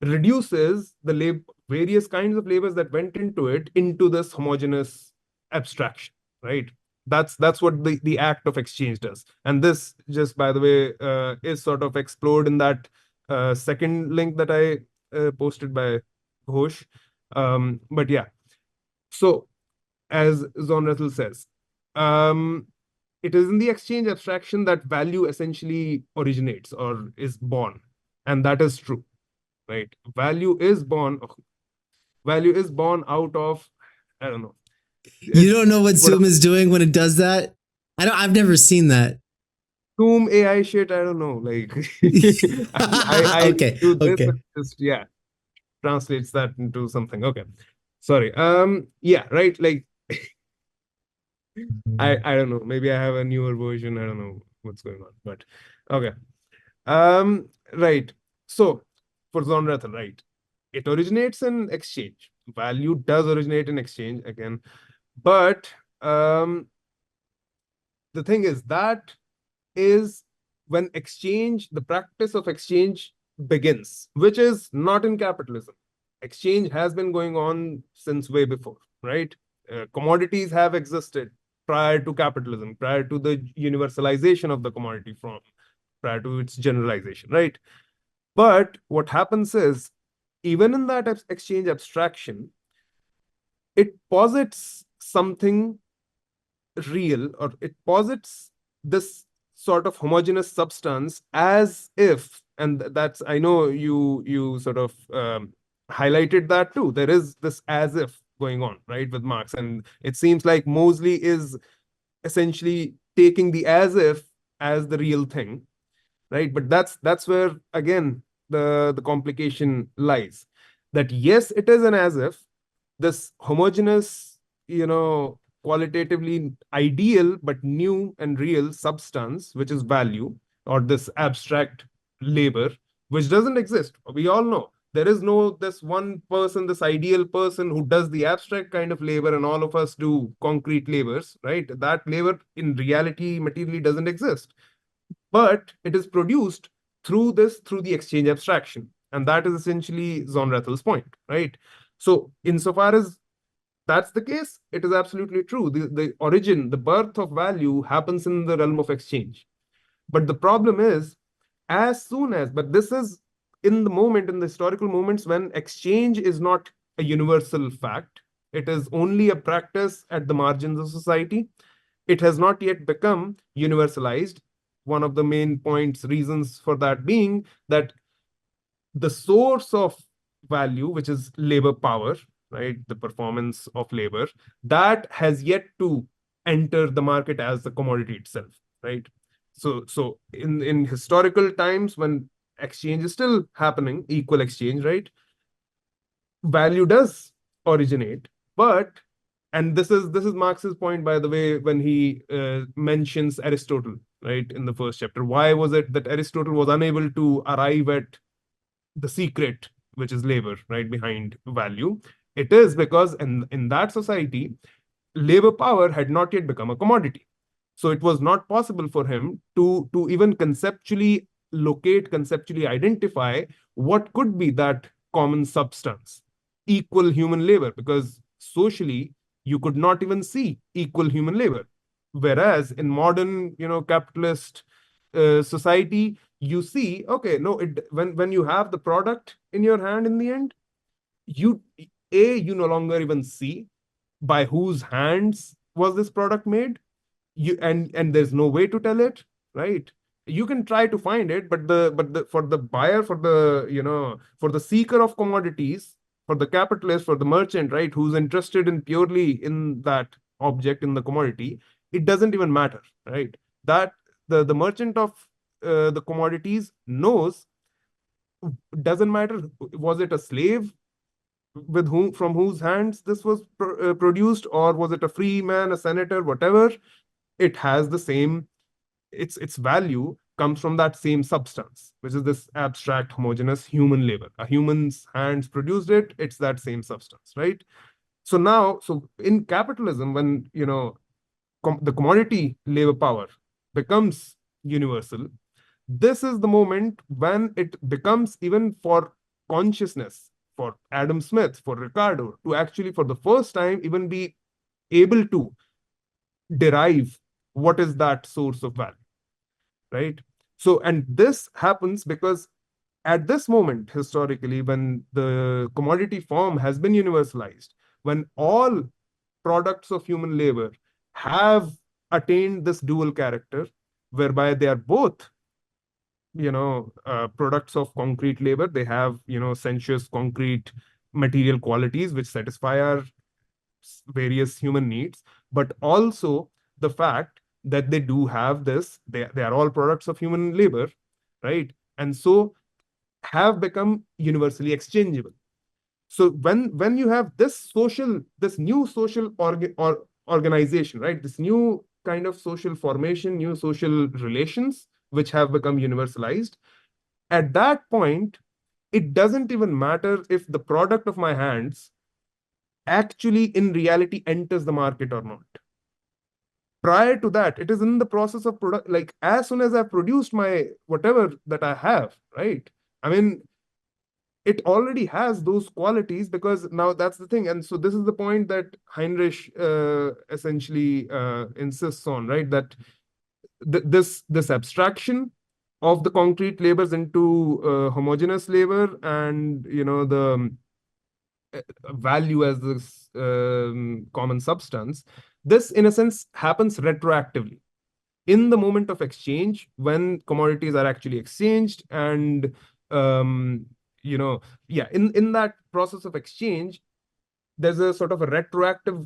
reduces the various kinds of labors that went into it into this homogeneous abstraction, right? That's what the act of exchange does. And this, just by the way, is sort of explored in that second link that I posted by Ghosh. But yeah, so as Zonrethel says, it is in the exchange abstraction that value essentially originates or is born, and that is true. right? Value is born out of, I don't know. You don't know what Zoom is doing when it does that? I've never seen that. Zoom AI shit, I don't know. Like I Okay. do this Okay. and just translates that into something. Okay. Sorry. Yeah, right. Like I don't know. Maybe I have a newer version. I don't know what's going on. But okay. Right. So for Zonrathal, right. It originates in exchange. Value does originate in exchange again. But the thing is that is when exchange, the practice of exchange begins, which is not in capitalism. Exchange has been going on since way before, right? Commodities have existed prior to capitalism, prior to the universalization of the commodity from, prior to its generalization, right? But what happens is, even in that exchange abstraction, it posits something real, or it posits this sort of homogeneous substance as if, and that's, I know you sort of highlighted that too, there is this as if going on, right, with Marx, and it seems like Moseley is essentially taking the as if as the real thing, right? But that's where again the complication lies, that yes, it is an as if, this homogeneous, qualitatively ideal but new and real substance, which is value, or this abstract labor, which doesn't exist. We all know there is no this one person, this ideal person who does the abstract kind of labor, and all of us do concrete labors, right? That labor in reality materially doesn't exist, but it is produced through the exchange abstraction, and that is essentially Zonrathel's point, right? So insofar as that's the case, it is absolutely true. The origin, the birth of value happens in the realm of exchange. But the problem is, as soon as, but this is in the moment, in the historical moments when exchange is not a universal fact, it is only a practice at the margins of society. It has not yet become universalized. One of the main points, reasons for that being that the source of value, which is labor power, right, the performance of labor, that has yet to enter the market as the commodity itself, right? So in historical times, when exchange is still happening, equal exchange, right, value does originate, but, and this is Marx's point, by the way, when he mentions Aristotle, right, in the first chapter. Why was it that Aristotle was unable to arrive at the secret, which is labor, right, behind value? It is because in that society, labor power had not yet become a commodity. So it was not possible for him to even conceptually locate, conceptually identify what could be that common substance, equal human labor, because socially you could not even see equal human labor. Whereas in modern, capitalist society, you see, okay, no, when you have the product in your hand in the end, you no longer even see by whose hands was this product made. And there's no way to tell it, right? You can try to find it, but the for the buyer, for the, for the seeker of commodities, for the capitalist, for the merchant, right, who's interested in purely in that object, in the commodity, it doesn't even matter, right? That the merchant of the commodities knows, doesn't matter, was it a slave with whom, from whose hands this was produced, or was it a free man, a senator, whatever, it has the same, its value comes from that same substance, which is this abstract homogeneous human labor. A human's hands produced it, it's that same substance, right? So now, so in capitalism, when, the commodity labor power becomes universal, this is the moment when it becomes, even for consciousness, for Adam Smith, for Ricardo, to actually for the first time even be able to derive what is that source of value, right? So, and this happens because at this moment, historically, when the commodity form has been universalized, when all products of human labor have attained this dual character, whereby they are both products of concrete labor. They have, sensuous concrete material qualities which satisfy our various human needs, but also the fact that they do have this, they are all products of human labor, right? And so have become universally exchangeable. So when you have this new social organization, right? This new kind of social formation, new social relations, which have become universalized, at that point, it doesn't even matter if the product of my hands actually in reality enters the market or not. Prior to that, it is in the process of product, like as soon as I've produced my whatever that I have, right? I mean, it already has those qualities, because now that's the thing. And so this is the point that Heinrich essentially insists on, right? That this abstraction of the concrete labors into homogeneous labor, and the value as this common substance, this in a sense happens retroactively in the moment of exchange, when commodities are actually exchanged. And in that process of exchange, there's a sort of a retroactive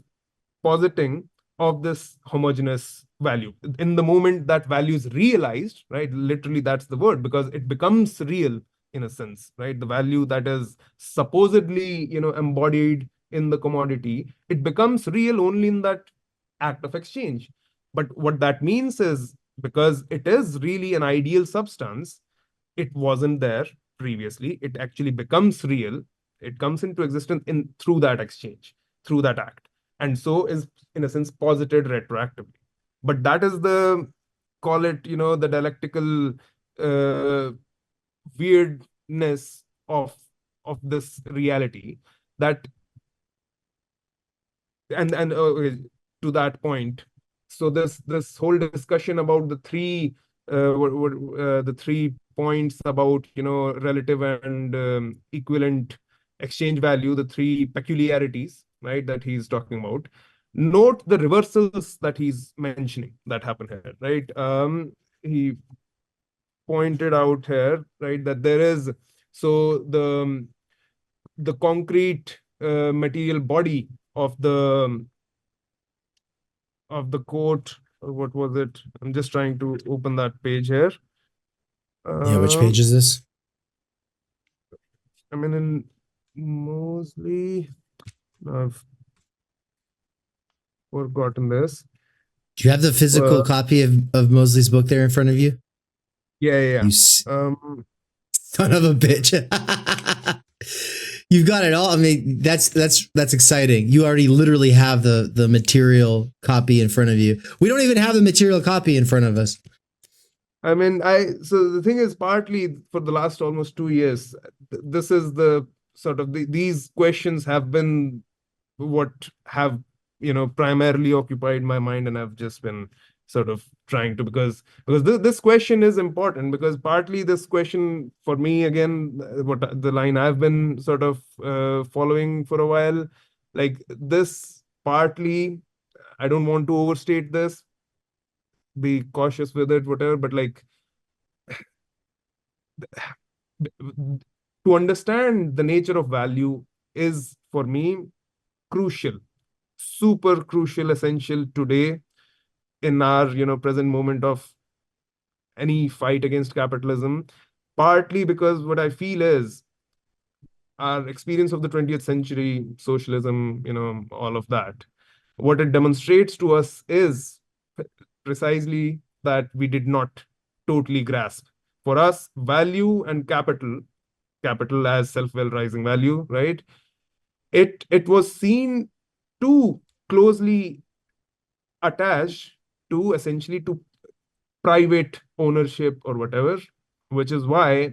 positing of this homogeneous value. In the moment that value is realized, right? Literally, that's the word, because it becomes real in a sense, right? The value that is supposedly, embodied in the commodity, it becomes real only in that act of exchange. But what that means is, because it is really an ideal substance, it wasn't there previously. It actually becomes real. It comes into existence through that exchange, through that act, and so is in a sense posited retroactively. But that is the, call it, the dialectical uh, weirdness of this reality, that and okay, to that point, so this whole discussion about the three the 3 points about, relative and equivalent exchange value, the three peculiarities, right, that he's talking about. Note the reversals that he's mentioning that happen here, right? He pointed out here, right, that there is, so the concrete material body of the quote. What was it? I'm just trying to open that page here. Yeah, which page is this? I mean, in Moseley, I've forgotten this. Do you have the physical copy of Moseley's book there in front of you? Yeah. You son of a bitch. You've got it all. I mean, that's exciting. You already literally have the material copy in front of you. We don't even have the material copy in front of us. I mean, so the thing is, partly for the last almost 2 years, this is the sort of these questions have been what have, primarily occupied my mind, and I've just been sort of trying to, because this question is important, because partly this question for me, again, what the line I've been sort of following for a while, like this, partly, I don't want to overstate this, be cautious with it, whatever, but like to understand the nature of value is for me crucial, super crucial, essential today in our, present moment of any fight against capitalism. Partly because what I feel is our experience of the 20th century, socialism, all of that, what it demonstrates to us is precisely that we did not totally grasp. For us, value and capital as self-well rising value, right? It was seen too closely attached to, essentially, to private ownership or whatever, which is why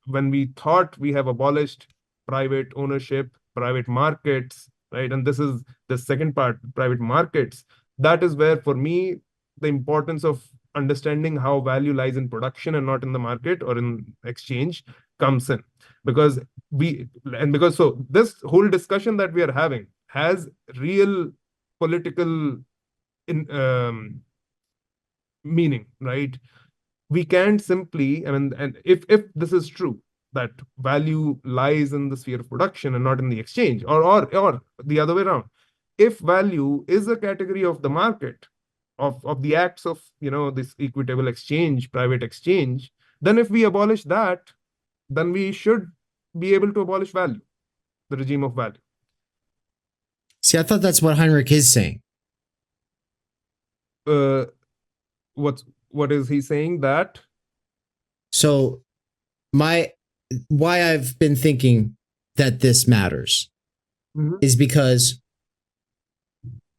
when we thought we have abolished private ownership, private markets, right? And this is the second part, private markets. That is where, for me, the importance of understanding how value lies in production and not in the market or in exchange comes in. Because so this whole discussion that we are having has real political meaning, right? we can't simply, I mean, and if this is true, that value lies in the sphere of production and not in the exchange, or the other way around. If value is a category of the market, of the acts of, this equitable exchange, private exchange, then if we abolish that, then we should be able to abolish value, the regime of value. See, I thought that's what Heinrich is saying. What is he saying? That So why I've been thinking that this matters is because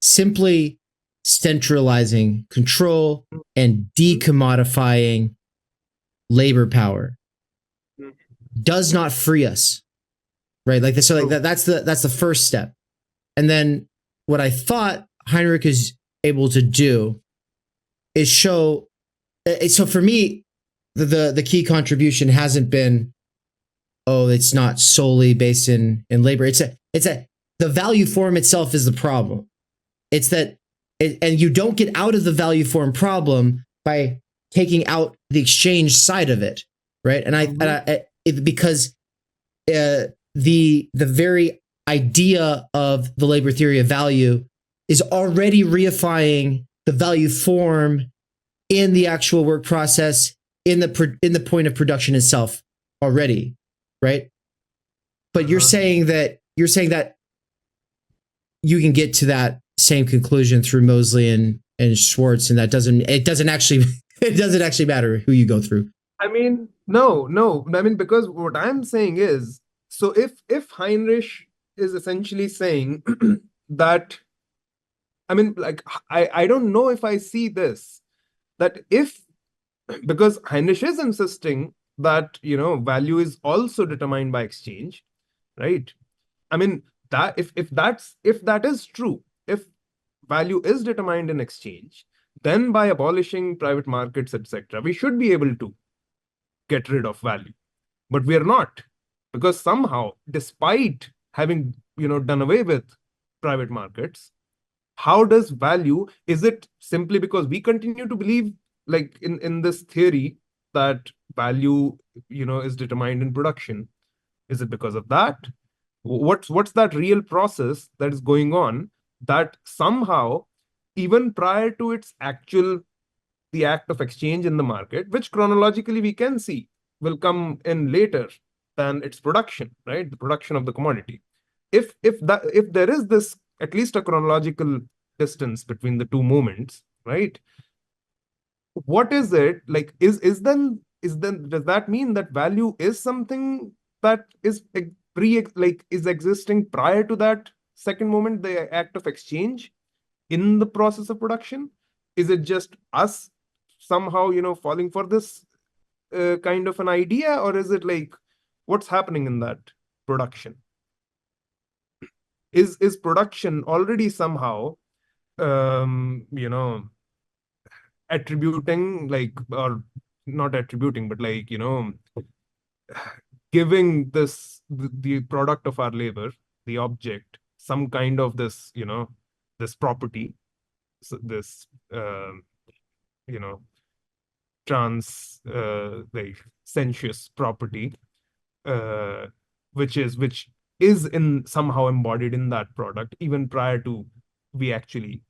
simply centralizing control and decommodifying labor power does not free us, right? Like so, like that's the first step. And then what I thought Heinrich is able to do is show. So for me, the key contribution hasn't been, oh, it's not solely based in labor. It's the value form itself is the problem. It's that, and you don't get out of the value form problem by taking out the exchange side of it, right? Because the very idea of the labor theory of value is already reifying the value form in the actual work process, in the point of production itself already, right? But you're saying that you can get to that same conclusion through Moseley and Schwartz, and it doesn't actually matter who you go through. I mean, no. I mean, because what I'm saying is, so if Heinrich is essentially saying that, I mean, like, I don't know if I see this, that because Heinrich is insisting that, value is also determined by exchange, right? I mean, that if that is true, if value is determined in exchange, then by abolishing private markets, etc., we should be able to get rid of value. But we are not, because somehow, despite having, done away with private markets, how does value, is it simply because we continue to believe, like in this theory, that value, is determined in production? Is it because of that? What's that real process that is going on, that somehow, even prior to the act of exchange in the market, which chronologically we can see will come in later than its production, right? The production of the commodity. If there is this, at least a chronological distance between the two moments, right? What is it like? Is then does that mean that value is something that is is existing prior to that second moment, the act of exchange in the process of production? Is it just us somehow, falling for this kind of an idea, or is it like what's happening in that production? Is production already somehow, attributing, like, or not attributing, but like, giving the product of our labor, the object, some kind of this, this property, so this, like sensuous property, which is in somehow embodied in that product, even prior to we actually,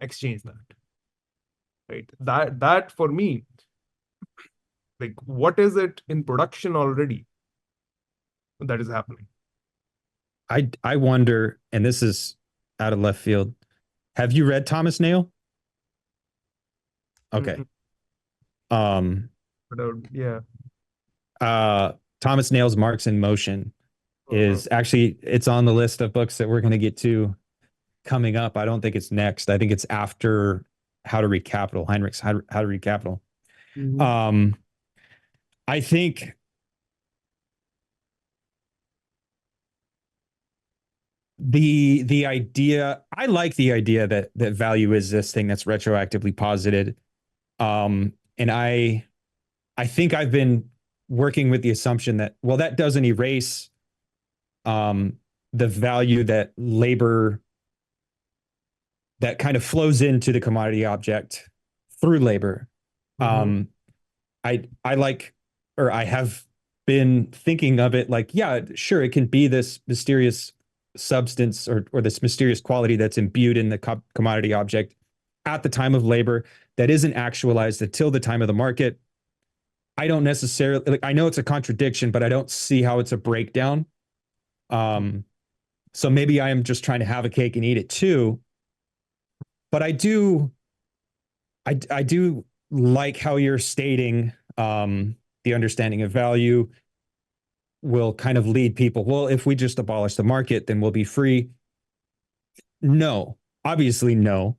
exchange that, right? That for me, like, what is it in production already that is happening? I wonder, and this is out of left field. Have you read Thomas Nail? Okay. Yeah. Thomas Nail's Marx in Motion is actually, it's on the list of books that we're going to get to coming up. I don't think it's next. I think it's after How to Read Capital, Heinrich's How to Read Capital. I think the idea, I like the idea that value is this thing that's retroactively posited. And I think I've been working with the assumption that, well, that doesn't erase the value that labor, that kind of flows into the commodity object through labor. I like, or I have been thinking of it like, yeah, sure, it can be this mysterious substance or this mysterious quality that's imbued in the commodity object at the time of labor that isn't actualized until the time of the market. I don't necessarily like, I know it's a contradiction, but I don't see how it's a breakdown. So maybe I am just trying to have a cake and eat it too. But I do like how you're stating the understanding of value will kind of lead people. Well, if we just abolish the market, then we'll be free. No, obviously no.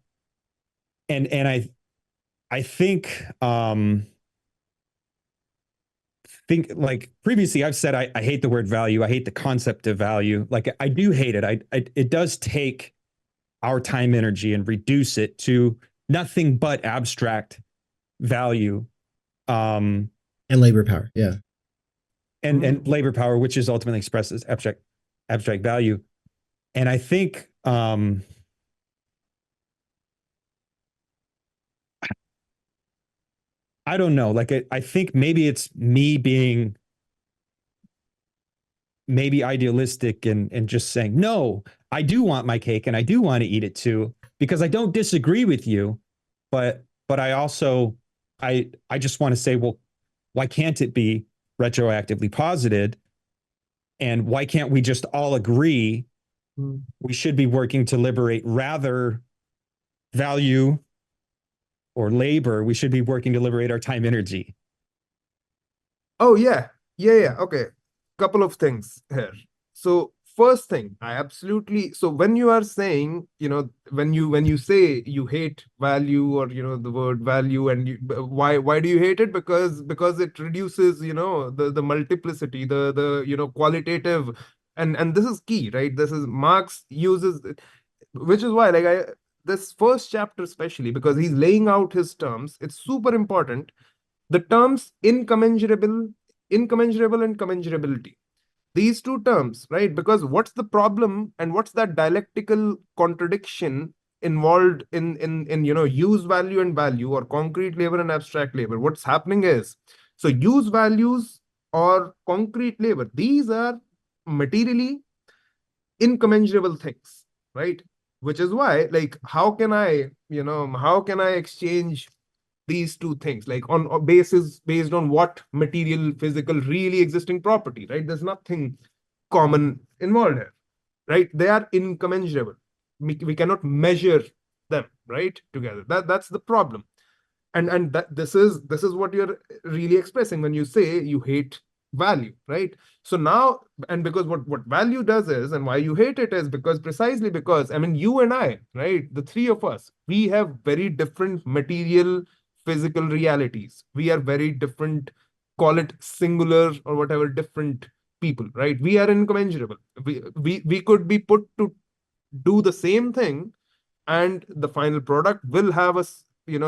And I think like previously I've said I hate the word value. I hate the concept of value. Like I do hate it. It does take our time energy and reduce it to nothing but abstract value. And labor power. Yeah. And labor power, which is ultimately expressed as abstract value. And I think I don't know. Like I think maybe it's me being maybe idealistic and just saying, no, I do want my cake and I do want to eat it too, because I don't disagree with you. But I also I just want to say, well, why can't it be retroactively posited? And why can't we just all agree we should be working to liberate rather value or labor? We should be working to liberate our time energy. Oh yeah. Okay. Couple of things here. So first thing, I absolutely, so when you are saying, when you say you hate value, or the word value, and why do you hate it? Because it reduces, the multiplicity, the qualitative, and this is key, right? This is Marx uses, which is why, like, this first chapter especially, because he's laying out his terms, it's super important. The terms incommensurable, and commensurability, these two terms, right? Because what's the problem, and what's that dialectical contradiction involved in use value and value, or concrete labor and abstract labor? What's happening is, so use values or concrete labor, these are materially incommensurable things, right? Which is why, like, how can I exchange these two things, like on based on what material, physical, really existing property, right? There's nothing common involved here, right? They are incommensurable. We cannot measure them, right, together. That's the problem. And that this is what you're really expressing when you say you hate value, right? So now, and because what value does is, and why you hate it is because, precisely because, I mean, you and I, right, the three of us, we have very different material, physical realities. We are very different, call it singular or whatever, different people, right? We are incommensurable. We could be put to do the same thing, and the final product will have a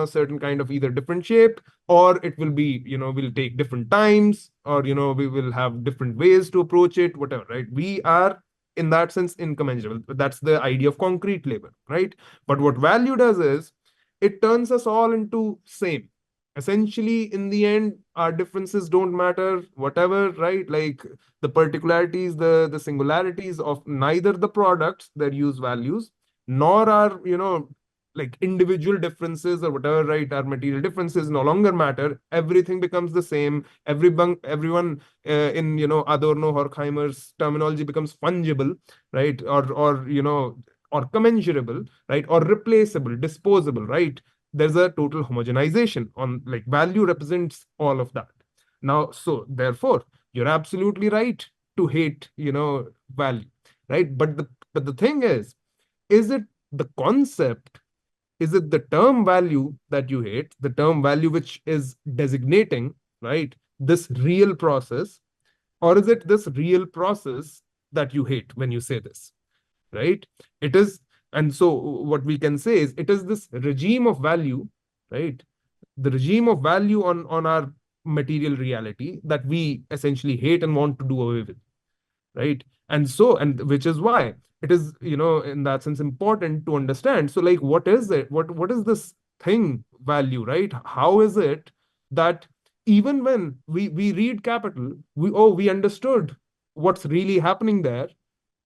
certain kind of either different shape, or it will be, will take different times, or we will have different ways to approach it, whatever, right? We are, in that sense, incommensurable. That's the idea of concrete labor, right? But what value does is, it turns us all into same. Essentially, in the end, our differences don't matter, whatever, right? Like, the particularities, the singularities of neither the products, their use values, nor our, like, individual differences or whatever, right? Our material differences no longer matter. Everything becomes the same. Everyone in, Adorno, Horkheimer's terminology, becomes fungible, right? Or commensurable, right? Or replaceable, disposable, right? There's a total homogenization on, like, value represents all of that. Now, so therefore, you're absolutely right to hate, value, right? But the thing is it the concept, is it the term value that you hate, the term value which is designating, right, this real process, or is it this real process that you hate when you say this, right? It is. And so what we can say is, it is this regime of value, right? The regime of value on our material reality that we essentially hate and want to do away with, right? And so, and which is why it is, in that sense, important to understand. So, like, what is it? What is this thing value, right? How is it that even when we read Capital, we understood what's really happening there,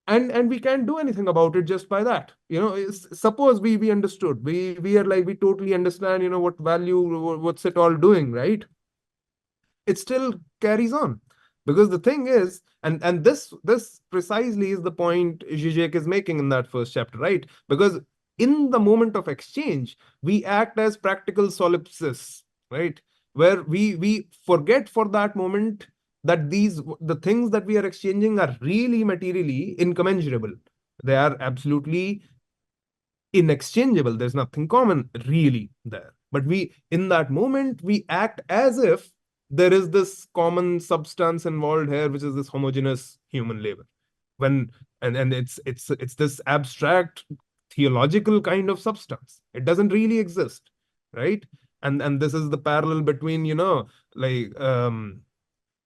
and we can't do anything about it just by that. Suppose we understood, we are like, we totally understand, what value, what's it all doing, right? It still carries on, because the thing is, and this precisely is the point Zizek is making in that first chapter, right? Because in the moment of exchange, we act as practical solipsists, right? Where we forget for that moment that the things that we are exchanging are really materially incommensurable. They are absolutely inexchangeable. There's nothing common really there. But in that moment, we act as if there is this common substance involved here, which is this homogeneous human labor. And it's this abstract theological kind of substance. It doesn't really exist, right? And this is the parallel between, like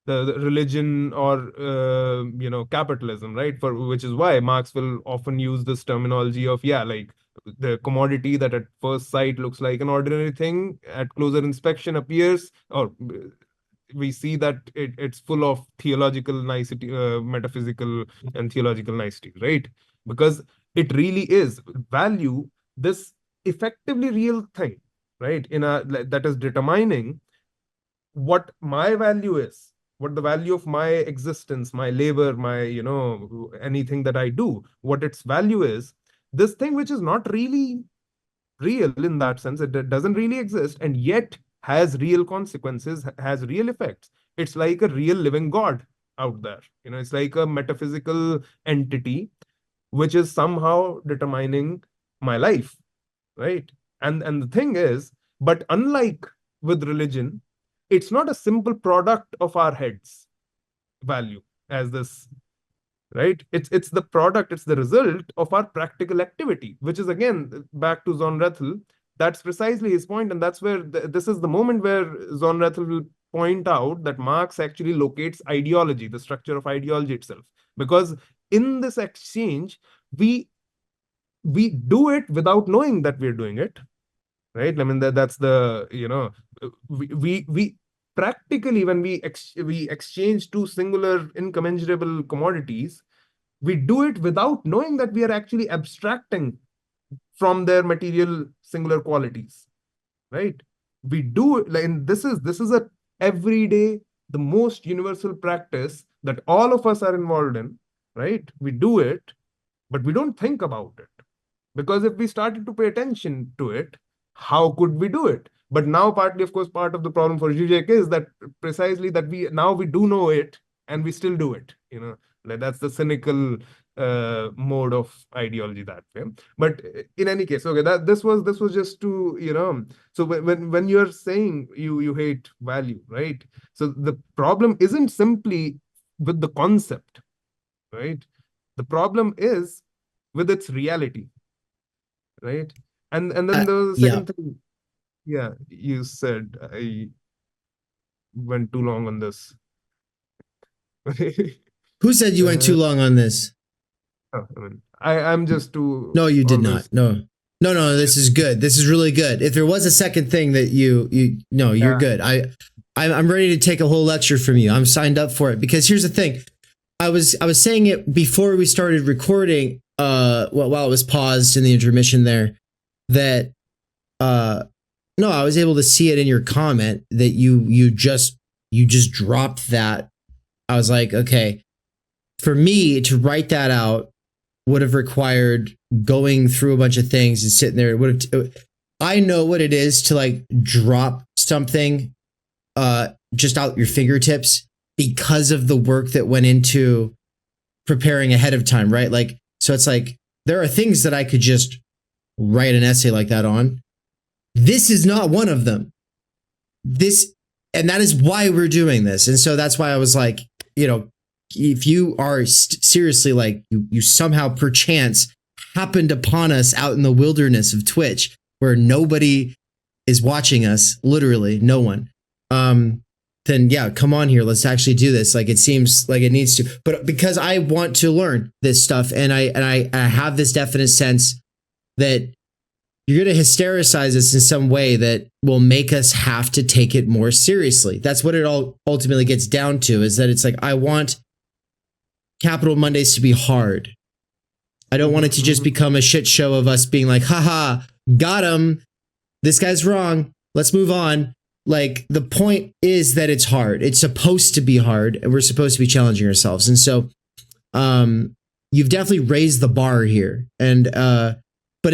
the religion or capitalism, right? For which is why Marx will often use this terminology of, like, the commodity that at first sight looks like an ordinary thing, at closer inspection appears, or we see that it's full of theological nicety, metaphysical and theological nicety, right? Because it really is value, this effectively real thing, right? That is determining what my value is, what the value of my existence, my labor, my, anything that I do, what its value is. This thing which is not really real in that sense, it doesn't really exist, and yet has real consequences, has real effects. It's like a real living God out there. It's like a metaphysical entity which is somehow determining my life, right? And the thing is, but unlike with religion, it's not a simple product of our heads value as this, right? It's the product, it's the result of our practical activity, which is again back to Zonrethel. That's precisely his point, and that's where this is the moment where Zonrethel will point out that Marx actually locates ideology, the structure of ideology itself, because in this exchange we do it without knowing that we're doing it, right? I mean, that's the, we practically, when we exchange two singular incommensurable commodities, we do it without knowing that we are actually abstracting from their material singular qualities, right? We do, like, this is a everyday, the most universal practice that all of us are involved in, right? We do it, but we don't think about it, because if we started to pay attention to it, how could we do it? But now, partly, of course, part of the problem for Zizek is that precisely that we do know it and we still do it. Like, that's the cynical mode of ideology that way. But in any case, okay, this was just to, so when you're saying you hate value, right? So the problem isn't simply with the concept, right? The problem is with its reality, right? And then the second thing, you said I went too long on this. Who said you went too long on this? I'm just too. No, you did not. No. This is good. This is really good. If there was a second thing that you're good. I'm ready to take a whole lecture from you. I'm signed up for it, because here's the thing. I was saying it before we started recording, while it was paused in the intermission there, that no, I was able to see it in your comment that you just dropped that. I was like, okay, for me to write that out would have required going through a bunch of things and sitting there. I know what it is to, like, drop something just out your fingertips because of the work that went into preparing ahead of time, right? Like, so it's like, there are things that I could just write an essay like that on. This is not one of them. And that is why we're doing this. And so that's why I was like, if you are seriously, like, you somehow perchance happened upon us out in the wilderness of Twitch where nobody is watching us, literally no one, then yeah, come on here. Let's actually do this. Like, it seems like it needs to, but because I want to learn this stuff, and I have this definite sense that you're going to hystericize us in some way that will make us have to take it more seriously. That's what it all ultimately gets down to, is that it's like, I want Capital Mondays to be hard. I don't want it to just become a shit show of us being like, haha, got him. This guy's wrong. Let's move on. Like, the point is that it's hard. It's supposed to be hard, and we're supposed to be challenging ourselves. And so, you've definitely raised the bar here. And, but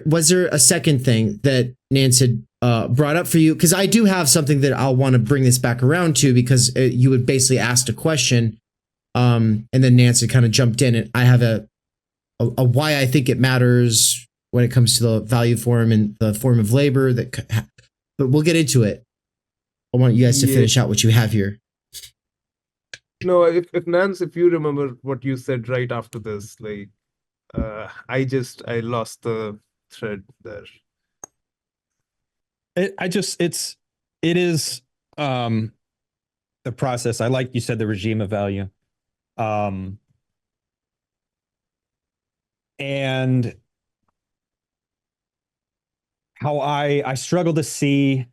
was there a second thing that Nance had brought up for you? Because I do have something that I'll want to bring this back around to, because you had basically asked a question, and then Nance had kind of jumped in, and I have a why I think it matters when it comes to the value form and the form of labor. But we'll get into it. I want you guys to finish out what you have here. No, if Nance, if you remember what you said right after this, like, I lost the thread there. It is the process. I like you said, the regime of value. And how I struggle to see,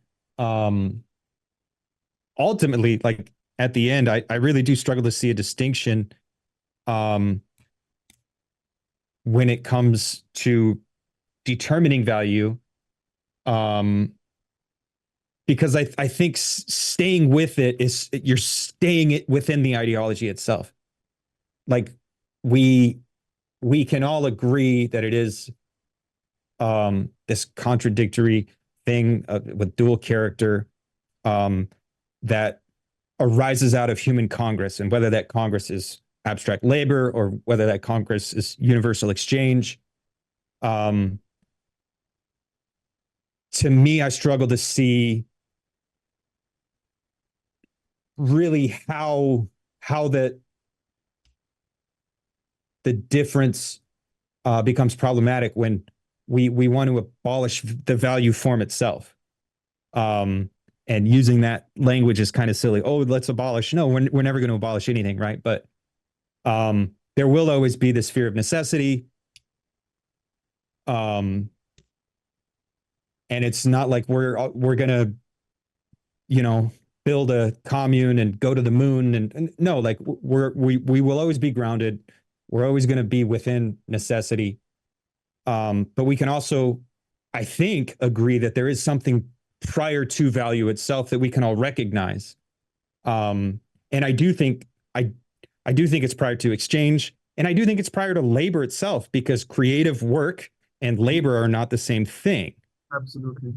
ultimately, like at the end, I really do struggle to see a distinction when it comes to determining value, because I think staying with it is, you're staying it within the ideology itself. Like, we can all agree that it is this contradictory thing with dual character that arises out of human Congress, and whether that Congress is abstract labor or whether that Congress is universal exchange. To me, I struggle to see really how the difference becomes problematic when we want to abolish the value form itself. And using that language is kind of silly. Oh, let's abolish. No, we're never going to abolish anything, right? But there will always be this fear of necessity. And it's not like we're going to, build a commune and go to the moon. And no, like we will always be grounded. We're always going to be within necessity. But we can also, I think, agree that there is something prior to value itself that we can all recognize. And I do think it's prior to exchange, and I do think it's prior to labor itself, because creative work and labor are not the same thing. Absolutely.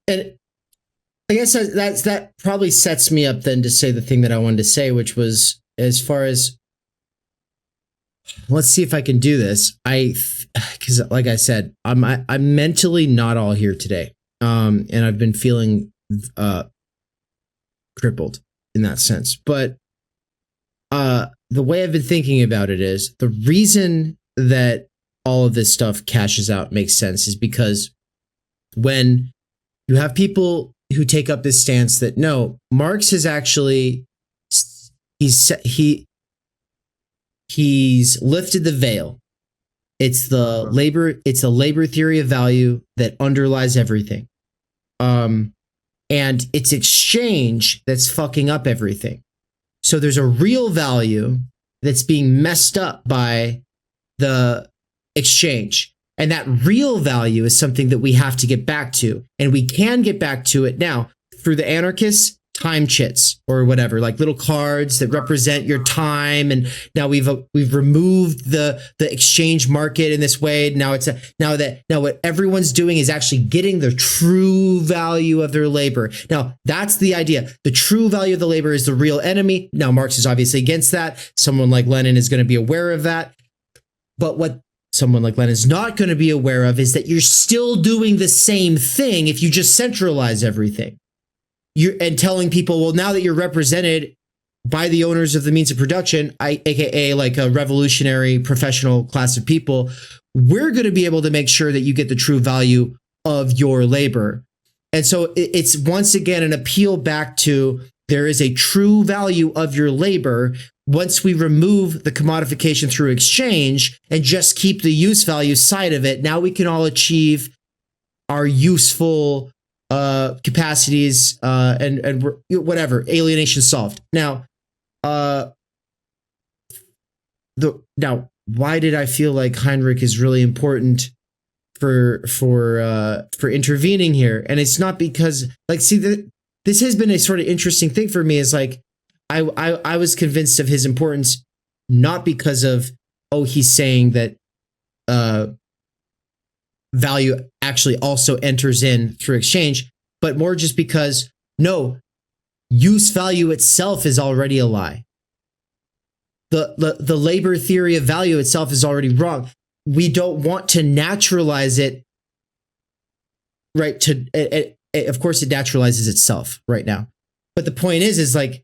And I guess that probably sets me up then to say the thing that I wanted to say, which was, as far as, let's see if I can do this. Because like I said, I'm mentally not all here today. And I've been feeling crippled in that sense. But the way I've been thinking about it is, the reason that all of this stuff cashes out makes sense is because when you have people who take up this stance that no, Marx has actually, he's lifted the veil. It's the labor theory of value that underlies everything. And it's exchange that's fucking up everything. So there's a real value that's being messed up by the exchange. And that real value is something that we have to get back to. And we can get back to it now through the anarchists, time chits or whatever, like little cards that represent your time. And now we've removed the exchange market in this way. Now now what everyone's doing is actually getting the true value of their labor. Now that's the idea. The true value of the labor is the real enemy. Now Marx is obviously against that. Someone like Lenin is going to be aware of that. But what someone like Lenin is not going to be aware of is that you're still doing the same thing if you just centralize everything. And telling people, well, now that you're represented by the owners of the means of production, aka like a revolutionary professional class of people, we're going to be able to make sure that you get the true value of your labor. And so it's once again an appeal back to, there is a true value of your labor, once we remove the commodification through exchange and just keep the use value side of it, now we can all achieve our useful capacities and whatever, alienation solved. Now, why did I feel like Heinrich is really important for intervening here? And it's not because, like, see, this has been a sort of interesting thing for me, is like, I was convinced of his importance, not because of, he's saying that value actually also enters in through exchange, but more just because, no, use value itself is already a lie. The labor theory of value itself is already wrong. We don't want to naturalize it, right? Of course, it naturalizes itself right now. But the point is like,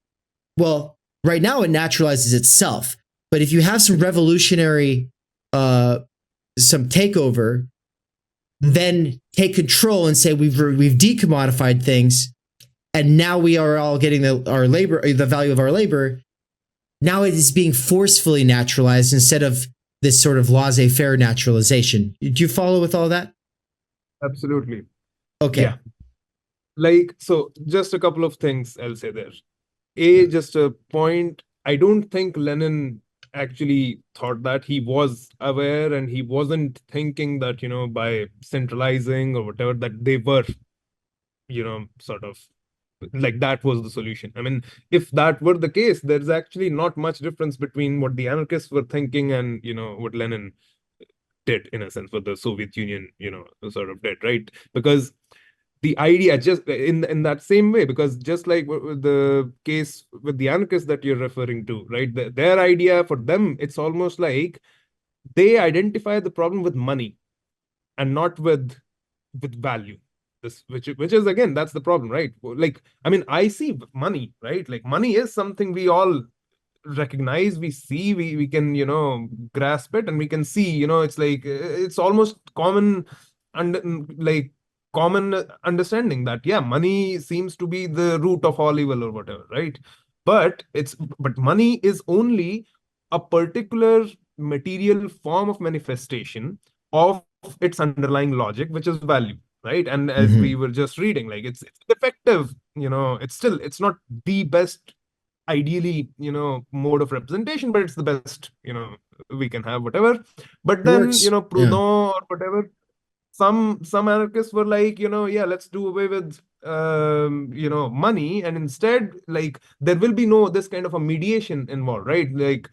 well, right now it naturalizes itself. But if you have some revolutionary, some takeover, then take control and say we've decommodified things, and now we are all getting the value of our labor. Now it is being forcefully naturalized instead of this sort of laissez-faire naturalization. Do you follow with all that? Absolutely. Okay. Yeah. Like, so just a couple of things I'll say there. Just a point. I don't think Lenin actually thought that. He was aware, and he wasn't thinking that, by centralizing or whatever, that they were, sort of like that was the solution. I mean, if that were the case, there's actually not much difference between what the anarchists were thinking and, what Lenin did, in a sense, what the Soviet Union, sort of did, right? Because the idea, just in that same way, because just like the case with the anarchists that you're referring to, right? Their idea, for them, it's almost like they identify the problem with money and not with value. Which is, again, that's the problem, right? Like, I mean, I see money, right? Like, money is something we all recognize, we see, we can, grasp it, and we can see, it's like, it's almost common, and like common understanding that, yeah, money seems to be the root of all evil or whatever, right? But money is only a particular material form of manifestation of its underlying logic, which is value, right? And as we were just reading, like, it's effective, it's not the best, ideally, mode of representation, but it's the best, we can have, whatever. But then, Proudhon or whatever, some anarchists were like, yeah, let's do away with money, and instead, like, there will be no this kind of a mediation involved, right? Like,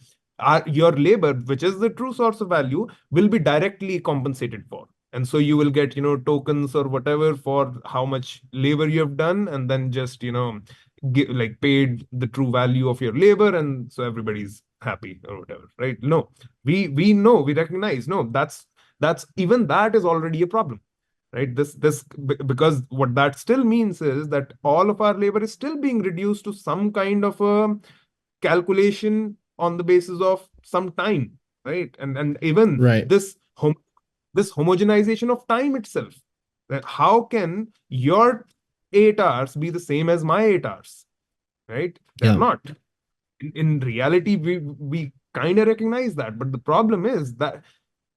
your labor, which is the true source of value, will be directly compensated for. And so you will get, tokens or whatever for how much labor you have done, and then just, like, paid the true value of your labor, and so everybody's happy or whatever, right? No, we know, we recognize, no, that's even that is already a problem, right? Because what that still means is that all of our labor is still being reduced to some kind of a calculation on the basis of some time, right? And even this homogenization of time itself, that how can your 8 hours be the same as my 8 hours, right? They're not. In reality, we kind of recognize that, but the problem is that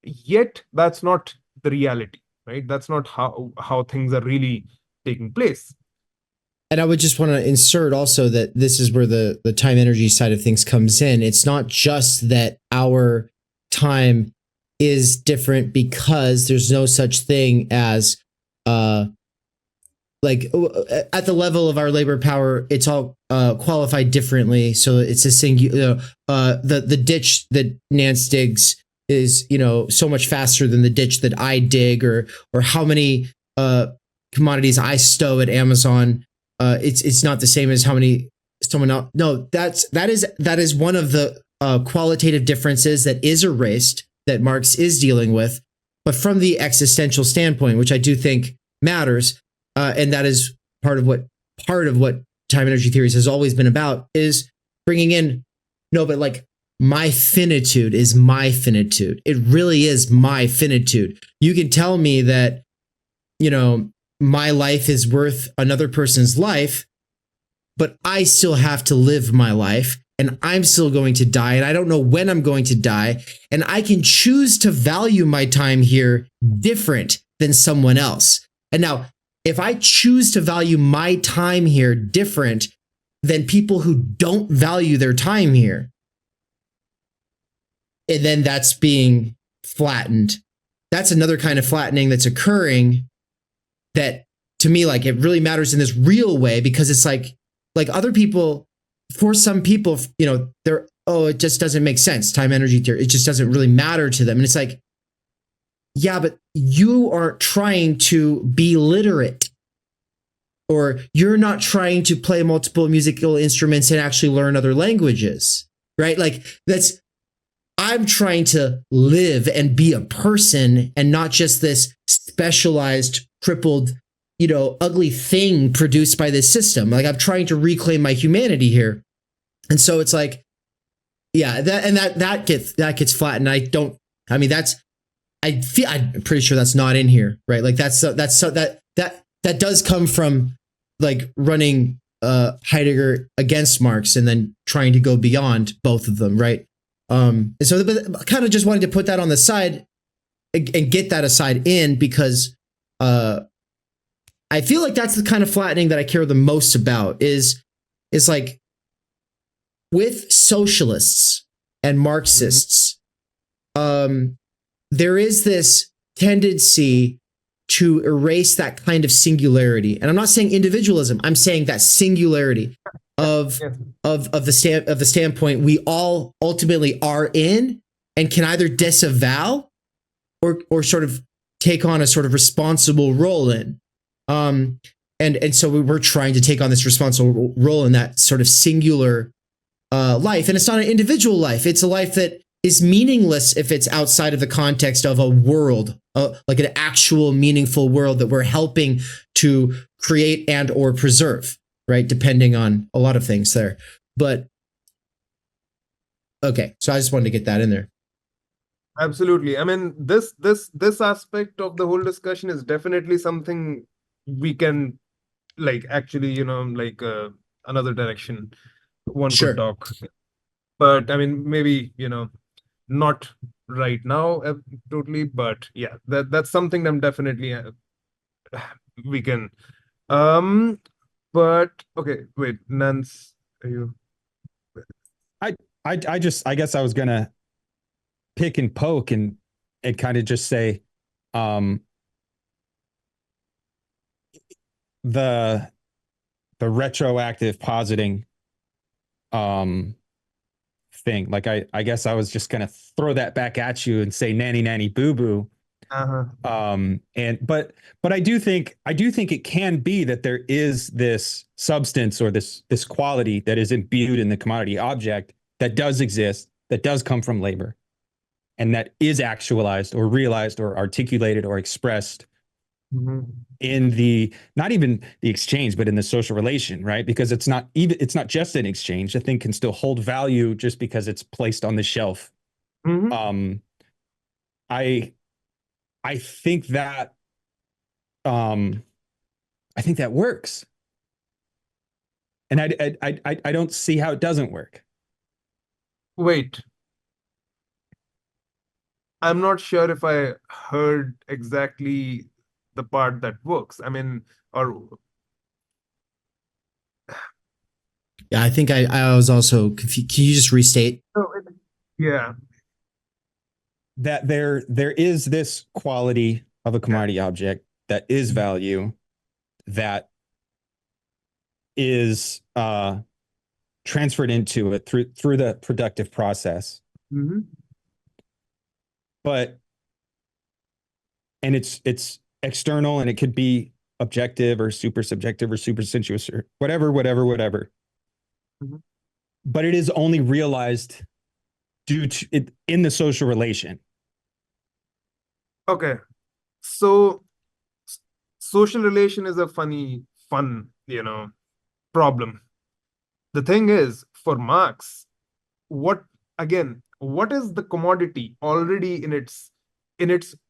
yet that's not the reality, right? That's not how things are really taking place. And I would just want to insert also that this is where the Timenergy side of things comes in. It's not just that our time is different because there's no such thing as like at the level of our labor power, it's all qualified differently. So it's a singular, the ditch that Nance digs is, so much faster than the ditch that I dig, or how many commodities I stow at Amazon. It's not the same as how many someone else. No, that is one of the qualitative differences that is erased, that Marx is dealing with, but from the existential standpoint, which I do think matters, and that is part of what time energy theories has always been about, is bringing in, no, but like, my finitude is my finitude. It really is my finitude. You can tell me that, my life is worth another person's life, but I still have to live my life. and I'm still going to die, and I don't know when I'm going to die, and I can choose to value my time here different than someone else. And now, if I choose to value my time here different than people who don't value their time here, and then that's being flattened. That's another kind of flattening that's occurring that, to me, like, it really matters in this real way, because it's like other people, for some people, you know, they're, oh, it just doesn't make sense. Time energy theory, it just doesn't really matter to them. And it's like, yeah, but you aren't trying to be literate, or you're not trying to play multiple musical instruments and actually learn other languages, right? Like, I'm trying to live and be a person, and not just this specialized, crippled, you know, ugly thing produced by this system. Like, I'm trying to reclaim my humanity here. And so it's like, yeah, that gets flattened. I'm pretty sure that's not in here, right? Like, that does come from, like, running Heidegger against Marx and then trying to go beyond both of them, right? And so I kind of just wanted to put that on the side and get that aside in, because I feel like that's the kind of flattening that I care the most about, is like, with socialists and Marxists, there is this tendency to erase that kind of singularity. And I'm not saying individualism, I'm saying that singularity of the standpoint we all ultimately are in, and can either disavow or sort of take on a sort of responsible role in. And so we're trying to take on this responsible role in that sort of singular life. And it's not an individual life. It's a life that is meaningless if it's outside of the context of a world, like an actual meaningful world that we're helping to create and or preserve, right? Depending on a lot of things there. But okay, so I just wanted to get that in there. Absolutely. I mean, this aspect of the whole discussion is definitely something we can, like, actually, you know, like, another direction one Sure. could talk. But I mean, maybe, you know, not right now totally, but yeah, that's something I'm definitely we can. But okay, wait, Nance, are you? I guess I was gonna pick and poke and kind of just say, the retroactive positing thing. Like, I guess I was just gonna throw that back at you and say nanny nanny boo boo. But I do think it can be that there is this substance, or this quality that is imbued in the commodity object that does exist, that does come from labor, and that is actualized or realized or articulated or expressed in the, not even the exchange, but in the social relation, right? Because it's not just an exchange. A thing can still hold value just because it's placed on the shelf. I think that works, and I don't see how it doesn't work. Wait, I'm not sure if I heard exactly the part that works. I mean, or Yeah, I think I was also confused. Can you just restate? yeah, that there is this quality of a commodity object that is value, that is transferred into it through the productive process. But, and it's external, and it could be objective or super subjective or super sensuous or whatever. But it is only realized due to it in the social relation. okay. So social relation is a fun, you know, problem. The thing is, for Marx, what is the commodity already in its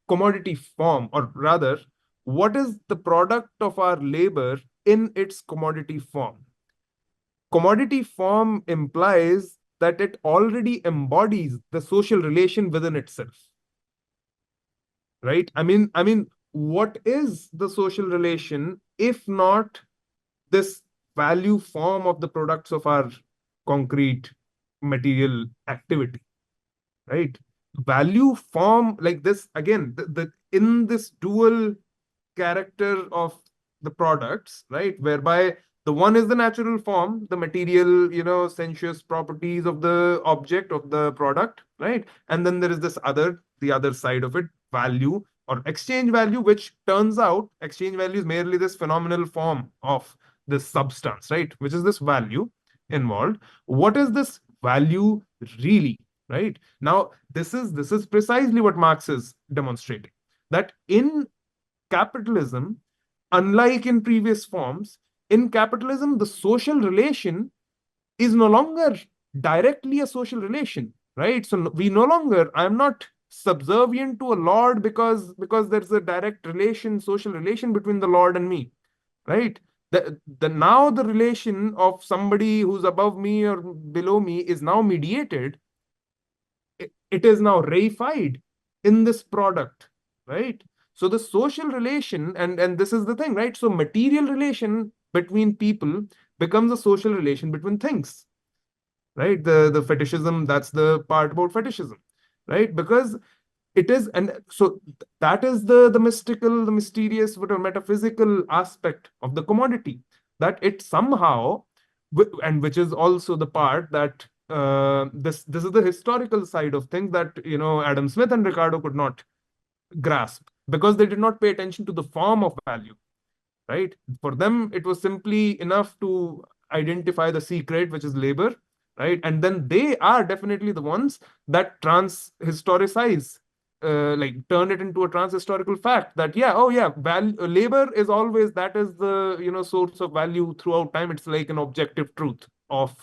commodity form, or rather, what is the product of our labor in its commodity form? Commodity form implies that it already embodies the social relation within itself. Right? I mean, what is the social relation if not this value form of the products of our concrete material activity? Right? Value form like this, again, the in this dual character of the products, right, whereby the one is the natural form, the material, sensuous properties of the object, of the product, right, and then there is this the other side of it, value or exchange value, which turns out exchange value is merely this phenomenal form of this substance, right, which is this value involved. What is this value really? Right now, this is precisely what Marx is demonstrating, that in capitalism, unlike in previous forms, in capitalism, the social relation is no longer directly a social relation, right? So we no longer, I'm not subservient to a lord because there's a direct relation, social relation between the lord and me, right? The now the relation of somebody who's above me or below me is now mediated. It is now reified in this product, right? So the social relation, and this is the thing, right? So material relation between people becomes a social relation between things, right? The fetishism, that's the part about fetishism, right? Because it is, and so that is the mystical, the mysterious, whatever metaphysical aspect of the commodity, that it somehow, and which is also the part that this is the historical side of things that Adam Smith and Ricardo could not grasp, because they did not pay attention to the form of value, right? For them, it was simply enough to identify the secret, which is labor, right? And then they are definitely the ones that trans-historicize, like turn it into a trans-historical fact that, yeah, oh yeah, labor is always, that is the, source of value throughout time. It's like an objective truth of,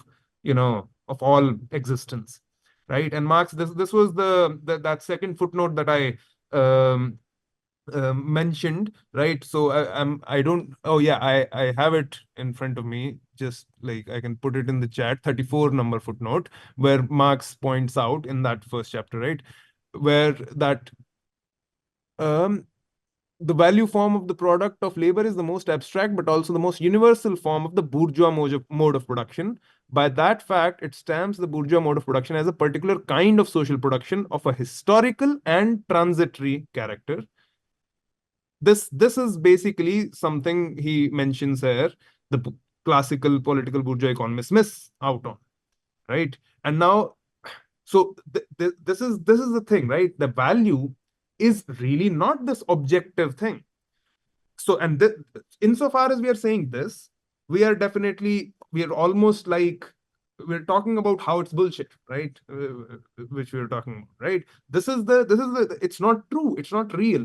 of all existence, right? And Marx, this was that second footnote that I mentioned, right? So I don't, oh yeah, I have it in front of me, just like I can put it in the chat, 34 number footnote, where Marx points out in that first chapter, right, where that the value form of the product of labor is the most abstract but also the most universal form of the bourgeois mode of production. By that fact, it stamps the bourgeois mode of production as a particular kind of social production of a historical and transitory character. This is basically something he mentions here, the classical political bourgeois economists miss out on, right? And now, so this is the thing, right? The value is really not this objective thing. So, and insofar as we are saying this, we are almost like we're talking about how it's bullshit, right? Which we were talking about, right? This is the it's not true, it's not real.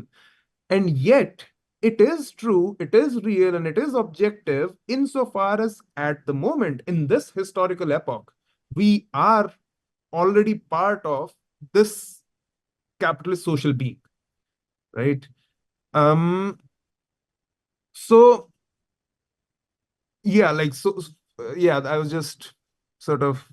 And yet, it is true, it is real, and it is objective insofar as at the moment, in this historical epoch, we are already part of this capitalist social being, right? So, yeah, like, yeah, I was just sort of,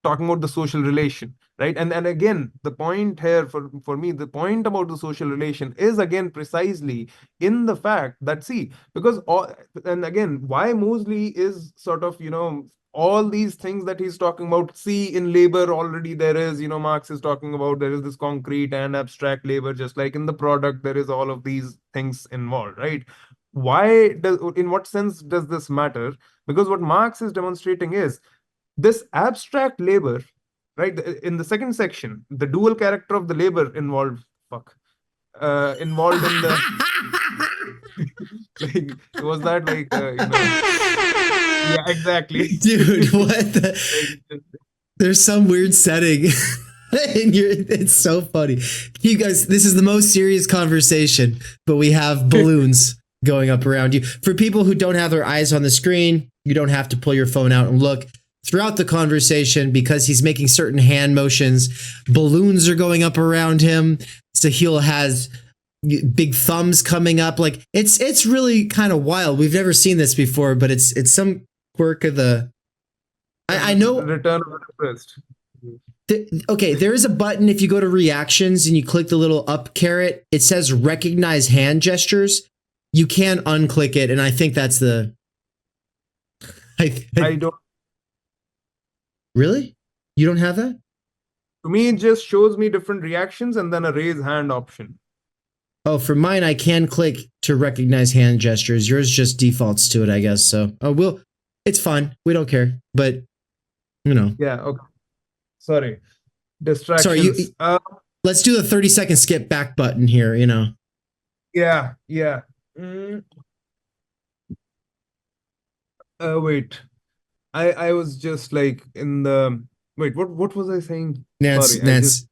talking about the social relation, right? And again, the point here for me, the point about the social relation is again precisely in the fact that, see, because and again, why Moseley is sort of, all these things that he's talking about, see, in labor already there is, Marx is talking about, there is this concrete and abstract labor, just like in the product, there is all of these things involved, right? In what sense does this matter? Because what Marx is demonstrating is this abstract labor, right? In the second section, the dual character of the labor involved in the like, was that like yeah, exactly. Dude, what there's some weird setting and it's so funny. You guys, this is the most serious conversation, but we have balloons going up around you. For people who don't have their eyes on the screen, you don't have to pull your phone out and look. Throughout the conversation, because he's making certain hand motions, balloons are going up around him. Sahil has big thumbs coming up. Like it's really kind of wild. We've never seen this before, but it's some quirk of the I know. Return of interest. Okay, there is a button if you go to reactions and you click the little up caret. It says recognize hand gestures. You can unclick it, and I think that's the. I don't. Really? You don't have that? To me, it just shows me different reactions and then a raise hand option. Oh, for mine, I can click to recognize hand gestures. Yours just defaults to it, I guess. So, it's fine. We don't care. But, you know. Yeah. Okay. Sorry. Distractions. Sorry. Let's do the 30-second skip back button here. You know. Yeah. Wait. I was just like in the. Wait. What was I saying? Nance.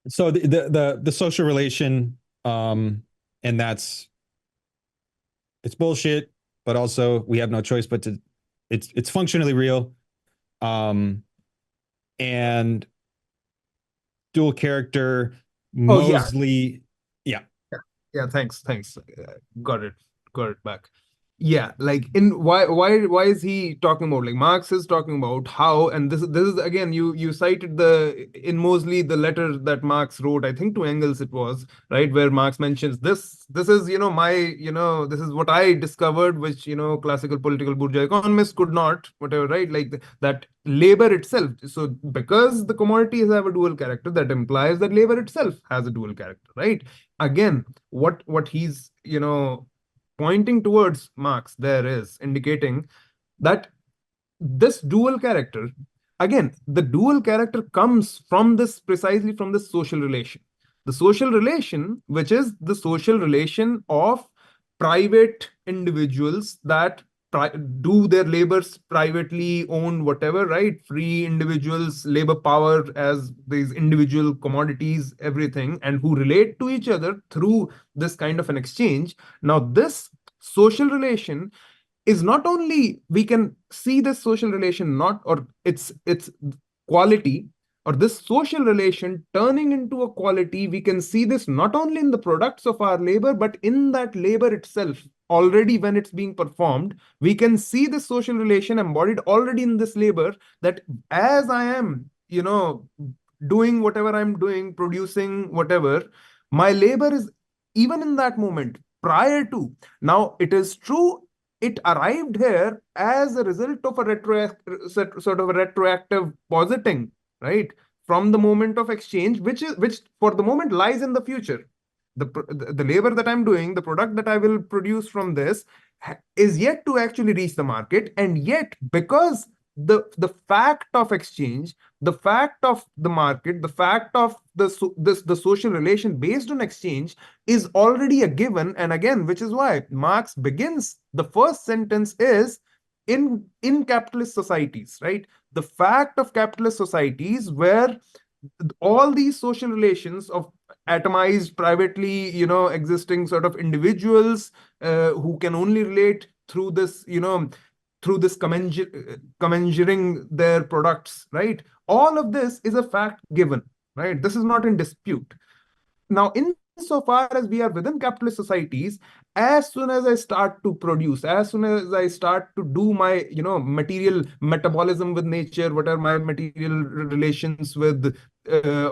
So the social relation, and it's bullshit, but also we have no choice but to, it's functionally real, and dual character, Moseley, yeah. Thanks. Got it back. Yeah, like why is he talking about, like Marx is talking about how, and this is again, you cited in Moseley the letter that Marx wrote, I think to Engels it was, right, where Marx mentions this is this is what I discovered, which classical political bourgeois economists could not, whatever, right, like that labor itself. So because the commodities have a dual character, that implies that labor itself has a dual character, right? Again, what he's pointing towards Marx there is indicating that this dual character, again, the dual character comes from precisely from this social relation. The social relation, which is the social relation of private individuals that do their labors privately owned, whatever, right? Free individuals, labor power as these individual commodities, everything, and who relate to each other through this kind of an exchange. Now, this social relation is not only, we can see this social relation or its quality, or this social relation turning into a quality. We can see this not only in the products of our labor, but in that labor itself. Already when it's being performed, we can see the social relation embodied already in this labor, that as I am, doing whatever I'm doing, producing whatever, my labor is even in that moment prior to. Now, it is true, it arrived here as a result of a sort of a retroactive positing, right, from the moment of exchange, which for the moment lies in the future. The labor that I'm doing, the product that I will produce from this is yet to actually reach the market. And yet, because the fact of exchange, the fact of the market, the fact of the social relation based on exchange is already a given. And again, which is why Marx begins, the first sentence is in capitalist societies, right? The fact of capitalist societies where all these social relations of atomized, privately, existing sort of individuals who can only relate through this, through this commensuring their products, right? All of this is a fact given, right? This is not in dispute. Now, insofar as we are within capitalist societies, as soon as I start to produce, as soon as I start to do my, material metabolism with nature, what are my material relations with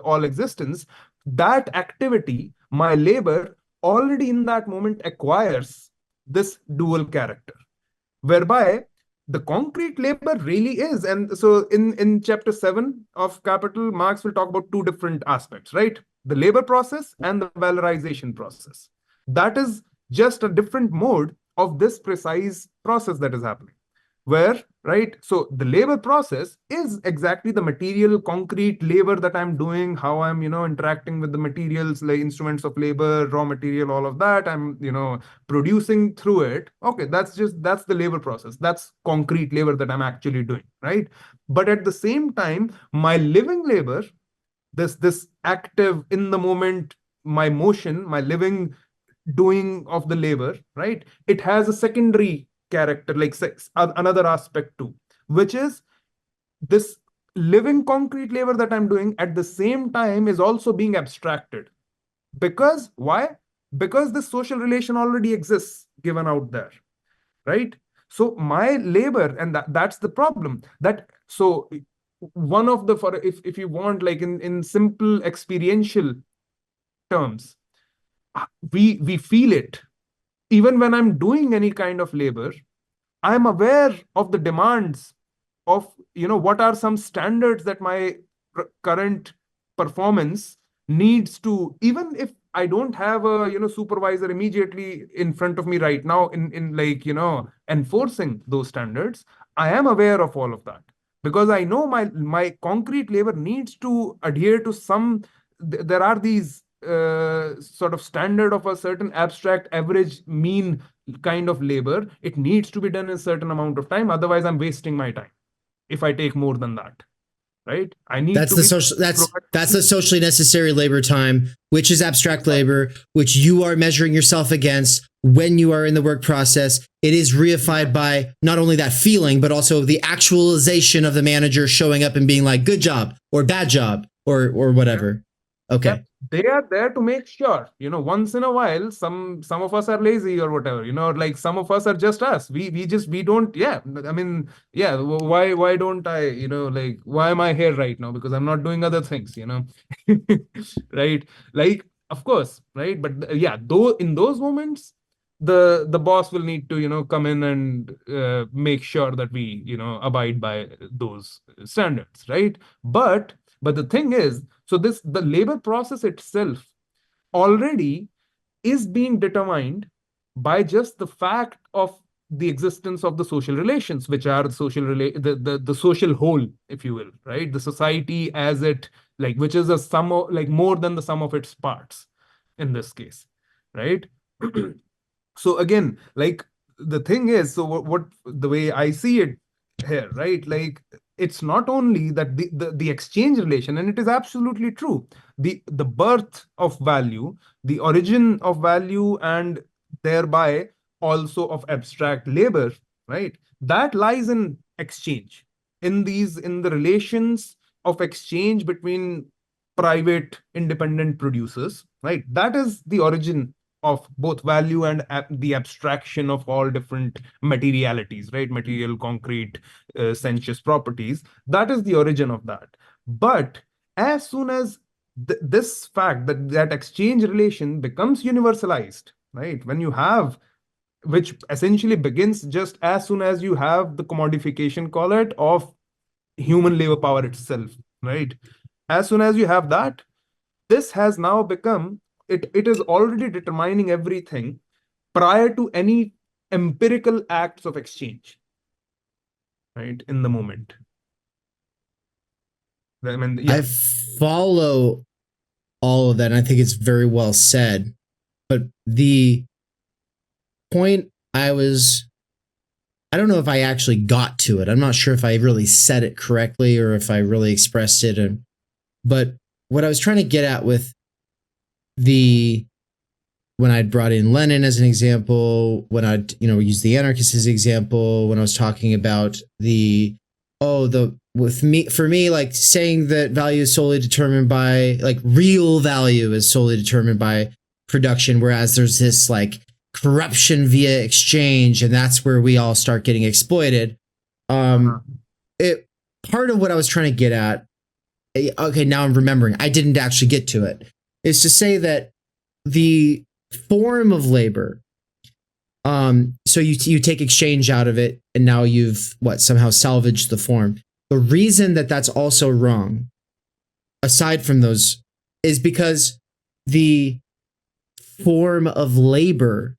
all existence, that activity, my labor, already in that moment acquires this dual character, whereby the concrete labor really is. And so in chapter 7 of Capital, Marx will talk about two different aspects, right? The labor process and the valorization process. That is just a different mode of this precise process that is happening. Where, right? So the labor process is exactly the material, concrete labor that I'm doing, how I'm, interacting with the materials, like instruments of labor, raw material, all of that. I'm, producing through it. Okay, that's the labor process. That's concrete labor that I'm actually doing, right? But at the same time, my living labor, this active in the moment, my motion, my living doing of the labor, right? It has a secondary character, like another aspect too, which is this living concrete labor that I'm doing at the same time is also being abstracted. Because why? Because the social relation already exists given out there, right? So my labor, and that's the problem. That so one of the, for if you want, like in simple experiential terms, we feel it. Even when I'm doing any kind of labor, I'm aware of the demands of, what are some standards that my current performance needs to, even if I don't have a, supervisor immediately in front of me right now in like, enforcing those standards. I am aware of all of that because I know my concrete labor needs to adhere to some, there are these sort of standard of a certain abstract average mean kind of labor. It needs to be done in a certain amount of time. Otherwise, I'm wasting my time if I take more than that. Right? I need That's to the be social. That's the socially necessary labor time, which is abstract labor, which you are measuring yourself against when you are in the work process. It is reified by not only that feeling, but also the actualization of the manager showing up and being like, "Good job" or "Bad job" or whatever. Okay. They are there to make sure, once in a while, some of us are lazy or whatever, like some of us are just us. We don't, yeah. I mean, yeah, why don't I, like, why am I here right now? Because I'm not doing other things, right? Like, of course, right? But yeah, though in those moments, the boss will need to, come in and make sure that we, abide by those standards, right? But the thing is, so the labor process itself already is being determined by just the fact of the existence of the social relations, which are the the social whole, if you will, right? The society as it, like, which is a sum of, like, more than the sum of its parts in this case, right? So again, like, the thing is, so what the way I see it here, right? Like, it's not only that the exchange relation, and it is absolutely true, the birth of value, the origin of value, and thereby also of abstract labor, right? That lies in exchange, in the relations of exchange between private independent producers, right? That is the origin of both value and the abstraction of all different materialities, right? Material, concrete, sensuous properties. That is the origin of that. But as soon as this fact, that exchange relation becomes universalized, right? When you have, which essentially begins just as soon as you have the commodification, call it, of human labor power itself, right? As soon as you have that, this has now become, it is already determining everything prior to any empirical acts of exchange, right? In the moment. I mean, yeah. I follow all of that, and I think it's very well said. But the point I don't know if I actually got to it. I'm not sure if I really said it correctly or if I really expressed it. But what I was trying to get at with when I'd brought in Lenin as an example, when I'd, use the anarchist as an example, when I was talking about for me, like, saying that value is solely determined by, like, real value is solely determined by production, whereas there's this, like, corruption via exchange, and that's where we all start getting exploited. Part of what I was trying to get at, okay, now I'm remembering, I didn't actually get to it, is to say that the form of labor, so you take exchange out of it, and now you've somehow salvaged the form. The reason that that's also wrong, aside from those, is because the form of labor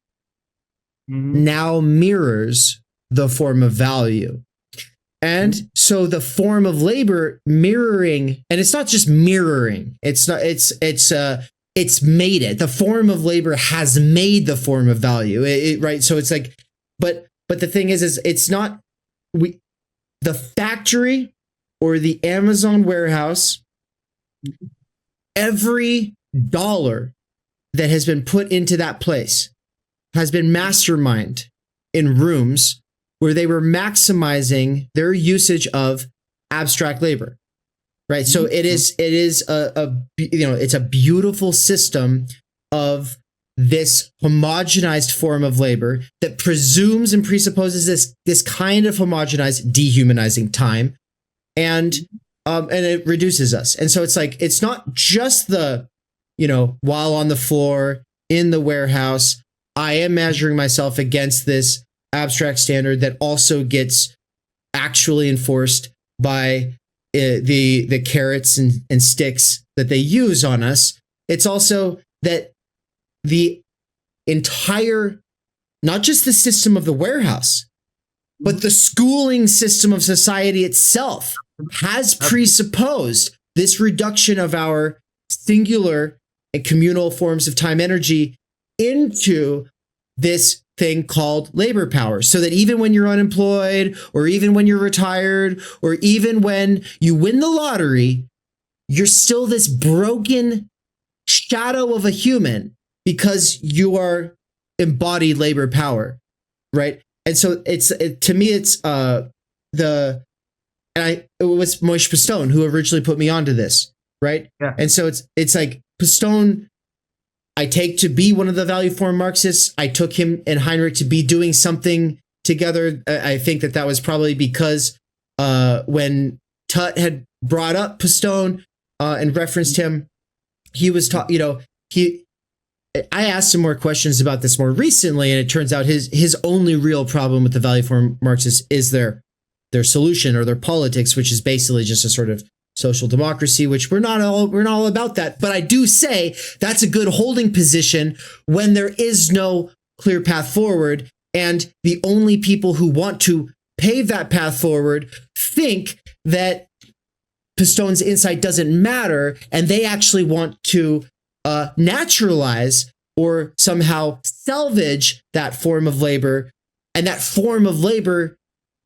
now mirrors the form of value. And so the form of labor mirroring, and it's not just mirroring, it's made it. The form of labor has made the form of value, right? So it's like, but the thing is it's not, the factory or the Amazon warehouse, every dollar that has been put into that place has been masterminded in rooms where they were maximizing their usage of abstract labor, right? So it is it's a beautiful system of this homogenized form of labor that presumes and presupposes this kind of homogenized, dehumanizing time, and it reduces us. And so it's like, it's not just the, while on the floor in the warehouse, I am measuring myself against this abstract standard that also gets actually enforced by the carrots and sticks that they use on us. It's also that the entire, not just the system of the warehouse, but the schooling system of society itself has presupposed this reduction of our singular and communal forms of time energy into this thing called labor power. So that even when you're unemployed, or even when you're retired, or even when you win the lottery, you're still this broken shadow of a human because you are embodied labor power, right? And so to me, it was Moishe Pistone who originally put me onto this, right? Yeah. And so it's like Pistone, I take to be one of the value form Marxists. I took him and Heinrich to be doing something together. I think that was probably because when Tut had brought up Pistone and referenced him, he was I asked him more questions about this more recently, and it turns out his only real problem with the value form Marxists is their solution or their politics, which is basically just a sort of social democracy, which we're not all about that. But I do say that's a good holding position when there is no clear path forward, and the only people who want to pave that path forward think that Pistone's insight doesn't matter, and they actually want to naturalize or somehow salvage that form of labor. And that form of labor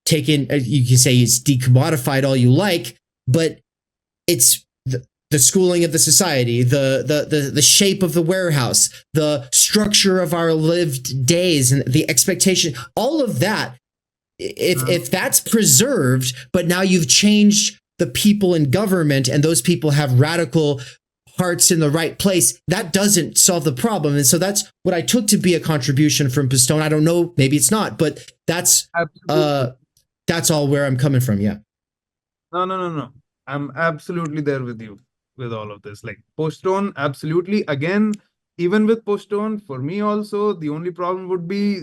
taken, you can say it's decommodified all you like, but it's the schooling of the society, the shape of the warehouse, the structure of our lived days, and the expectation, all of that. If that's preserved, but now you've changed the people in government and those people have radical hearts in the right place, that doesn't solve the problem. And so that's what I took to be a contribution from Pistone. I don't know, maybe it's not, but that's all where I'm coming from. Yeah. No. I'm absolutely there with you with all of this. Like Pistone, absolutely. Again, even with Pistone, for me also, the only problem would be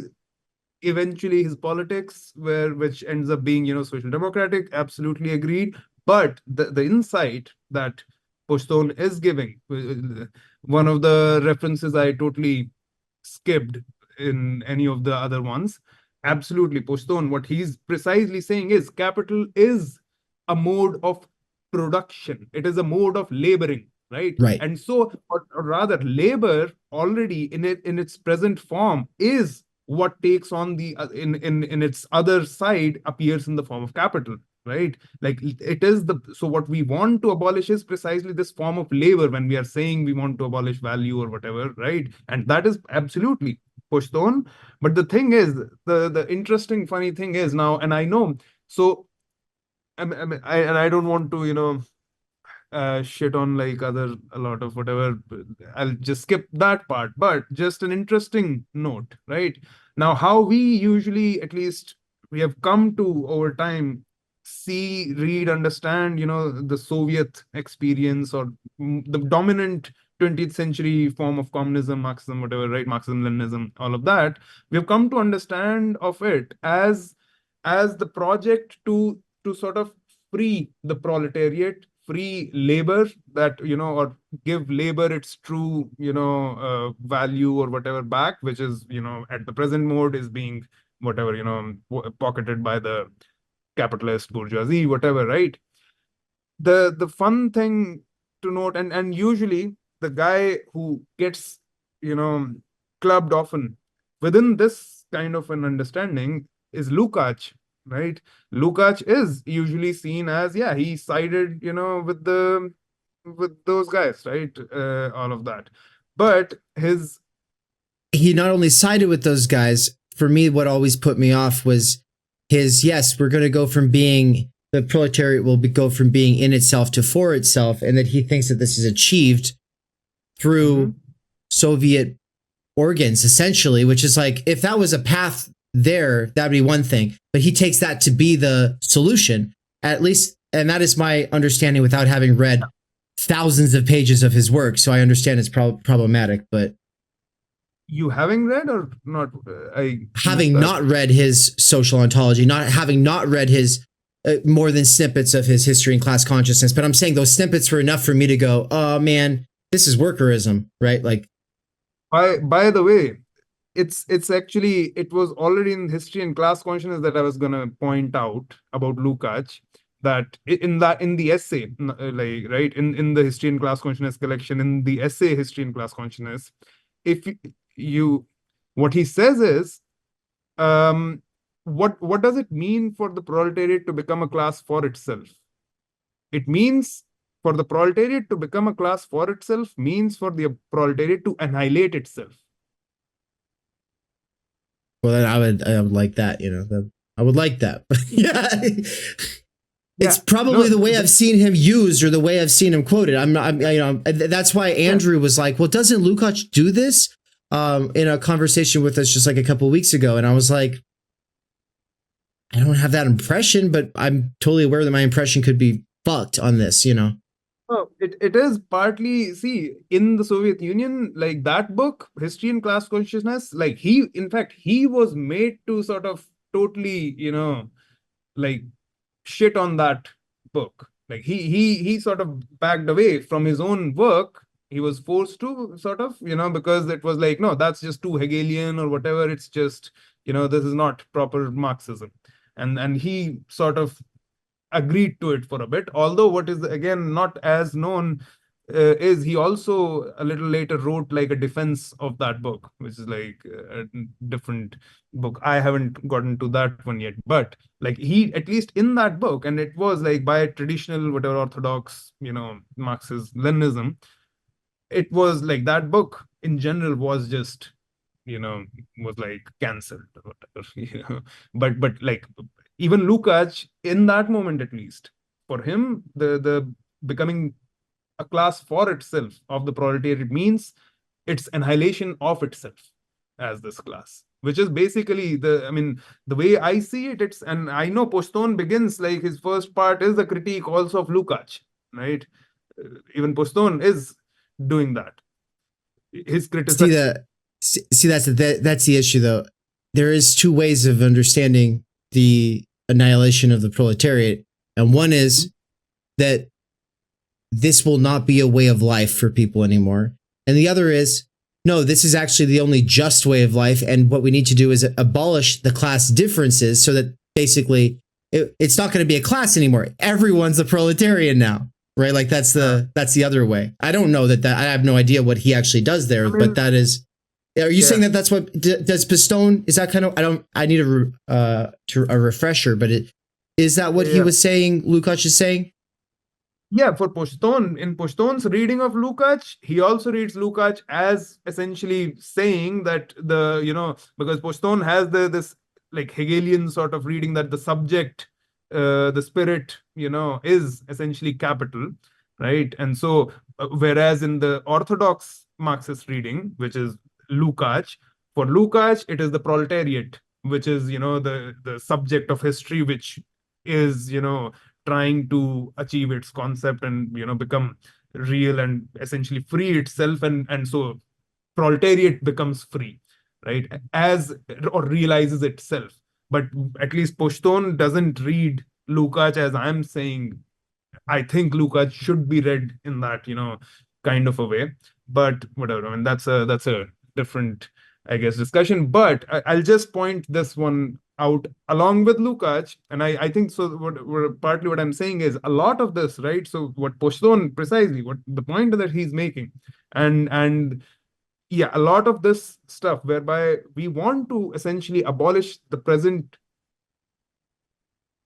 eventually his politics, which ends up being, social democratic. Absolutely agreed. But the insight that Pistone is giving, one of the references I totally skipped in any of the other ones. Absolutely, Pistone, what he's precisely saying is capital is a mode of production. It is a mode of laboring, right? Right. And so, or rather, labor already in its present form is what takes on the in its other side appears in the form of capital. Right, like it is so what we want to abolish is precisely this form of labor when we are saying we want to abolish value or whatever, right? And that is absolutely pushed on. But the thing is, the interesting, funny thing is now, and I know, so I don't want to shit on like a lot of whatever. I'll just skip that part. But just an interesting note, right? Now, how we usually, at least, we have come to over time see, read, understand, the Soviet experience or the dominant 20th century form of communism, Marxism, whatever, right? Marxism, Leninism, all of that. We have come to understand of it as the project to sort of free the proletariat, free labor, that, or give labor its true, value or whatever back, which is, at the present mode is being whatever, pocketed by the capitalist bourgeoisie, whatever, right? The fun thing to note, and usually the guy who gets clubbed often within this kind of an understanding is Lukács, right? Lukács is usually seen as, he sided with those guys, right? All of that, but he not only sided with those guys. For me, what always put me off was yes, we're going to go from being, the proletariat will go from being in itself to for itself, and that he thinks that this is achieved through Soviet organs, essentially, which is like, if that was a path there, that'd be one thing. But he takes that to be the solution, at least. And that is my understanding without having read thousands of pages of his work. So I understand it's problematic, but You having read or not? I having not read his social ontology, not read his more than snippets of his history and class consciousness. But I'm saying those snippets were enough for me to go, oh man, this is workerism, right? Like, by the way, it's actually, it was already in history and class consciousness that I was gonna point out about Lukács, that in the essay, like, right, in the history and class consciousness collection, in the essay history and class consciousness, if you what he says is, what does it mean for the proletariat to become a class for itself? It means, for the proletariat to become a class for itself means for the proletariat to annihilate itself. well, then I would like that, I would like that. But yeah, it's probably the way I've seen him used or the way I've seen him quoted. That's why Andrew was like, well, doesn't Lukács do this? In a conversation with us just like a couple of weeks ago. And I was like, I don't have that impression, but I'm totally aware that my impression could be fucked on this, Oh, it is partly, see, in the Soviet Union, like that book, History and Class Consciousness, like in fact, he was made to sort of totally, like shit on that book. Like he sort of backed away from his own work. He was forced to sort of, because it was like, no, that's just too Hegelian or whatever. It's just, this is not proper Marxism. And he sort of agreed to it for a bit. Although what is again not as known is he also a little later wrote like a defense of that book, which is like a different book. I haven't gotten to that one yet, but like he, at least in that book, and it was like by traditional, whatever, orthodox, Marxist Leninism, it was like that book in general was just, was like cancelled or whatever, but like even Lukács in that moment, at least for him, the becoming a class for itself of the proletariat means its annihilation of itself as this class, which is basically the way I see it. It's, and I know Poston begins, like his first part is the critique also of Lukács, right? Even Poston is doing that. His criticism. See that's the issue though. There is two ways of understanding the annihilation of the proletariat, and one is that this will not be a way of life for people anymore, and the other is, no, this is actually the only just way of life, and what we need to do is abolish the class differences so that basically it's not going to be a class anymore. Everyone's a proletarian now, right? Like that's the other way. I don't know that I have no idea what he actually does there, but that is. Are you saying that that's what does Poston? Is that kind of, I need a refresher, but is that what he was saying? Lukács is saying? Yeah, for Poston, in Poston's reading of Lukács, he also reads Lukács as essentially saying that because Poston has this like Hegelian sort of reading that the subject, the spirit, is essentially capital, right? And so, whereas in the orthodox Marxist reading, which is Lukács, for Lukács, it is the proletariat, which is, the subject of history, which is, trying to achieve its concept and, become real and essentially free itself. And so proletariat becomes free, right? Or realizes itself. But at least Poston doesn't read Lukács as I'm saying. I think Lukács should be read in that, kind of a way. But whatever, I mean, that's a different, I guess, discussion. But I'll just point this one out along with Lukács, and I think so. Partly what I'm saying is a lot of this, right? So what Poston precisely, what the point that he's making, and yeah, a lot of this stuff whereby we want to essentially abolish the present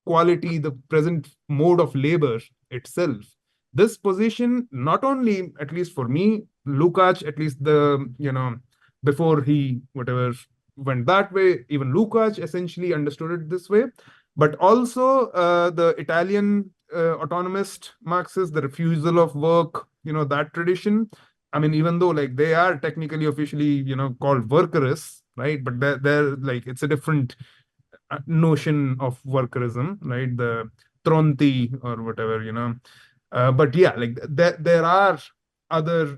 quality, the present mode of labor itself. This position, not only, at least for me, Lukács, at least before he whatever went that way, even Lukács essentially understood it this way, but also the Italian autonomist Marxists, the refusal of work, that tradition, I mean, even though like they are technically officially, called workerists, right? But they're like, it's a different notion of workerism, right? The Tronti or whatever, but yeah, like there are other,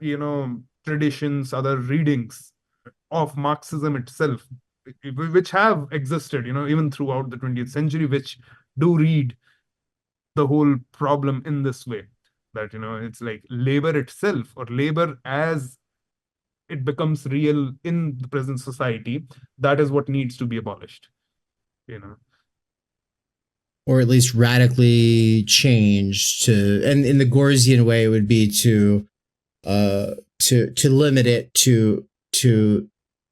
traditions, other readings of Marxism itself, which have existed, even throughout the 20th century, which do read the whole problem in this way, that, it's like labor itself, or labor as it becomes real in the present society, that is what needs to be abolished, you know. or at least radically changed to, and in the Gorsian way it would be to limit it to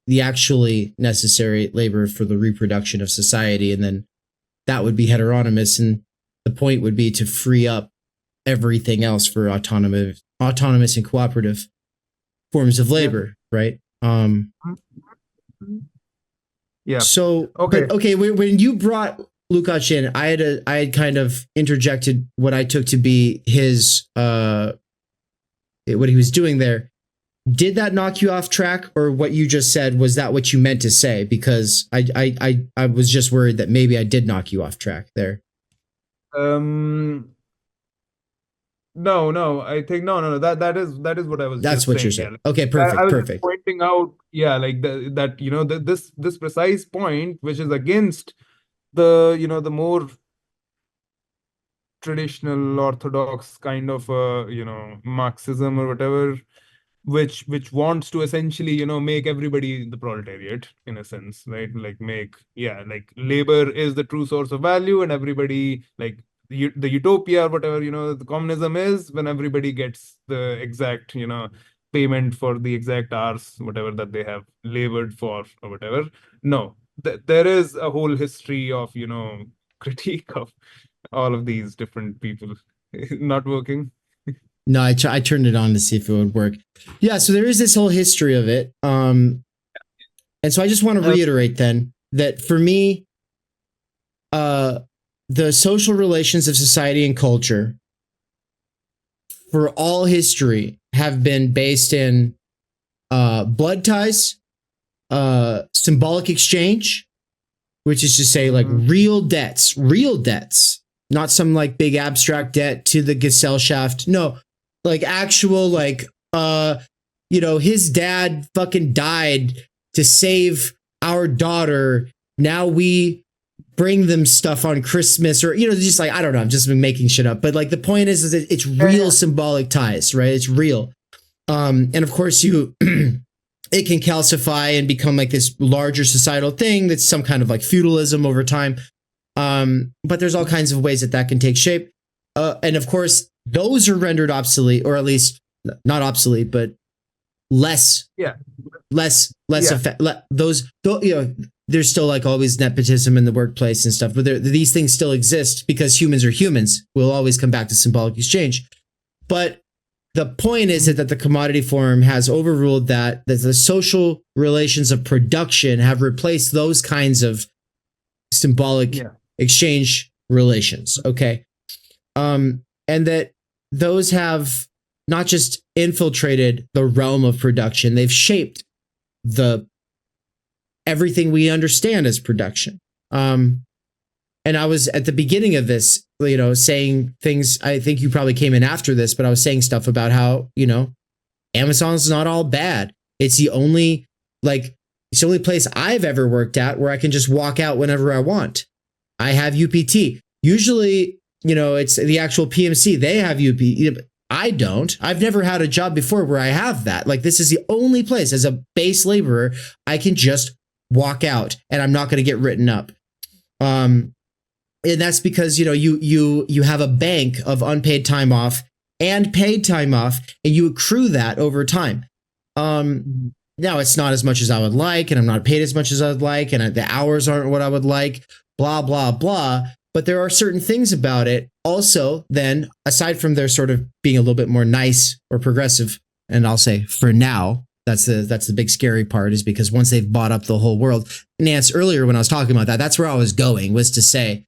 the actually necessary labor for the reproduction of society, and then that would be heteronomous, and the point would be to free up everything else for autonomous and cooperative forms of labor, right? Yeah. So, okay. But okay, when you brought Lukács in, I had kind of interjected what I took to be his what he was doing there. Did that knock you off track, or what you just said, was that what you meant to say? Because I was just worried that maybe I did knock you off track there. No, I think no. That is what I was. That's just what saying. you're saying. Yeah, Okay, perfect, I was perfect. just pointing out, like that this precise point, which is against the the more traditional orthodox kind of Marxism or whatever, which wants to essentially make everybody the proletariat in a sense, right? Like like labor is the true source of value, and everybody, like the utopia or whatever, the communism is when everybody gets the exact payment for the exact hours whatever that they have labored for or whatever. No, there is a whole history of critique of all of these different people not working. No, I turned it on to see if it would work. Yeah, so there is this whole history of it. And so I just want to reiterate then that for me, the social relations of society and culture for all history have been based in blood ties, symbolic exchange, which is to say like real debts, not some like big abstract debt to the Gesellschaft. No, like actual, like, his dad fucking died to save our daughter. Now we bring them stuff on Christmas, or, just like, I don't know, I'm just making shit up. But like the point is that it's real symbolic ties, right? It's real. And of course it can calcify and become like this larger societal thing that's some kind of like feudalism over time. But there's all kinds of ways that can take shape. And of course, those are rendered obsolete, or at least not obsolete, but less effect. There's still like always nepotism in the workplace and stuff, but these things still exist because humans are humans. We'll always come back to symbolic exchange. But the point is that the commodity form has overruled that the social relations of production have replaced those kinds of symbolic exchange relations. Okay. And that those have not just infiltrated the realm of production, they've shaped everything we understand as production. And I was at the beginning of this, saying things, I think you probably came in after this, but I was saying stuff about how, Amazon's not all bad. It's the only place I've ever worked at where I can just walk out whenever I want. I have UPT. Usually, it's the actual PMC. They have UPT. I don't. I've never had a job before where I have that. Like, this is the only place as a base laborer I can just walk out and I'm not going to get written up. And that's because, you have a bank of unpaid time off and paid time off, and you accrue that over time. Now it's not as much as I would like, and I'm not paid as much as I would like, and the hours aren't what I would like, blah, blah, blah. But there are certain things about it also, then, aside from their sort of being a little bit more nice or progressive, and I'll say for now, that's the big scary part, is because once they've bought up the whole world. Nance, earlier when I was talking about that, that's where I was going, was to say,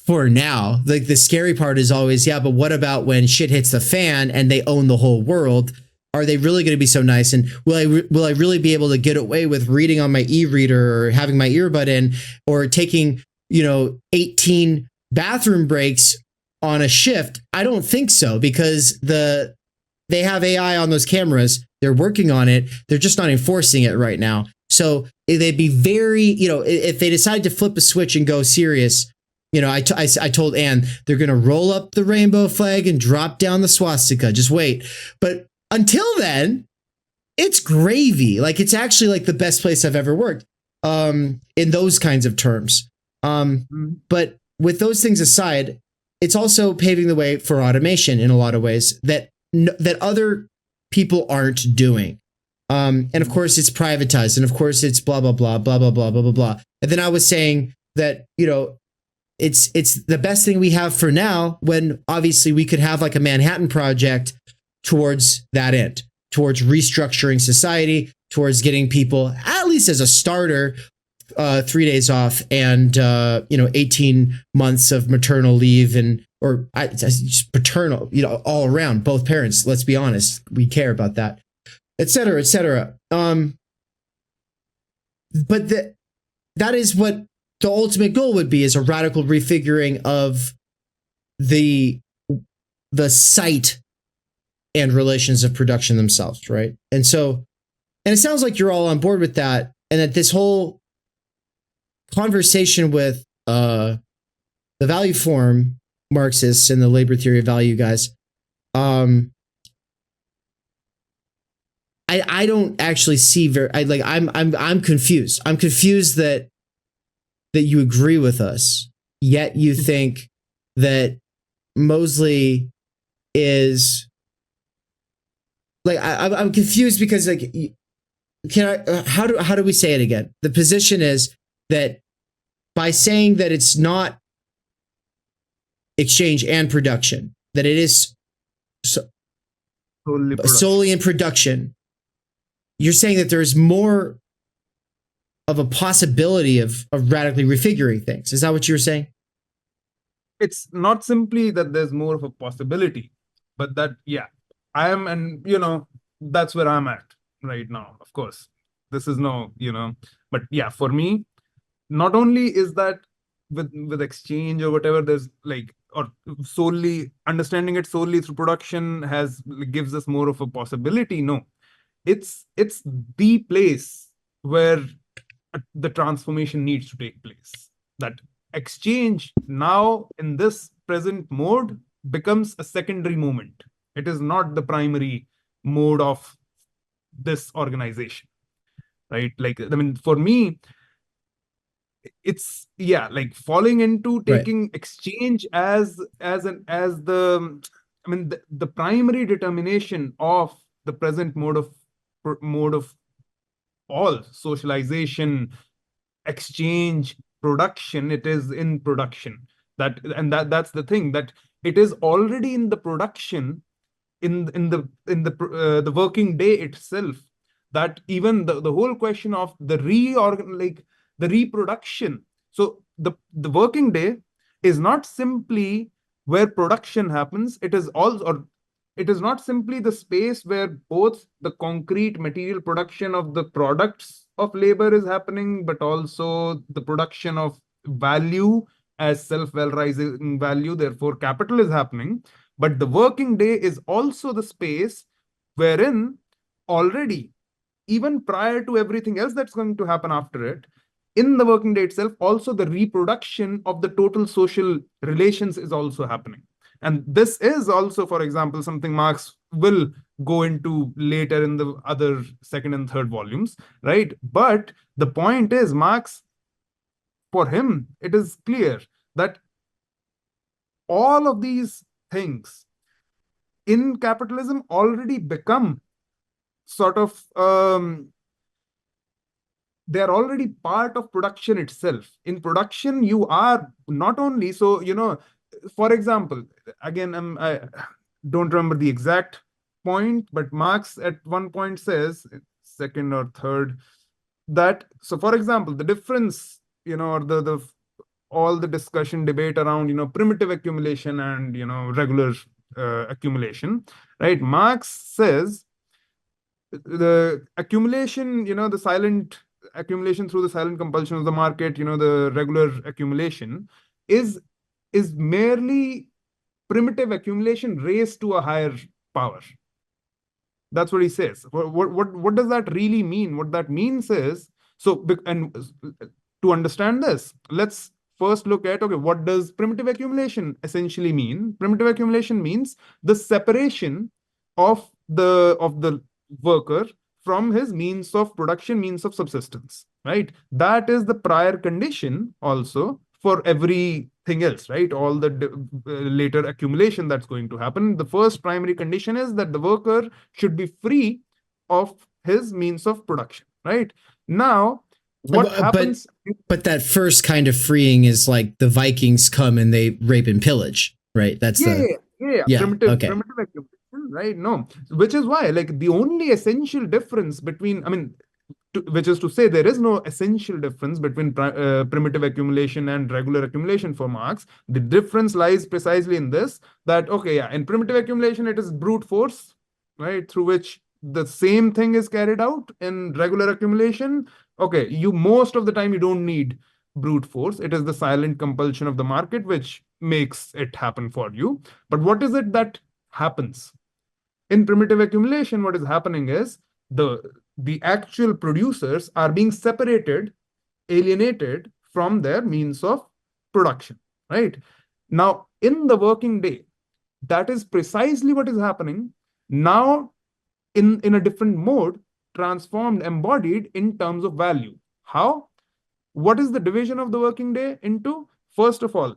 for now, like the scary part is always, but what about when shit hits the fan and they own the whole world? are they really going to be so nice? And will I really be able to get away with reading on my e-reader or having my earbud in or taking, 18 bathroom breaks on a shift? I don't think so, because they have AI on those cameras. They're working on it. They're just not enforcing it right now. So they'd be very, if they decide to flip a switch and go serious, I told Anne, they're going to roll up the rainbow flag and drop down the swastika. Just wait. But until then, it's gravy. Like, it's actually like the best place I've ever worked, in those kinds of terms. But with those things aside, it's also paving the way for automation in a lot of ways that other people aren't doing. And of course it's privatized, and of course it's blah, blah, blah, blah, blah, blah, blah, blah, blah. And then I was saying that, it's the best thing we have for now, when obviously we could have like a Manhattan Project towards that end, towards restructuring society, towards getting people, at least as a starter, 3 days off and 18 months of maternal leave, and just paternal, all around, both parents. Let's be honest, we care about that, et cetera, et cetera. But that is what the ultimate goal would be, is a radical refiguring of the site and relations of production themselves, right? And it sounds like you're all on board with that, and that this whole conversation with the value form Marxists and the labor theory of value guys, I don't actually see I'm confused. I'm confused that you agree with us, yet you think that Moseley is like, I'm confused because, like, how do we say it again? The position is that by saying that it's not exchange and production, that it is solely in production, you're saying that there's more of a possibility of radically refiguring things. Is that what you're saying? It's not simply that there's more of a possibility, but that, I am, and that's where I'm at right now. Of course, this is no, but for me, not only is that with exchange or whatever, there's like, or solely understanding it solely through production gives us more of a possibility. No, it's the place where the transformation needs to take place. That exchange now in this present mode becomes a secondary moment. It is not the primary mode of this organization, right? Like, I mean, for me, it's like falling into taking exchange as the primary determination of the present mode of all socialization, exchange, production. It is in production. That's the thing, that it is already in the production, in the working day itself, that even the whole question of the reproduction. So the working day is not simply where production happens. It is not simply the space where both the concrete material production of the products of labor is happening, but also the production of value as self-valorizing value, therefore capital, is happening. But the working day is also the space wherein already, even prior to everything else that's going to happen after it, in the working day itself, also the reproduction of the total social relations is also happening. And this is also, for example, something Marx will go into later in the other second and third volumes, right? But the point is, Marx, for him, it is clear that all of these things in capitalism already become sort of they're already part of production itself. In production, you are not only, so, for example, again, I don't remember the exact point, but Marx at one point says, second or third, that, so for example, the difference, or the all the discussion, debate around, primitive accumulation and, regular accumulation, right? Marx says the accumulation, the silent accumulation through the silent compulsion of the market, the regular accumulation is merely primitive accumulation raised to a higher power. That's what he says. What does that really mean? What that means is, and to understand this, let's first look at, okay, what does primitive accumulation essentially mean? Primitive accumulation means the separation of the worker from his means of production, means of subsistence, right? That is the prior condition also for everything else, right? All the later accumulation that's going to happen. The first primary condition is that the worker should be free of his means of production, right? Now, what happens? But that first kind of freeing is like the Vikings come and they rape and pillage, right? That's primitive accumulation, right? No, which is why, like, the only essential difference between, which is to say, there is no essential difference between primitive accumulation and regular accumulation for Marx. The difference lies precisely in this, that, okay, yeah, in primitive accumulation, it is brute force, right, through which the same thing is carried out. In regular accumulation, okay, most of the time you don't need brute force. It is the silent compulsion of the market which makes it happen for you. But what is it that happens? In primitive accumulation, what is happening is the actual producers are being separated, alienated from their means of production, right? Now, in the working day, that is precisely what is happening now, in a different mode, transformed, embodied in terms of value. How? What is the division of the working day into? First of all,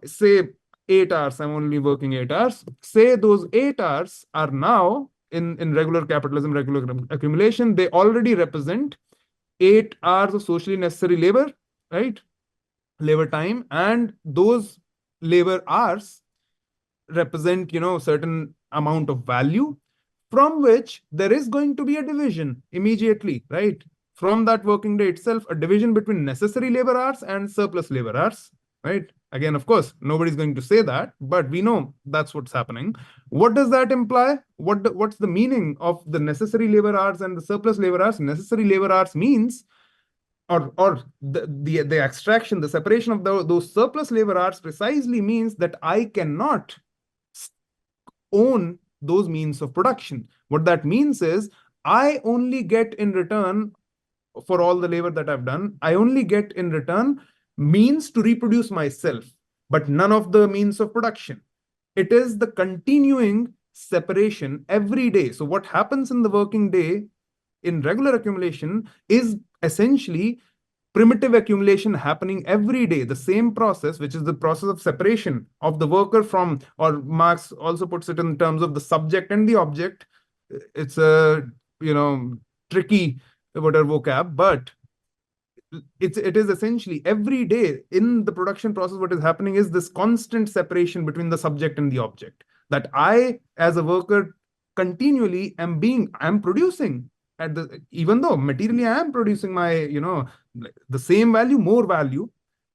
say 8 hours, I'm only working 8 hours. Say those 8 hours are now, in regular capitalism, regular accumulation, they already represent 8 hours of socially necessary labor, right? Labor time. And those labor hours represent, certain amount of value, from which there is going to be a division immediately, right? From that working day itself, a division between necessary labor hours and surplus labor hours, right? Again, of course, nobody's going to say that, but we know that's what's happening. What does that imply? What's the meaning of the necessary labor hours and the surplus labor hours? Necessary labor hours means, or the extraction, the separation of those surplus labor hours precisely means that I cannot own those means of production. What that means is, I only get in return for all the labor that I've done, I only get in return means to reproduce myself, but none of the means of production. It is the continuing separation every day. So what happens in the working day in regular accumulation is essentially primitive accumulation happening every day, the same process, which is the process of separation of the worker from, or Marx also puts it in terms of the subject and the object. It's a, tricky whatever vocab, but it is essentially every day in the production process. What is happening is this constant separation between the subject and the object, that I, as a worker, continually am producing even though materially I am producing my, the same value, more value,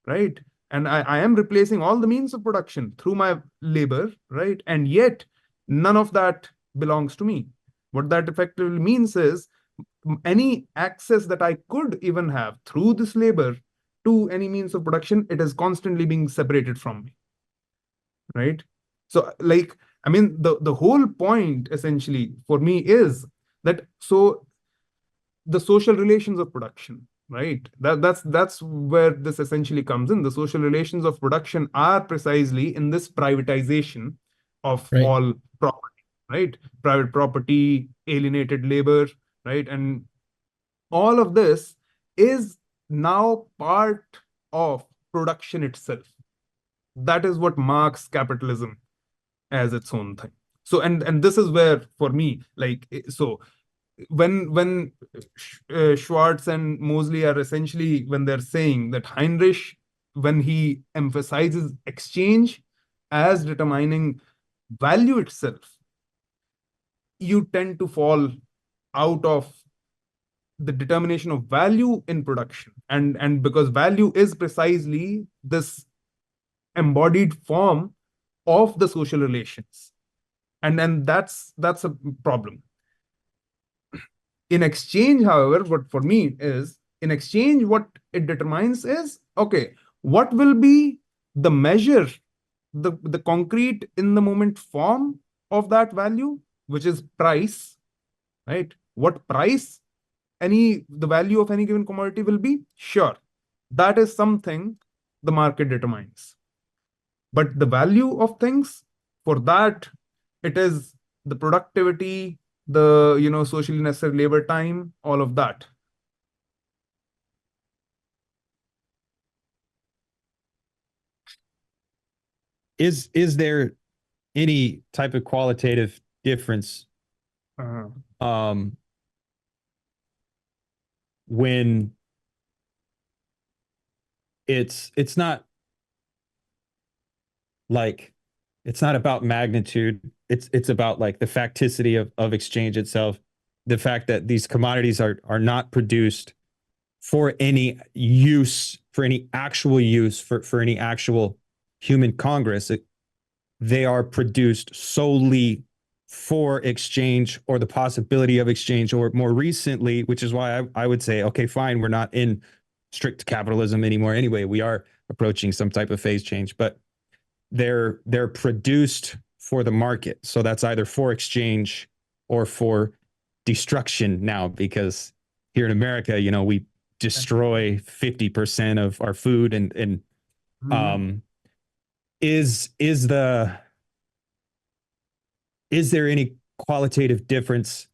right? And I am replacing all the means of production through my labor, right? And yet none of that belongs to me. What that effectively means is, any access that I could even have through this labor to any means of production, it is constantly being separated from me, right? So, like, the whole point essentially for me is that, so the social relations of production, right? That's where this essentially comes in. The social relations of production are precisely in this privatization of all property, right? Private property, alienated labor, right? And all of this is now part of production itself. That is what marks capitalism as its own thing. So, and this is where, for me, like, so when Schwartz and Moseley are essentially, when they're saying that Heinrich, when he emphasizes exchange as determining value itself, you tend to fall out of the determination of value in production, and because value is precisely this embodied form of the social relations, and then that's a problem. In exchange, however, what for me is, in exchange, what it determines is, okay, what will be the measure, the concrete in the moment form of that value, which is price, right? What price the value of any given commodity will be? Sure, that is something the market determines. But the value of things, for that, it is the productivity, the socially necessary labor time, all of that. Is there any type of qualitative difference when it's not like, it's not about magnitude, it's about like the facticity of exchange itself, the fact that these commodities are not produced for any use, for any actual use, for any actual human congress. They are produced solely for exchange or the possibility of exchange, or more recently, which is why I would say, okay, fine, we're not in strict capitalism anymore anyway. We are approaching some type of phase change, but they're produced for the market. So that's either for exchange or for destruction now, because here in America, we destroy 50% of our food, and is there any qualitative difference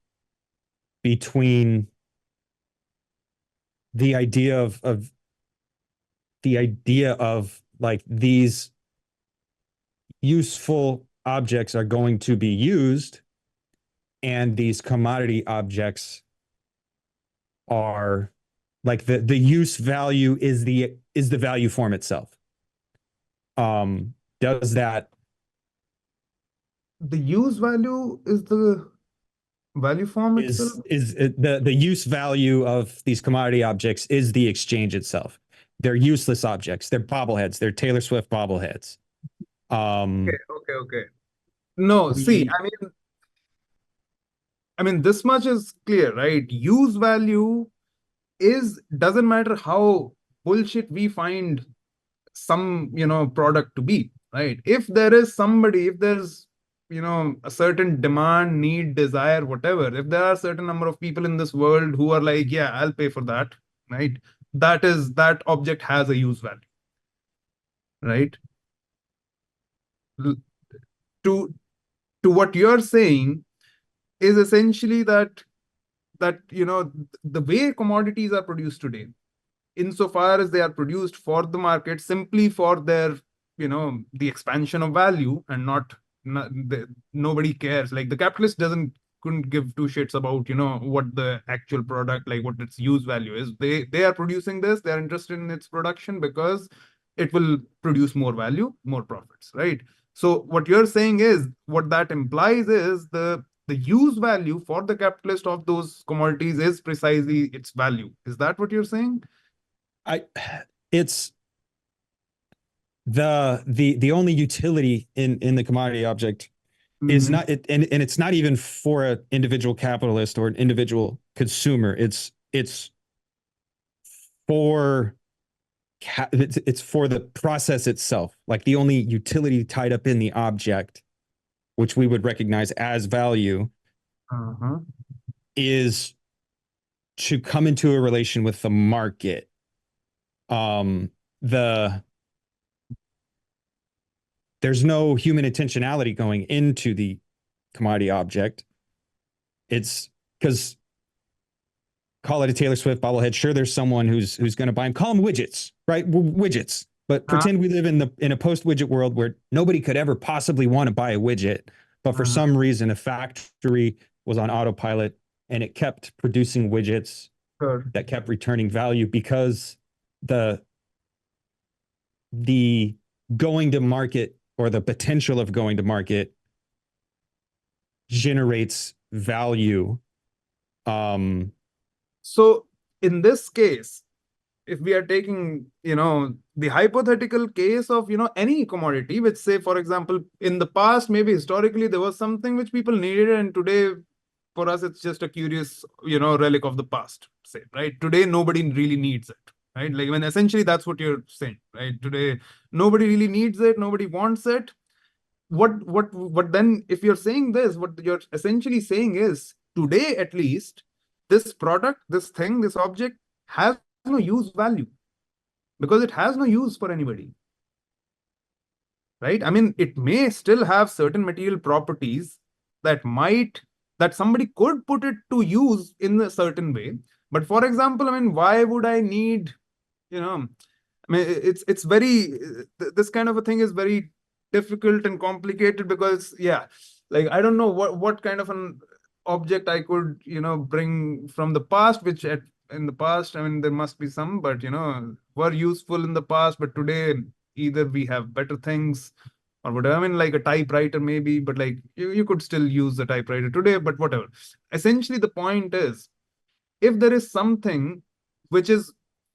between the idea of like these useful objects are going to be used, and these commodity objects are like the use value is the value form itself? Does that, the use value is the value form itself? is the use value of these commodity objects is the exchange itself? They're useless objects. They're bobbleheads. They're Taylor Swift bobbleheads. Okay. No, see, I mean, this much is clear, right? Use value doesn't matter how bullshit we find some, product to be, right? If there's a certain demand, need, desire, whatever, if there are a certain number of people in this world who are like, yeah, I'll pay for that, right? That object has a use value, right? To what you're saying is essentially that the way commodities are produced today, insofar as they are produced for the market, simply for their the expansion of value, and nobody cares, like the capitalist couldn't give two shits about what the actual product, like what its use value is. They are producing this, they're interested in its production because it will produce more value, more profits, right? So what you're saying is, what that implies is the use value for the capitalist of those commodities is precisely its value. Is that what you're saying? It's the only utility in the commodity object is not it, and it's not even for an individual capitalist or an individual consumer. It's for the process itself. Like the only utility tied up in the object, which we would recognize as value, is to come into a relation with the market. There's no human intentionality going into the commodity object. It's because, call it a Taylor Swift bobblehead. Sure, there's someone who's going to buy them. Call them widgets, right? Widgets. But pretend we live in a post-widget world where nobody could ever possibly want to buy a widget, but for some reason a factory was on autopilot and it kept producing widgets that kept returning value, because the going to market, or the potential of going to market, generates value. So in this case, if we are taking, the hypothetical case of, any commodity, which, say, for example, in the past, maybe historically, there was something which people needed, and today for us, it's just a curious, relic of the past, say, right? Today, nobody really needs it, right? Like, when essentially that's what you're saying, right? Today, nobody really needs it. Nobody wants it. What then, if you're saying this, what you're essentially saying is, today, at least, this product, this thing, this object has no use value because it has no use for anybody, right? I mean, it may still have certain material properties that somebody could put it to use in a certain way. But for example, I mean, why would I need, I mean, it's very, this kind of a thing is very difficult and complicated because, like, I don't know what kind of an object I could, bring from the past, which in the past, I mean, there must be some, but, were useful in the past, but today, either we have better things or whatever. I mean, like a typewriter maybe, but like you could still use the typewriter today, but whatever. Essentially, the point is, if there is something which is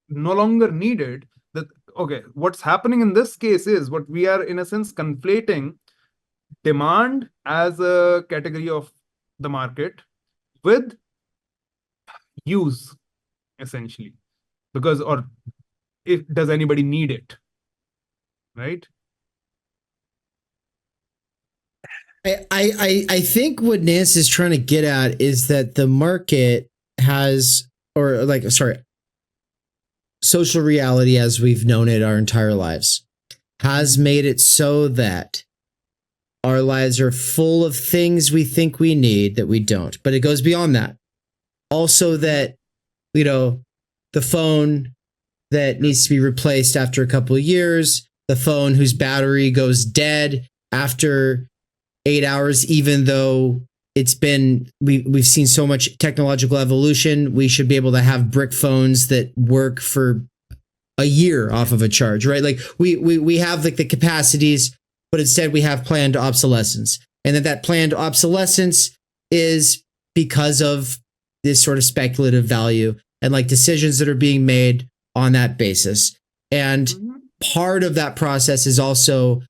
no longer needed, that, okay, what's happening in this case is what we are, in a sense, conflating demand as a category of the market with use, essentially, because, or if does anybody need it, right? I think what Nance is trying to get at is that the market has, or like, sorry, social reality as we've known it our entire lives has made it so that our lives are full of things we think we need that we don't. But it goes beyond that. Also that, the phone that needs to be replaced after a couple of years, the phone whose battery goes dead after 8 hours, even though we've seen so much technological evolution, we should be able to have brick phones that work for a year off of a charge, right? Like we have like the capacities, but instead we have planned obsolescence. And that planned obsolescence is because of this sort of speculative value and like decisions that are being made on that basis. And part of that process is also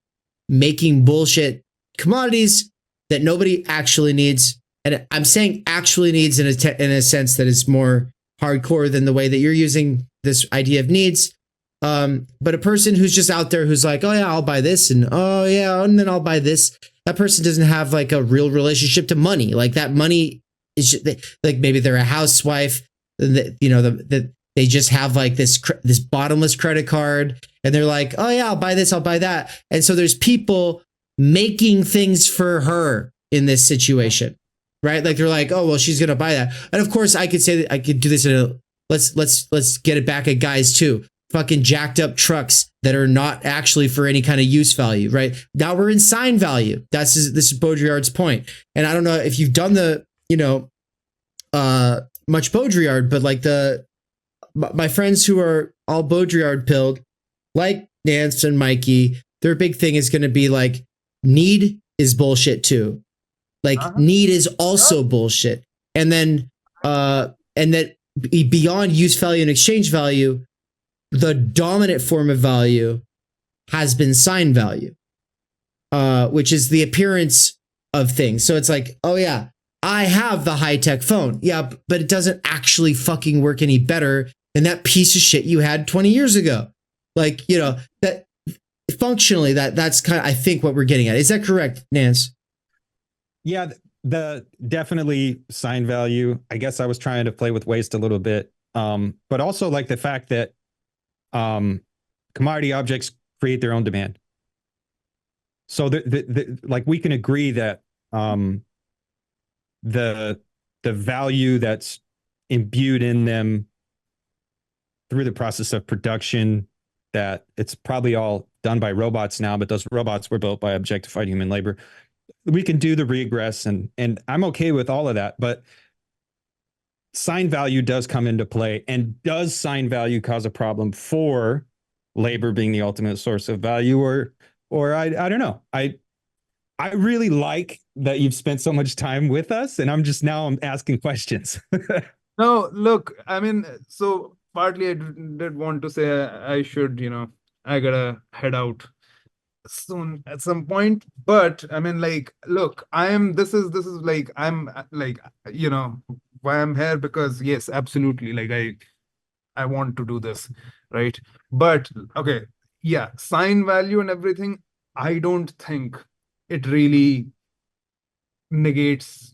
making bullshit commodities that nobody actually needs. And I'm saying actually needs in a sense that is more hardcore than the way that you're using this idea of needs. But a person who's just out there who's like, oh yeah, I'll buy this, and oh yeah, and then I'll buy this. That person doesn't have like a real relationship to money. Like that money is just, like maybe they're a housewife, that they just have like this bottomless credit card, and they're like, oh yeah, I'll buy this, I'll buy that. And so there's people making things for her in this situation, right? Like they're like, oh well, she's gonna buy that. And of course, I could say that I could do this in a let's get it back at guys too. Fucking jacked up trucks that are not actually for any kind of use value, right? Now we're in sign value. This is Baudrillard's point. And I don't know if you've done the, much Baudrillard, but like my friends who are all Baudrillard pilled, like Nance and Mikey, their big thing is going to be like, need is bullshit too. Like need is also bullshit. And then, and that beyond use value and exchange value, the dominant form of value has been sign value, which is the appearance of things. So it's like, oh yeah, I have the high-tech phone. Yeah, but it doesn't actually fucking work any better than that piece of shit you had 20 years ago. Like, that functionally, that's kind of, I think, what we're getting at. Is that correct, Nance? Yeah, the definitely sign value. I guess I was trying to play with waste a little bit. But also like the fact that commodity objects create their own demand. So like we can agree that the value that's imbued in them through the process of production, that it's probably all done by robots now, but those robots were built by objectified human labor. We can do the regress, and I'm okay with all of that, but sign value does come into play. And does sign value cause a problem for labor being the ultimate source of value, or I don't know. I really like that you've spent so much time with us, and I'm asking questions. No, look, I mean, so partly I did want to say I should, I gotta head out. soon at some point. But I mean, like, look, this is like, I'm like, why I'm here, because yes, absolutely, like, I want to do this, right? But okay, yeah, sign value and everything, I don't think it really negates,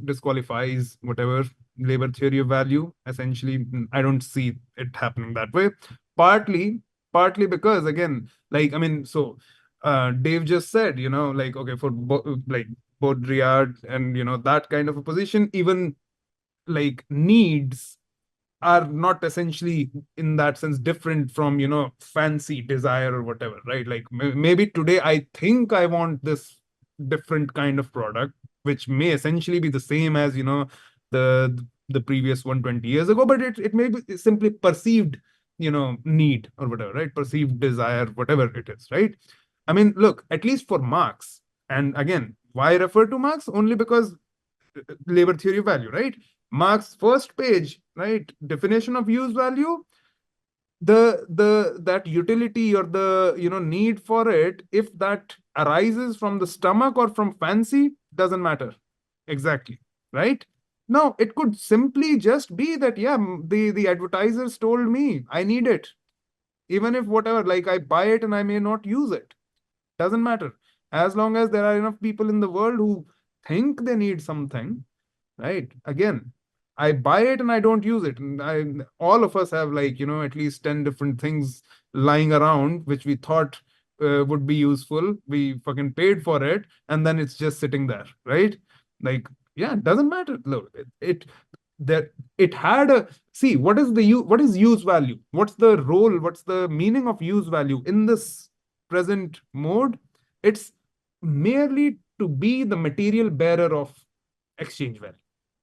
disqualifies whatever labor theory of value. Essentially, I don't see it happening that way. Partly, partly because, again, like, I mean, so Dave just said, like, okay, for like Baudrillard and that kind of a position, even like needs are not essentially in that sense different from fancy desire or whatever, right? Like, maybe today I think I want this different kind of product, which may essentially be the same as the previous 120 years ago, but it may be simply perceived need or whatever, right? Perceived desire, whatever it is, right? I mean, look, at least for Marx, and again, why refer to Marx? Only because labor theory of value, right? Marx's first page, right? Definition of use value, the that utility or the need for it, if that arises from the stomach or from fancy, doesn't matter exactly, right? No, it could simply just be that, yeah, the advertisers told me I need it, even if whatever, like, I buy it and I may not use it, doesn't matter, as long as there are enough people in the world who think they need something, right? Again, I buy it and I don't use it, and all of us have, like, at least 10 different things lying around which we thought would be useful. We fucking paid for it, and then it's just sitting there, right? Like, yeah, it doesn't matter. Look, that it had a, see, what is use value, what's the role, what's the meaning of use value in this present mode? It's merely to be the material bearer of exchange value,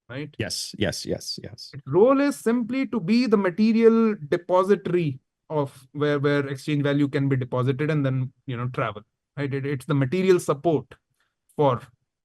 right? Yes, yes, yes, yes. Its role is simply to be the material depository of where exchange value can be deposited and then travel, right? It's the material support for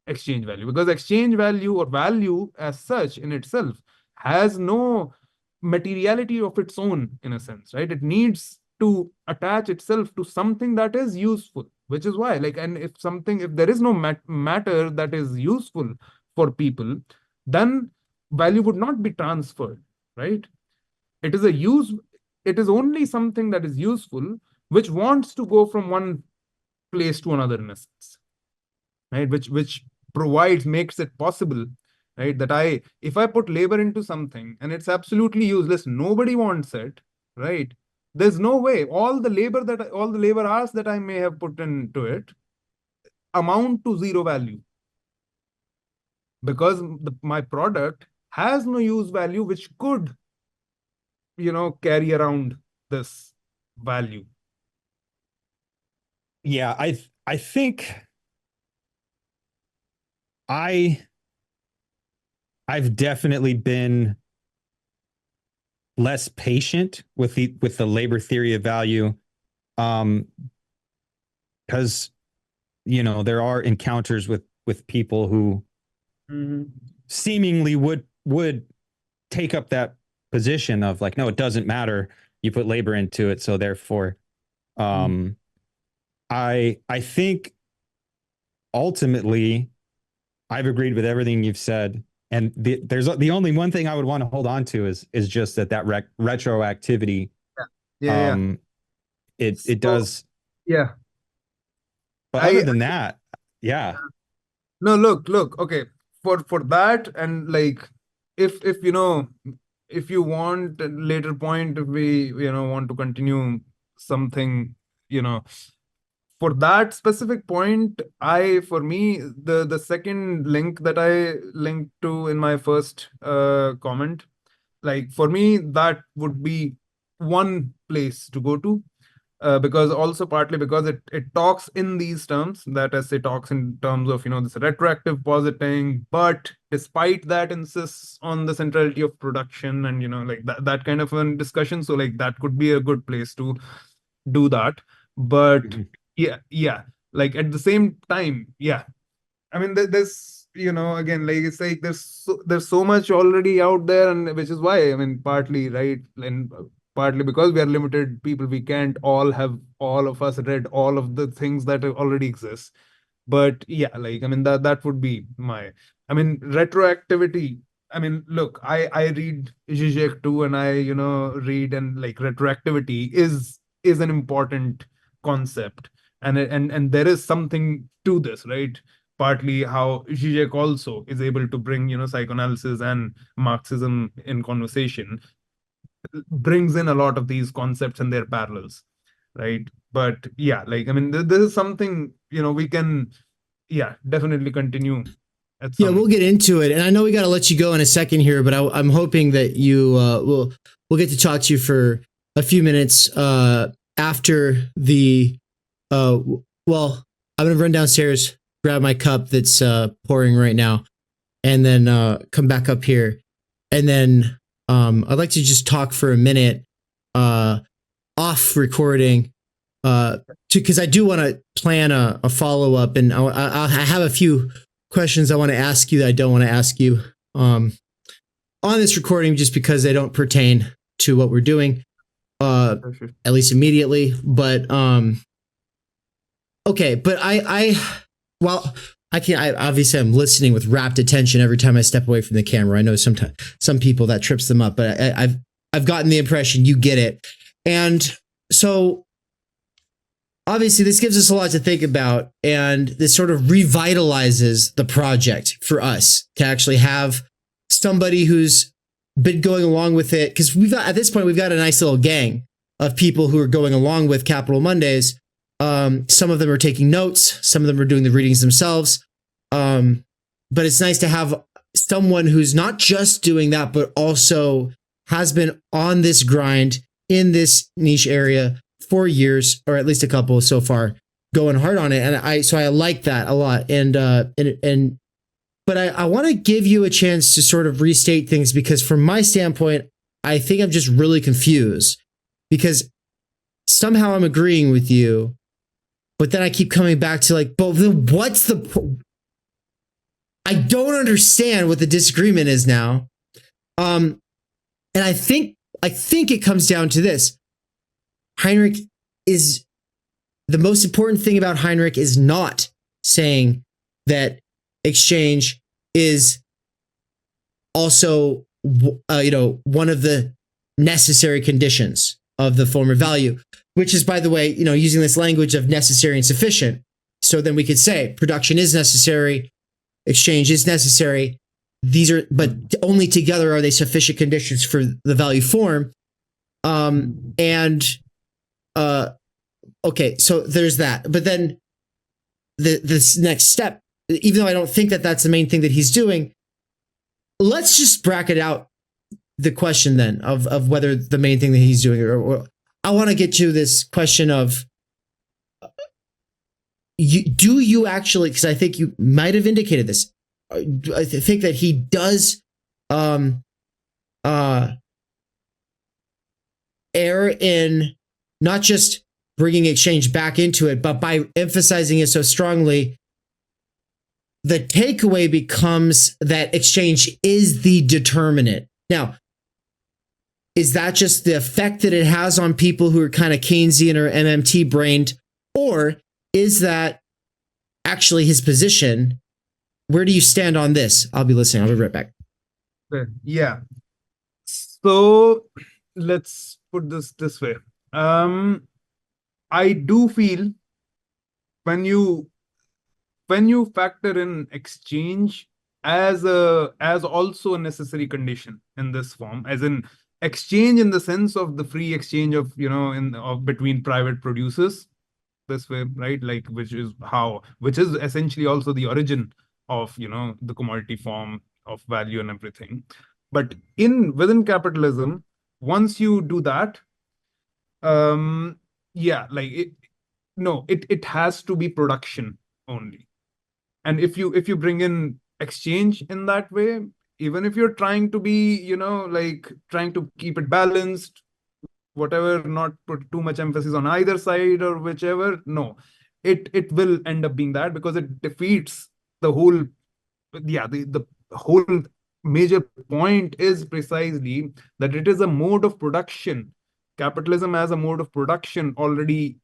exchange value, because exchange value or value as such in itself has no materiality of its own, in a sense, right? It needs to attach itself to something that is useful, which is why, like, and if there is no matter that is useful for people, then value would not be transferred, right? It is a use, it is only something that is useful which wants to go from one place to another, in a sense, right? Which provides, makes it possible, right? That if I put labor into something and it's absolutely useless, nobody wants it, right? There's no way all the labor hours that I may have put into it amount to zero value, because my product has no use value which could carry around this value. Yeah, I think I've definitely been less patient with the labor theory of value, because there are encounters with people who seemingly would take up that position of, like, no, it doesn't matter, you put labor into it, so therefore I think ultimately I've agreed with everything you've said, and there's the only one thing I would want to hold on to is just that retroactivity. Yeah. It does. Yeah. But other than that, yeah. No, look, okay. For that, and like, if if you want at later point, if we want to continue something, for that specific point, for me, the second link that I linked to in my first comment, like, for me, that would be one place to go to, because also partly because it talks in these terms, that essay talks in terms of this retroactive positing, but despite that insists on the centrality of production, and like that kind of a discussion. So, like, that could be a good place to do that. But yeah, like, at the same time, yeah, I mean, there's again, like, it's like there's so much already out there, and which is why, I mean, partly, right, and partly because we are limited people, we can't all have all of us read all of the things that already exist. But yeah, like, I mean, that would be my, I mean, retroactivity. I mean, look, I read Žižek too, and I, read, and like retroactivity is an important concept, and there is something to this, right? Partly how Žižek also is able to bring, psychoanalysis and Marxism in conversation, brings in a lot of these concepts and their parallels, right? But yeah, like, I mean, this is something, we can, yeah, definitely continue at Yeah, some. we'll get into it, and I know we got to let you go in a second here, but I'm hoping that you we'll get to talk to you for a few minutes after the well, I'm gonna run downstairs, grab my cup that's pouring right now, and then come back up here, and then I'd like to just talk for a minute off recording because I do want to plan a follow up, and I have a few questions I want to ask you that I don't want to ask you on this recording, just because they don't pertain to what we're doing, at least immediately. But okay, but I obviously I'm listening with rapt attention every time I step away from the camera. I know sometimes some people that trips them up, but I've gotten the impression you get it, and so obviously this gives us a lot to think about, and this sort of revitalizes the project for us to actually have somebody who's been going along with it, because at this point we've got a nice little gang of people who are going along with Capital Mondays. Some of them are taking notes, some of them are doing the readings themselves, but it's nice to have someone who's not just doing that, but also has been on this grind in this niche area for years, or at least a couple so far, going hard on it. And I like that a lot. But I want to give you a chance to sort of restate things, because from my standpoint, I think I'm just really confused, because somehow I'm agreeing with you, but then I keep coming back to like, but what's I don't understand what the disagreement is now. And I think it comes down to this. Heinrich is the most important thing about Heinrich is not saying that exchange is also, one of the necessary conditions of the form of value, which is, by the way, using this language of necessary and sufficient. So then we could say production is necessary, exchange is necessary. These are, but only together are they sufficient conditions for the value form. Okay, so there's that. But then this next step, even though I don't think that that's the main thing that he's doing, let's just bracket out the question then of whether the main thing that he's doing, or I want to get to this question of, do you actually, because I think you might have indicated this, I think that he does err in not just bringing exchange back into it, but by emphasizing it so strongly, the takeaway becomes that exchange is the determinant. Now, is that just the effect that it has on people who are kind of Keynesian or MMT brained, or is that actually his position? Where do you stand on this? I'll be listening. I'll be right back. Yeah. So let's put this way. I do feel when you factor in exchange as also a necessary condition in this form, as in exchange in the sense of the free exchange of between private producers, this way, right? Like, which is essentially also the origin of the commodity form of value and everything. But within capitalism, once you do that, it has to be production only. And if you bring in exchange in that way, even if you're trying to be trying to keep it balanced, whatever, not put too much emphasis on either side or whichever, no, it will end up being that, because it defeats the whole, the whole major point is precisely that it is a mode of production capitalism as a mode of production already,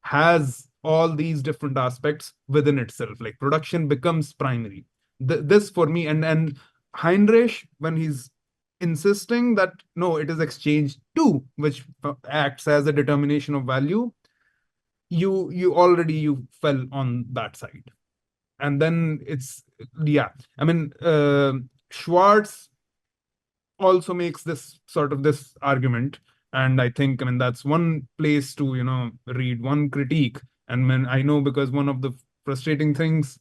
has all these different aspects within itself. Like production becomes primary. This for me, and Heinrich, when he's insisting that no, it is exchange too, which acts as a determination of value, you fell on that side. And then it's, I mean, Schwartz also makes this argument, and I mean that's one place to read one critique. And I know, because one of the frustrating things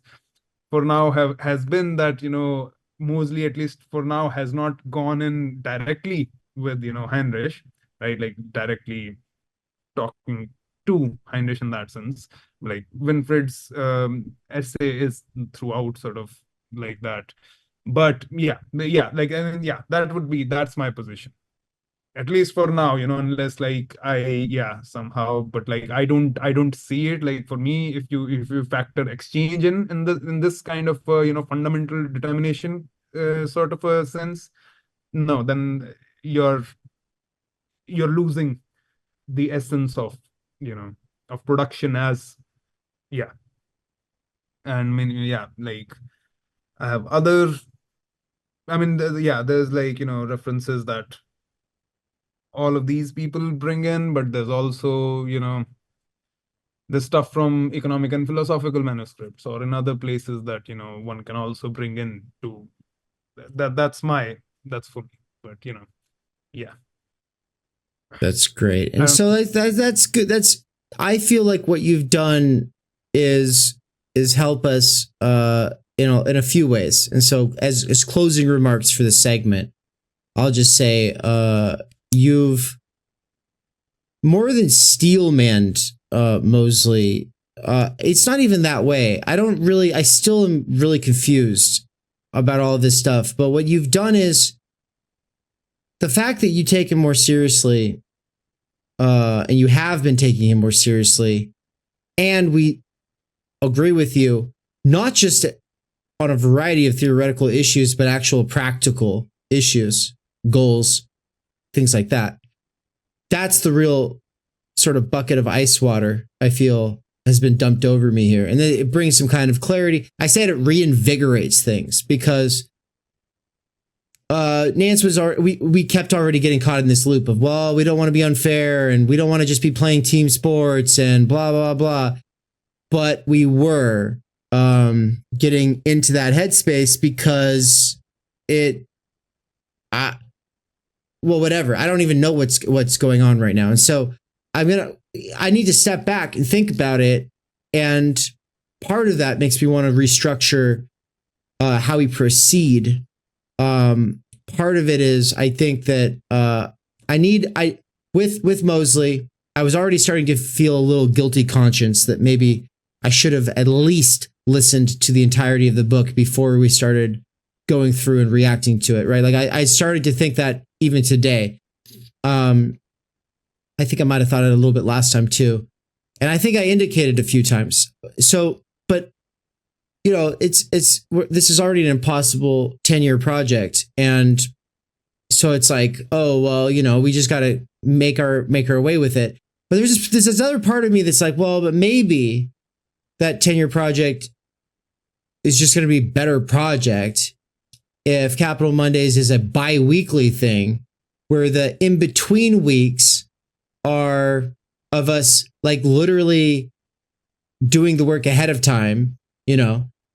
for now has been that Moseley, at least for now, has not gone in directly with Heinrich, right? Like directly talking to Heinrich in that sense. Like Winfried's essay is throughout sort of like that. But that's my position, at least for now, unless like somehow, but like I don't see it. Like for me, if you factor exchange in this kind of fundamental determination sort of a sense, no, then you're losing the essence of of production as and I mean, like I have other, I mean, there's like references that all of these people bring in, but there's also the stuff from economic and philosophical manuscripts or in other places that one can also bring in to that's for me. But yeah. That's great. And so that's good. I feel like what you've done is help us in a few ways. And so as closing remarks for the segment, I'll just say you've more than steelmanned Moseley. It's not even that way. I still am really confused about all of this stuff. But what you've done is the fact that you take him more seriously, and you have been taking him more seriously, and we agree with you, not just on a variety of theoretical issues, but actual practical issues, goals, things like that. That's the real sort of bucket of ice water I feel has been dumped over me here. And then it brings some kind of clarity. I said it reinvigorates things because Nance was we kept already getting caught in this loop of, well, we don't want to be unfair and we don't want to just be playing team sports and blah, blah, blah. But we were getting into that headspace because whatever. I don't even know what's going on right now. And so I need to step back and think about it. And part of that makes me want to restructure how we proceed. Part of it is I think that with Moseley, I was already starting to feel a little guilty conscience that maybe I should have at least listened to the entirety of the book before we started going through and reacting to it, right? Like I started to think that even today. I think I might have thought it a little bit last time too. And I think I indicated a few times. So, but this is already an impossible 10-year project. And so it's like, oh, well, we just got to make our way with it. But there's this other part of me that's like, well, but maybe that 10-year project is just going to be a better project if Capital Mondays is a bi-weekly thing where the in-between weeks are of us like literally doing the work ahead of time,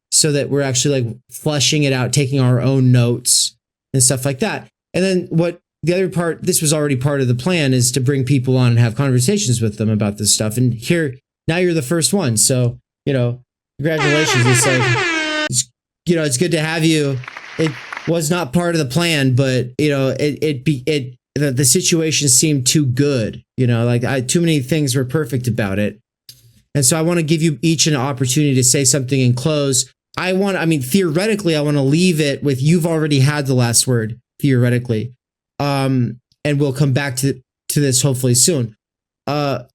so that we're actually like flushing it out, taking our own notes and stuff like that. And then what the other part, this was already part of the plan, is to bring people on and have conversations with them about this stuff. And here, now you're the first one. So, congratulations. It's like, it's good to have you. It was not part of the plan, but the situation seemed too good, too many things were perfect about it. And so I want to give you each an opportunity to say something and close. Theoretically, I want to leave it with you've already had the last word, theoretically. And we'll come back to this hopefully soon. But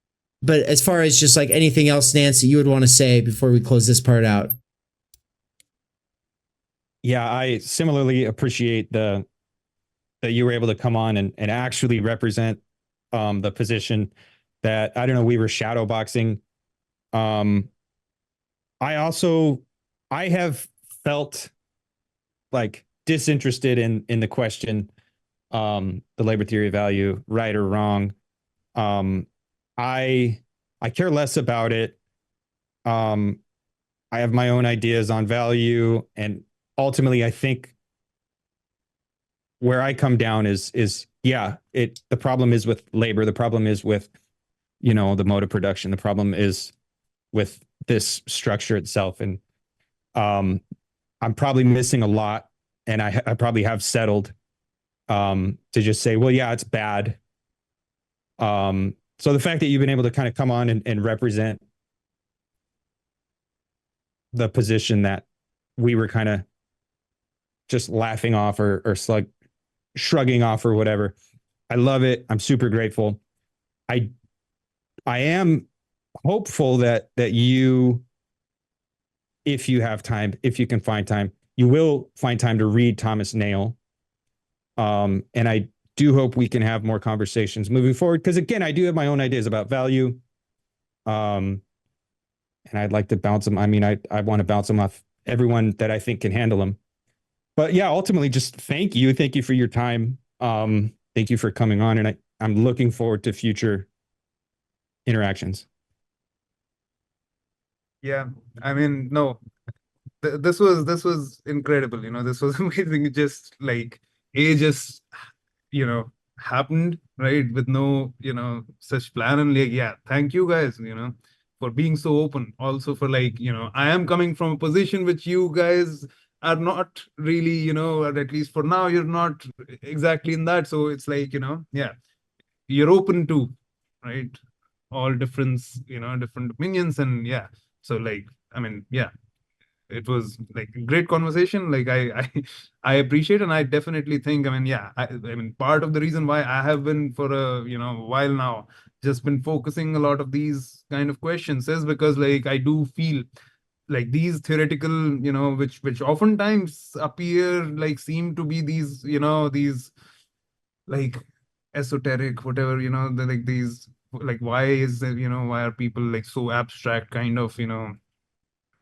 as far as just like anything else, Nancy, you would want to say before we close this part out. Yeah, I similarly appreciate the that you were able to come on and actually represent the position that, I don't know, we were shadow boxing. I have felt like disinterested in the question, the labor theory of value, right or wrong. I care less about it. I have my own ideas on value, and ultimately I think where I come down is the problem is with labor. The problem is with, the mode of production. The problem is with this structure itself. And I'm probably missing a lot, and I probably have settled to just say, well, yeah, it's bad. So the fact that you've been able to kind of come on and represent the position that we were kind of just laughing off or shrugging off or whatever, I love it. I'm super grateful. I am hopeful that you, if you have time, if you can find time, you will find time to read Thomas Nail. And I do hope we can have more conversations moving forward, because again, I do have my own ideas about value. And I'd like to bounce them. I mean, I want to bounce them off everyone that I think can handle them. But yeah, ultimately, just thank you. Thank you for your time. Thank you for coming on. And I'm looking forward to future interactions. Yeah, I mean, no, this was incredible. This was amazing. Just like just happened, right, with no such plan. And like, yeah, thank you guys, for being so open. Also for like, I am coming from a position which you guys are not really, or at least for now, you're not exactly in that. So it's like, yeah, you're open to, right, all difference, different opinions. And yeah, so like, I mean, yeah, it was like a great conversation. Like I appreciate, and I definitely think, I mean, yeah, I mean, part of the reason why I have been for a while now just been focusing a lot of these kind of questions is because like I do feel like these theoretical, which oftentimes appear like seem to be these, these like esoteric, whatever, like these, like why is it, why are people like so abstract kind of,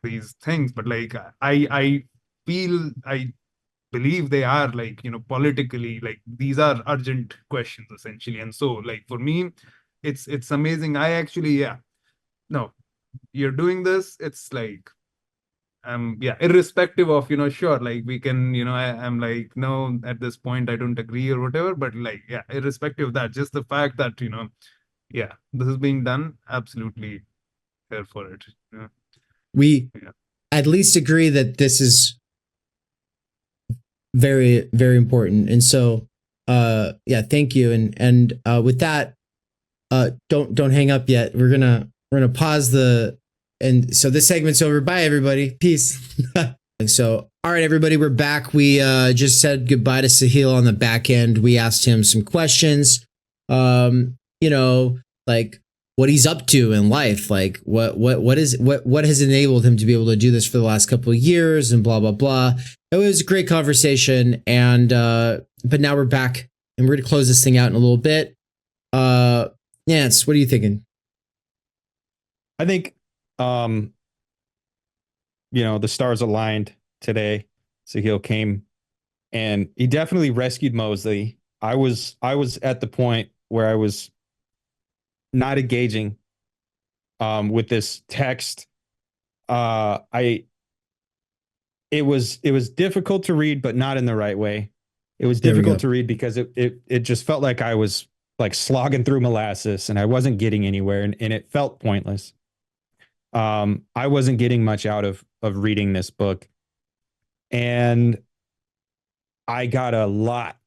these things. But like I feel, I believe they are like, politically, like these are urgent questions essentially. And so like for me, it's amazing. I actually, yeah, no, you're doing this, it's like, yeah, irrespective of, sure, like we can, I'm like, no, at this point I don't agree or whatever, but like, yeah, irrespective of that, just the fact that, yeah, this is being done, absolutely here for it. We Yeah. at least agree that this is very, very important. And so, yeah, thank you. And with that, don't hang up yet. We're gonna pause and so this segment's over. Bye, everybody. Peace. So, all right, everybody, we're back. We just said goodbye to Sahil on the back end. We asked him some questions. Like what he's up to in life, like what has enabled him to be able to do this for the last couple of years, and blah blah blah. It was a great conversation, and but now we're back, and we're gonna close this thing out in a little bit. Nance, what are you thinking? I think, the stars aligned today. Sahil came and he definitely rescued Moseley. I was at the point where I was not engaging with this text. It was difficult to read, but not in the right way. It was difficult to read because it just felt like I was like slogging through molasses and I wasn't getting anywhere, and it felt pointless. I wasn't getting much out of reading this book, and I got a lot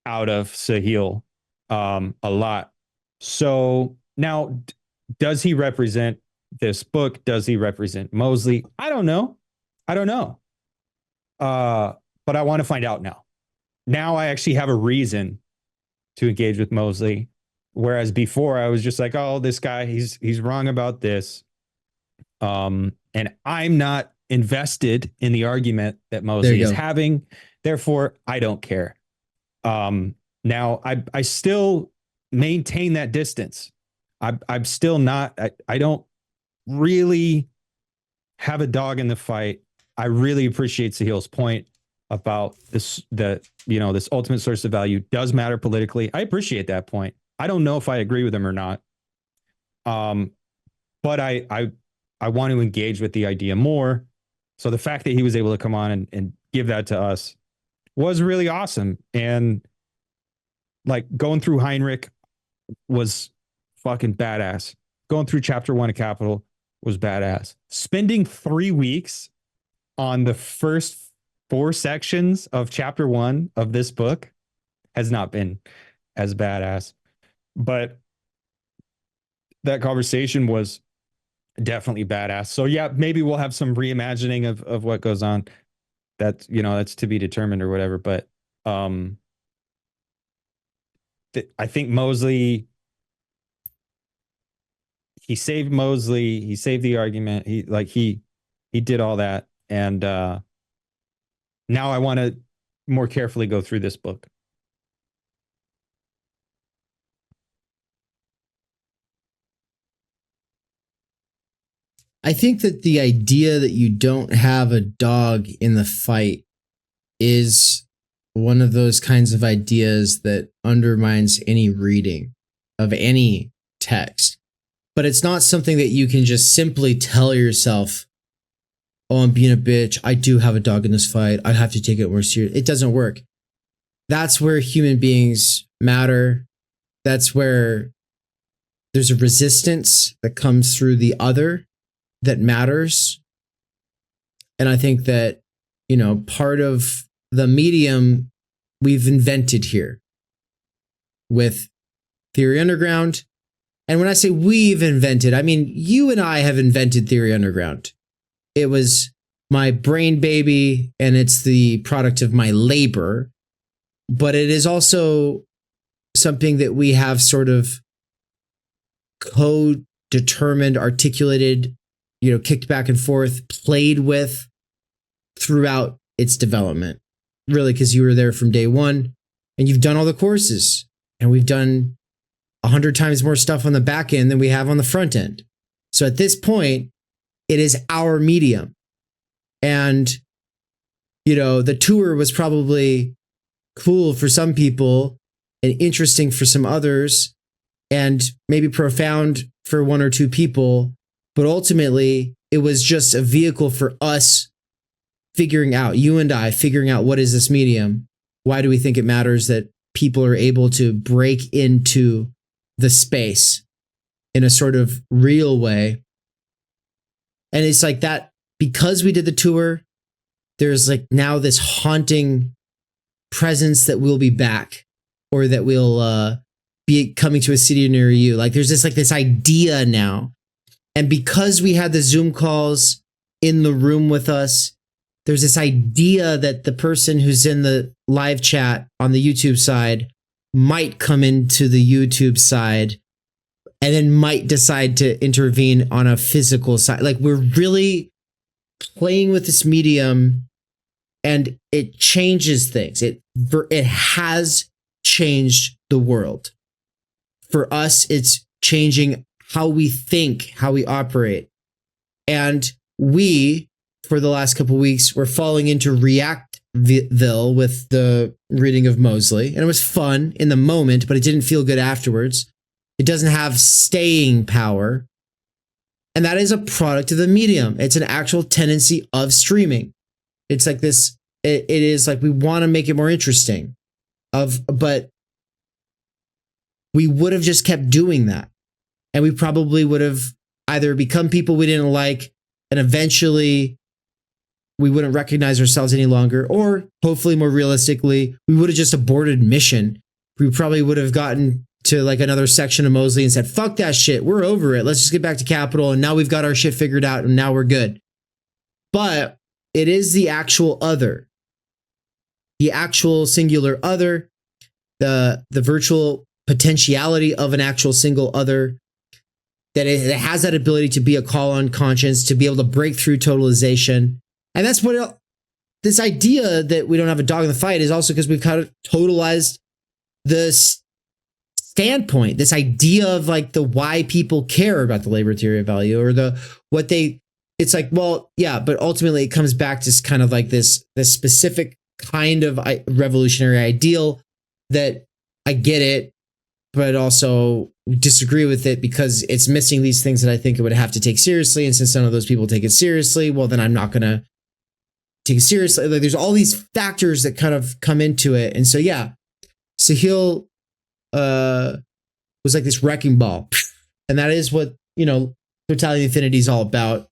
out of Sahil, a lot. So now, does he represent this book? Does he represent Moseley? I don't know. But I want to find out now. Now I actually have a reason to engage with Moseley, whereas before I was just like, oh, this guy, he's wrong about this. And I'm not invested in the argument that Moseley is having. Therefore, I don't care. Now I still maintain that distance. I'm still not, I don't really have a dog in the fight. I really appreciate Sahil's point about this, this ultimate source of value does matter politically. I appreciate that point. I don't know if I agree with him or not. But I want to engage with the idea more. So the fact that he was able to come on and give that to us was really awesome. And like going through Heinrich was fucking badass. Going through chapter 1 of Capital was badass. Spending 3 weeks on the first 4 sections of chapter 1 of this book has not been as badass. But that conversation was definitely badass. So yeah, maybe we'll have some reimagining of what goes on. That's to be determined or whatever. But I think Moseley, he saved Moseley. He saved the argument. He did all that. And now I want to more carefully go through this book. I think that the idea that you don't have a dog in the fight is one of those kinds of ideas that undermines any reading of any text. But it's not something that you can just simply tell yourself, oh, I'm being a bitch. I do have a dog in this fight. I have to take it more seriously. It doesn't work. That's where human beings matter. That's where there's a resistance that comes through the other that matters. And I think that, part of the medium we've invented here with Theory Underground. And when I say we've invented, I mean, you and I have invented Theory Underground. It was my brain baby and it's the product of my labor, but it is also something that we have sort of co-determined, articulated, kicked back and forth, played with throughout its development. Really, because you were there from day one and you've done all the courses, and we've done 100 times more stuff on the back end than we have on the front end. So at this point, it is our medium. And, the tour was probably cool for some people and interesting for some others and maybe profound for 1 or 2 people. But ultimately, it was just a vehicle for us you and I figuring out, what is this medium? Why do we think it matters that people are able to break into the space in a sort of real way? And it's like that, because we did the tour, there's like now this haunting presence that we'll be back, or that we'll be coming to a city near you. Like there's this idea now. And because we had the Zoom calls in the room with us, there's this idea that the person who's in the live chat on the YouTube side might come into the YouTube side and then might decide to intervene on a physical side. Like we're really playing with this medium, and it changes things. It has changed the world. For us, it's changing how we think, how we operate. And we, for the last couple of weeks, were falling into Reactville with the reading of Moseley. And it was fun in the moment, but it didn't feel good afterwards. It doesn't have staying power. And that is a product of the medium. It's an actual tendency of streaming. It's like this, it is like we want to make it more interesting. But we would have just kept doing that. And we probably would have either become people we didn't like, and eventually we wouldn't recognize ourselves any longer, or hopefully more realistically, we would have just aborted mission. We probably would have gotten to like another section of Moseley and said, fuck that shit. We're over it. Let's just get back to Capital. And now we've got our shit figured out and now we're good. But it is the actual other, the actual singular other, the virtual potentiality of an actual single other, that it has that ability to be a call on conscience, to be able to break through totalization. And that's what this idea that we don't have a dog in the fight is also because we've kind of totalized the standpoint, this idea of like the why people care about the labor theory of value, or it's like, well, yeah, but ultimately it comes back to kind of like this specific kind of revolutionary ideal that I get it, but also disagree with it because it's missing these things that I think it would have to take seriously. And since none of those people take it seriously, well, then I'm not going to take it seriously. Like, there's all these factors that kind of come into it. And so, yeah, Sahil was like this wrecking ball. And that is what, totality of infinity is all about,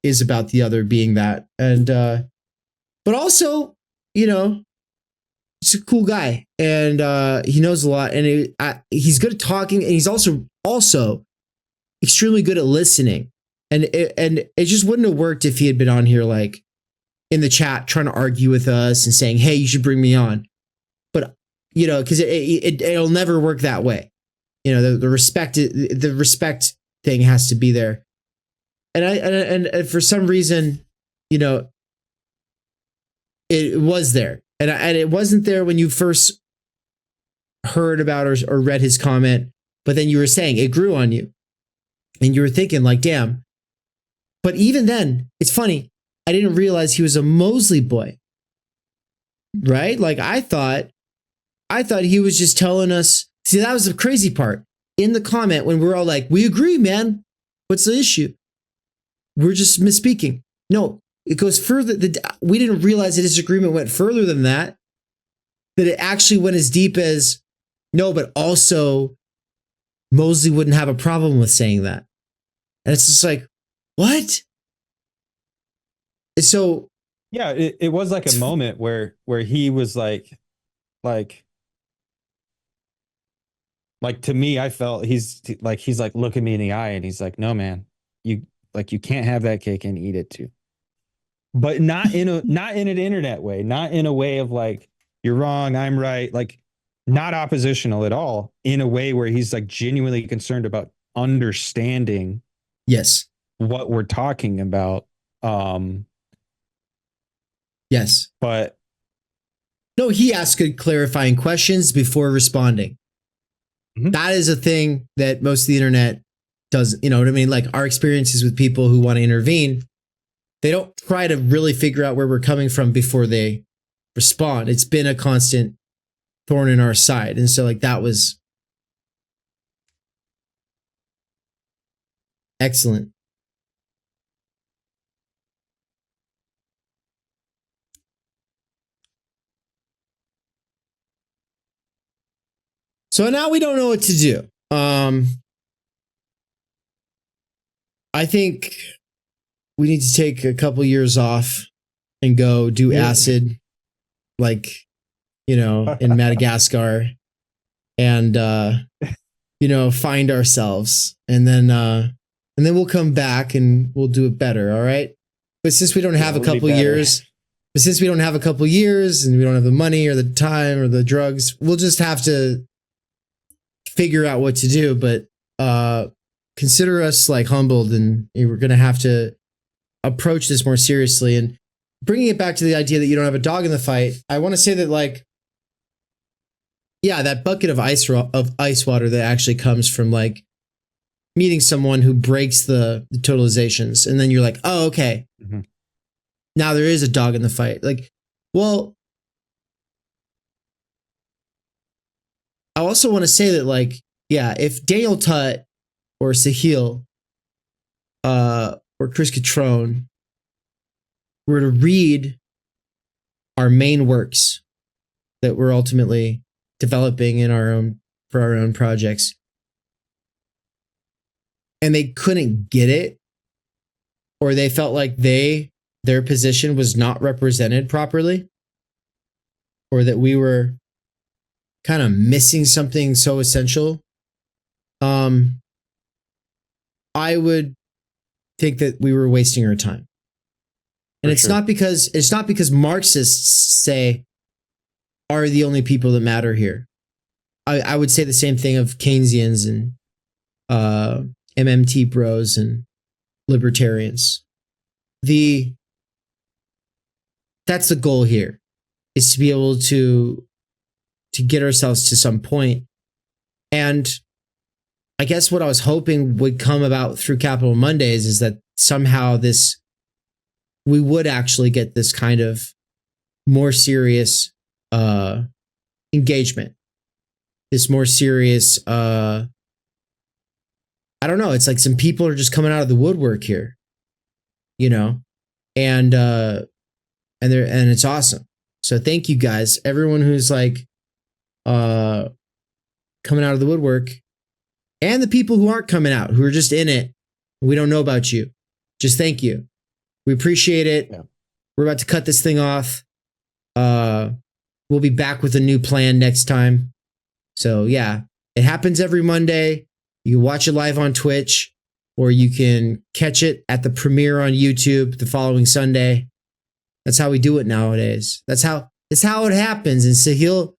is about the other being that. And, but also, he's a cool guy, and he knows a lot, and he's good at talking, and he's also extremely good at listening. And it just wouldn't have worked if he had been on here like in the chat trying to argue with us and saying, "Hey, you should bring me on." But because it'll never work that way. The respect thing has to be there, and for some reason, it was there. And it wasn't there when you first heard about or read his comment, but then you were saying it grew on you. And you were thinking like, damn. But even then, it's funny, I didn't realize he was a Moseley boy. Right? Like I thought he was just telling us. See, that was the crazy part. In the comment when we're all like, we agree, man. What's the issue? We're just misspeaking. No. It goes further. We didn't realize that his agreement went further than that. That it actually went as deep as, no, but also Moseley wouldn't have a problem with saying that. And it's just like, what? And so, yeah, it was like a moment where he was like to me, I felt he's like, look at me in the eye, and he's like, no, man, you can't have that cake and eat it too. But not in an internet way, not in a way of like, you're wrong, I'm right, like not oppositional at all, in a way where he's like genuinely concerned about understanding yes, what we're talking about. Yes. But no, he asked good clarifying questions before responding. Mm-hmm. That is a thing that most of the internet does. You know what I mean? Like our experiences with people who want to intervene, they don't try to really figure out where we're coming from before they respond. It's been a constant thorn in our side. And so like that was excellent. So now we don't know what to do. I think we need to take a couple years off and go do acid, like, in Madagascar, and, find ourselves, and then we'll come back and we'll do it better. All right. But since we don't have a couple years, and we don't have the money or the time or the drugs, we'll just have to figure out what to do. But, consider us like humbled, and we're going to have to approach this more seriously. And bringing it back to the idea that you don't have a dog in the fight, I want to say that, like, yeah, that bucket of ice water that actually comes from like meeting someone who breaks the totalizations, and then you're like, oh, okay, now there is a dog in the fight. Like, well, I also want to say that, like, yeah, if Daniel Tutt or Sahil or Chris Catrone were to read our main works that we're ultimately developing for our own projects, and they couldn't get it, or they felt like their position was not represented properly, or that we were kind of missing something so essential, I would think that we were wasting our time. And it's not because Marxists are the only people that matter here. I would say the same thing of Keynesians and MMT bros and libertarians. The that's the goal here, is to be able to get ourselves to some point. And I guess what I was hoping would come about through Capital Mondays is that somehow we would actually get this kind of more serious engagement, this more serious I don't know, it's like some people are just coming out of the woodwork here, you know, and it's awesome. So thank you guys, everyone who's like coming out of the woodwork, and the people who aren't coming out, who are just in it. We don't know about you. Just thank you. We appreciate it. Yeah. We're about to cut this thing off. We'll be back with a new plan next time. So yeah, it happens every Monday. You can watch it live on Twitch, or you can catch it at the premiere on YouTube the following Sunday. That's how we do it nowadays. That's how it happens. And Sahil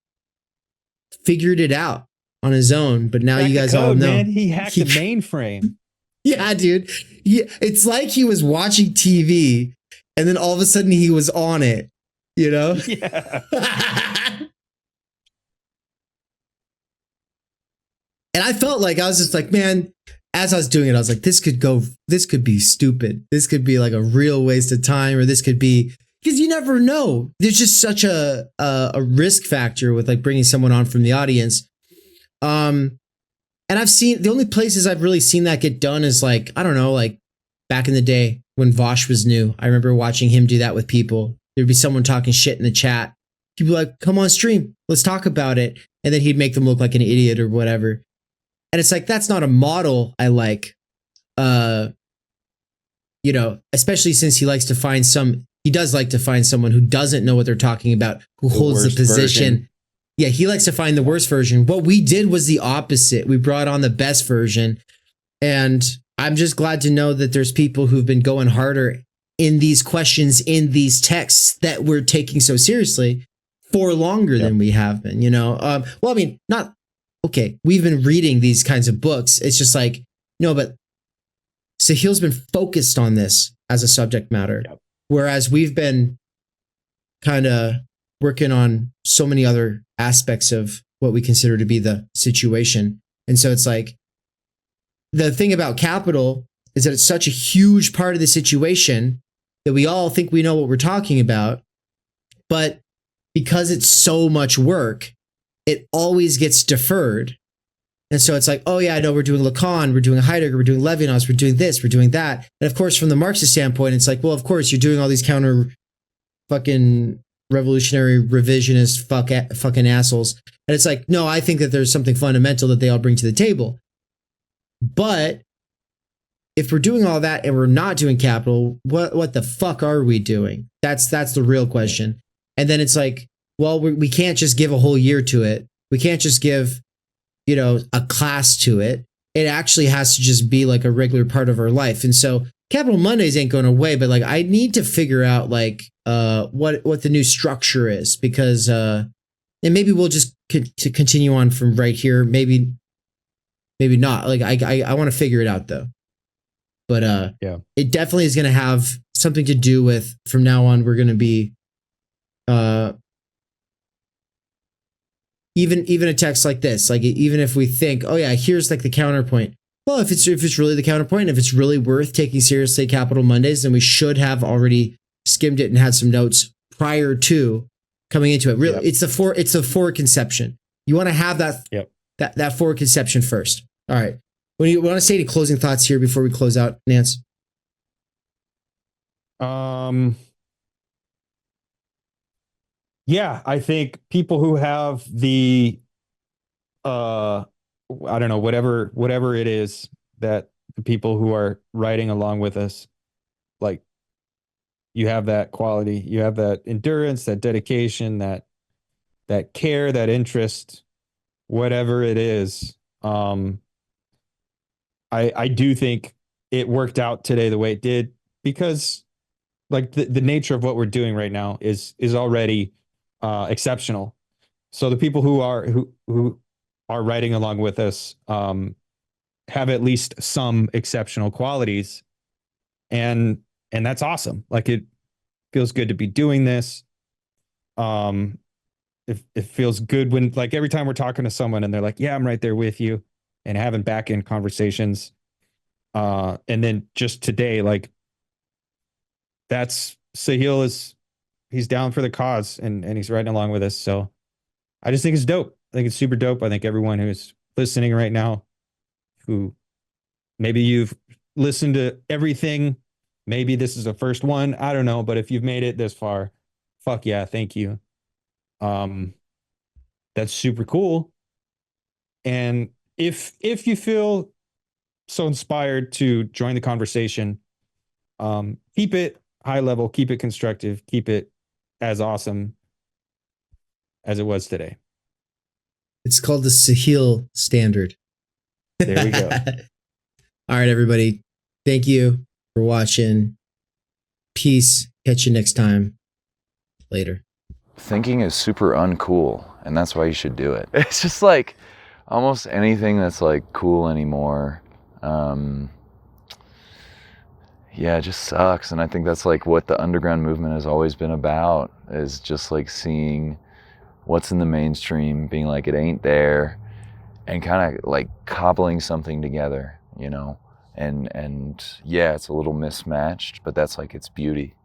figured it out on his own, but now you guys all know. Man, he hacked the mainframe. Yeah, dude. Yeah, it's like he was watching TV and then all of a sudden he was on it, you know? Yeah. And I felt like I was just like, man, as I was doing it, I was like, this could be stupid. This could be like a real waste of time, or this could be, because you never know. There's just such a risk factor with like bringing someone on from the audience. And I've seen, the only places I've really seen that get done is like, I don't know, like back in the day when Vosh was new. I remember watching him do that with people. There'd be someone talking shit in the chat. People like, come on stream, let's talk about it. And then he'd make them look like an idiot or whatever. And it's like, that's not a model I like. You know, especially since he does like to find someone who doesn't know what they're talking about, who holds the position. Version. Yeah, he likes to find the worst version. What we did was the opposite. We brought on the best version. And I'm just glad to know that there's people who've been going harder in these questions, in these texts that we're taking so seriously for longer than we have been, you know? Well, I mean, we've been reading these kinds of books. It's just like, no, but Sahil's been focused on this as a subject matter, whereas we've been kind of working on so many other aspects of what we consider to be the situation. And so it's like, the thing about capital is that it's such a huge part of the situation that we all think we know what we're talking about. But because it's so much work, it always gets deferred. And so it's like, oh yeah, I know we're doing Lacan, we're doing Heidegger, we're doing Levinas, we're doing this, we're doing that. And of course, from the Marxist standpoint, it's like, well, of course, you're doing all these counter fucking revolutionary revisionist fucking assholes. And it's like, no, I think that there's something fundamental that they all bring to the table. But if we're doing all that and we're not doing capital, what the fuck are we doing? That's the real question. And then it's like, well, we can't just give a whole year to it. We can't just give, you know, a class to it. It actually has to just be like a regular part of our life. And so Capital Mondays ain't going away, but like I need to figure out like what the new structure is, because and maybe we'll just continue on from right here. Maybe not. Like I want to figure it out though. But it definitely is going to have something to do with, from now on, we're going to be even a text like this, like even if we think, oh yeah, here's like the counterpoint. Well, if it's really the counterpoint, if it's really worth taking seriously Capital Mondays, then we should have already skimmed it and had some notes prior to coming into it. Really, it's the forward conception. You want to have that forward conception first. All right. What do you want to say to closing thoughts here before we close out, Nance? Yeah, I think people who have the I don't know, whatever it is, that the people who are writing along with us, like, you have that quality, you have that endurance, that dedication, that care, that interest, whatever it is. I do think it worked out today the way it did, because like the nature of what we're doing right now is already exceptional. So the people who are writing along with us have at least some exceptional qualities, and that's awesome. Like Feels good to be doing this. It feels good when, like, every time we're talking to someone and they're like, yeah, I'm right there with you, and having back end conversations. And then just today, like, that's Sahil he's down for the cause and he's riding along with us. So I just think it's dope. I think it's super dope. I think everyone who's listening right now, who maybe you've listened to everything, maybe this is the first one, I don't know, but if you've made it this far, fuck yeah, thank you. That's super cool. And if you feel so inspired to join the conversation, keep it high level, keep it constructive, keep it as awesome as it was today. It's called the Sahil standard. There we go. All right, everybody. Thank you for watching. Peace. Catch you next time. Later. Thinking is super uncool, and that's why you should do it. It's just like almost anything that's like cool anymore. Yeah, it just sucks. And I think that's like what the underground movement has always been about, is just like seeing what's in the mainstream, being like, it ain't there, and kind of like cobbling something together, you know? And yeah, it's a little mismatched, but that's like its beauty.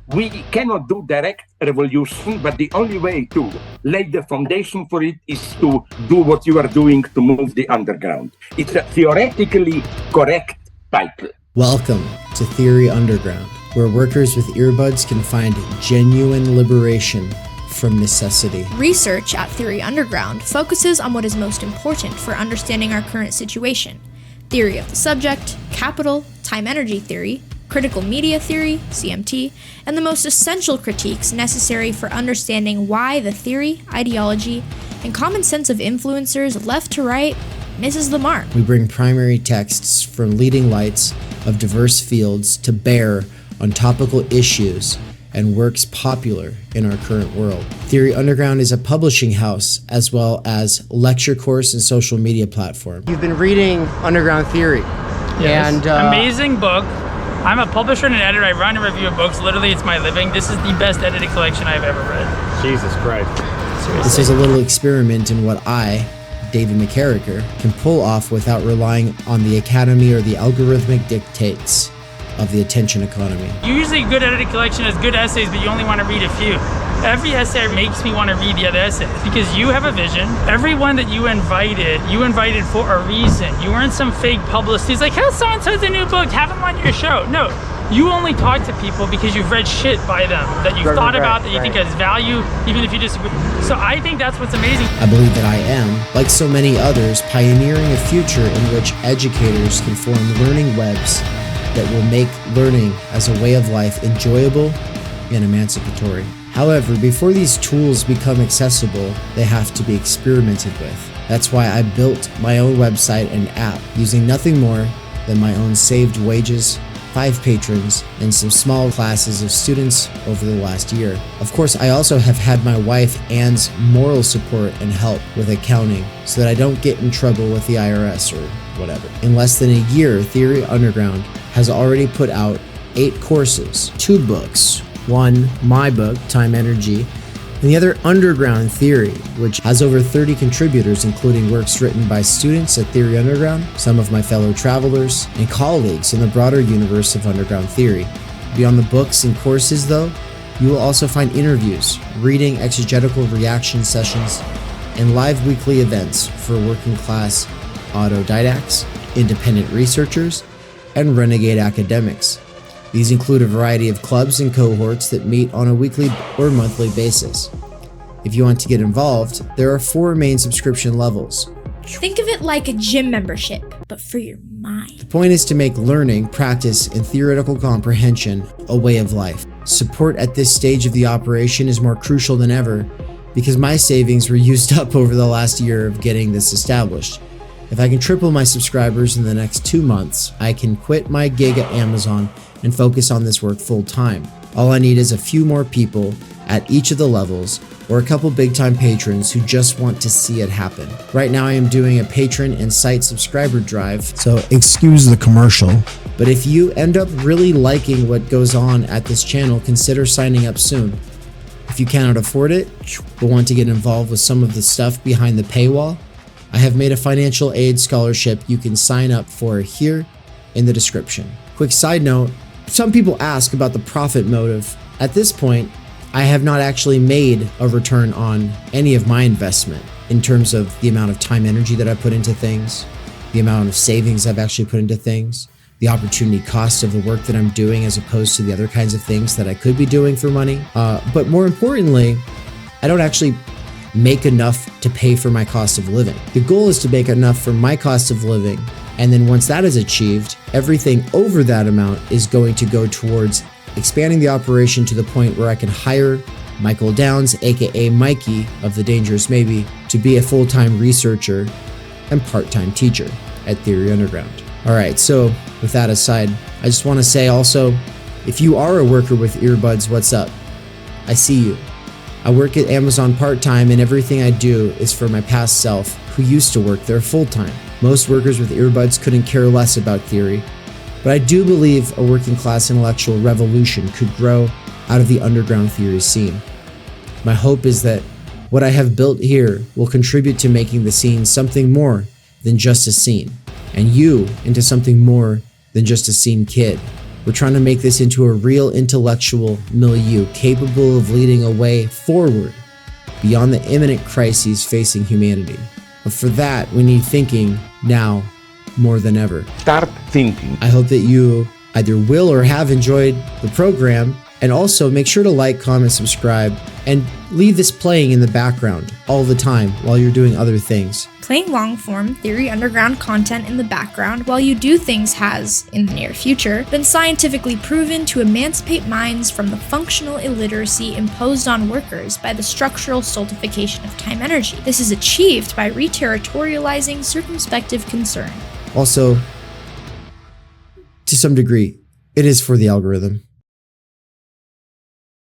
We cannot do direct revolution, but the only way to lay the foundation for it is to do what you are doing to move the underground. It's a theoretically correct title. Welcome to Theory Underground, where workers with earbuds can find genuine liberation from necessity. Research at Theory Underground focuses on what is most important for understanding our current situation: theory of the subject, capital, time-energy theory, critical media theory, CMT, and the most essential critiques necessary for understanding why the theory, ideology, and common sense of influencers left to right misses the mark. We bring primary texts from leading lights of diverse fields to bear on topical issues and works popular in our current world. Theory Underground is a publishing house as well as lecture course and social media platform. You've been reading Underground Theory. Yes. And amazing book. I'm a publisher and an editor. I run and review books. Literally, it's my living. This is the best edited collection I've ever read. Jesus Christ. Seriously. This is a little experiment in what I, David McKerracher, can pull off without relying on the academy or the algorithmic dictates of the attention economy. Usually, a good edited collection has good essays, but you only want to read a few. Every essay makes me want to read the other essays because you have a vision. Everyone that you invited for a reason. You weren't some fake publicist. It's like, how's so-and-so's a new book? Have them on your show. No, you only talk to people because you've read shit by them that you've thought about, that you think has value, even if you disagree. So I think that's what's amazing. I believe that I am, like so many others, pioneering a future in which educators can form learning webs that will make learning as a way of life enjoyable and emancipatory. However, before these tools become accessible, they have to be experimented with. That's why I built my own website and app using nothing more than my own saved wages, 5 patrons, and some small classes of students over the last year. Of course, I also have had my wife Anne's moral support and help with accounting so that I don't get in trouble with the IRS or whatever. In less than a year, Theory Underground has already put out 8 courses, 2 books, one, my book, Timenergy, and the other, Underground Theory, which has over 30 contributors, including works written by students at Theory Underground, some of my fellow travelers, and colleagues in the broader universe of underground theory. Beyond the books and courses, though, you will also find interviews, reading exegetical reaction sessions, and live weekly events for working class autodidacts, independent researchers, and renegade academics. These include a variety of clubs and cohorts that meet on a weekly or monthly basis. If you want to get involved, there are 4 main subscription levels. Think of it like a gym membership, but for your mind. The point is to make learning, practice, and theoretical comprehension a way of life. Support at this stage of the operation is more crucial than ever because my savings were used up over the last year of getting this established. If I can triple my subscribers in the next 2 months, I can quit my gig at Amazon and focus on this work full time. All I need is a few more people at each of the levels or a couple big time patrons who just want to see it happen. Right now I am doing a patron and site subscriber drive, so excuse the commercial. But if you end up really liking what goes on at this channel, consider signing up soon. If you cannot afford it, but want to get involved with some of the stuff behind the paywall, I have made a financial aid scholarship you can sign up for here in the description. Quick side note, some people ask about the profit motive. At this point, I have not actually made a return on any of my investment in terms of the amount of time energy that I put into things, the amount of savings I've actually put into things, the opportunity cost of the work that I'm doing as opposed to the other kinds of things that I could be doing for money. But more importantly, I don't actually make enough to pay for my cost of living. The goal is to make enough for my cost of living, and then once that is achieved, everything over that amount is going to go towards expanding the operation to the point where I can hire Michael Downs, aka Mikey of The Dangerous Maybe, to be a full-time researcher and part-time teacher at Theory Underground. All right, so with that aside, I just want to say also, if you are a worker with earbuds, what's up? I see you. I work at Amazon part-time, and everything I do is for my past self who used to work there full-time. Most workers with earbuds couldn't care less about theory, but I do believe a working class intellectual revolution could grow out of the underground theory scene. My hope is that what I have built here will contribute to making the scene something more than just a scene, and you into something more than just a scene kid. We're trying to make this into a real intellectual milieu capable of leading a way forward beyond the imminent crises facing humanity. But for that, we need thinking now more than ever. Start thinking. I hope that you either will or have enjoyed the program, and also make sure to like, comment, subscribe, and leave this playing in the background all the time while you're doing other things. Playing long-form Theory Underground content in the background while you do things has, in the near future, been scientifically proven to emancipate minds from the functional illiteracy imposed on workers by the structural stultification of time energy. This is achieved by reterritorializing circumspective concern. Also, to some degree, it is for the algorithm.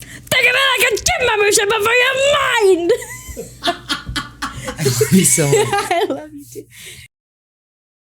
Think of it like a gym membership, but for your mind! I love you so much. I love you too.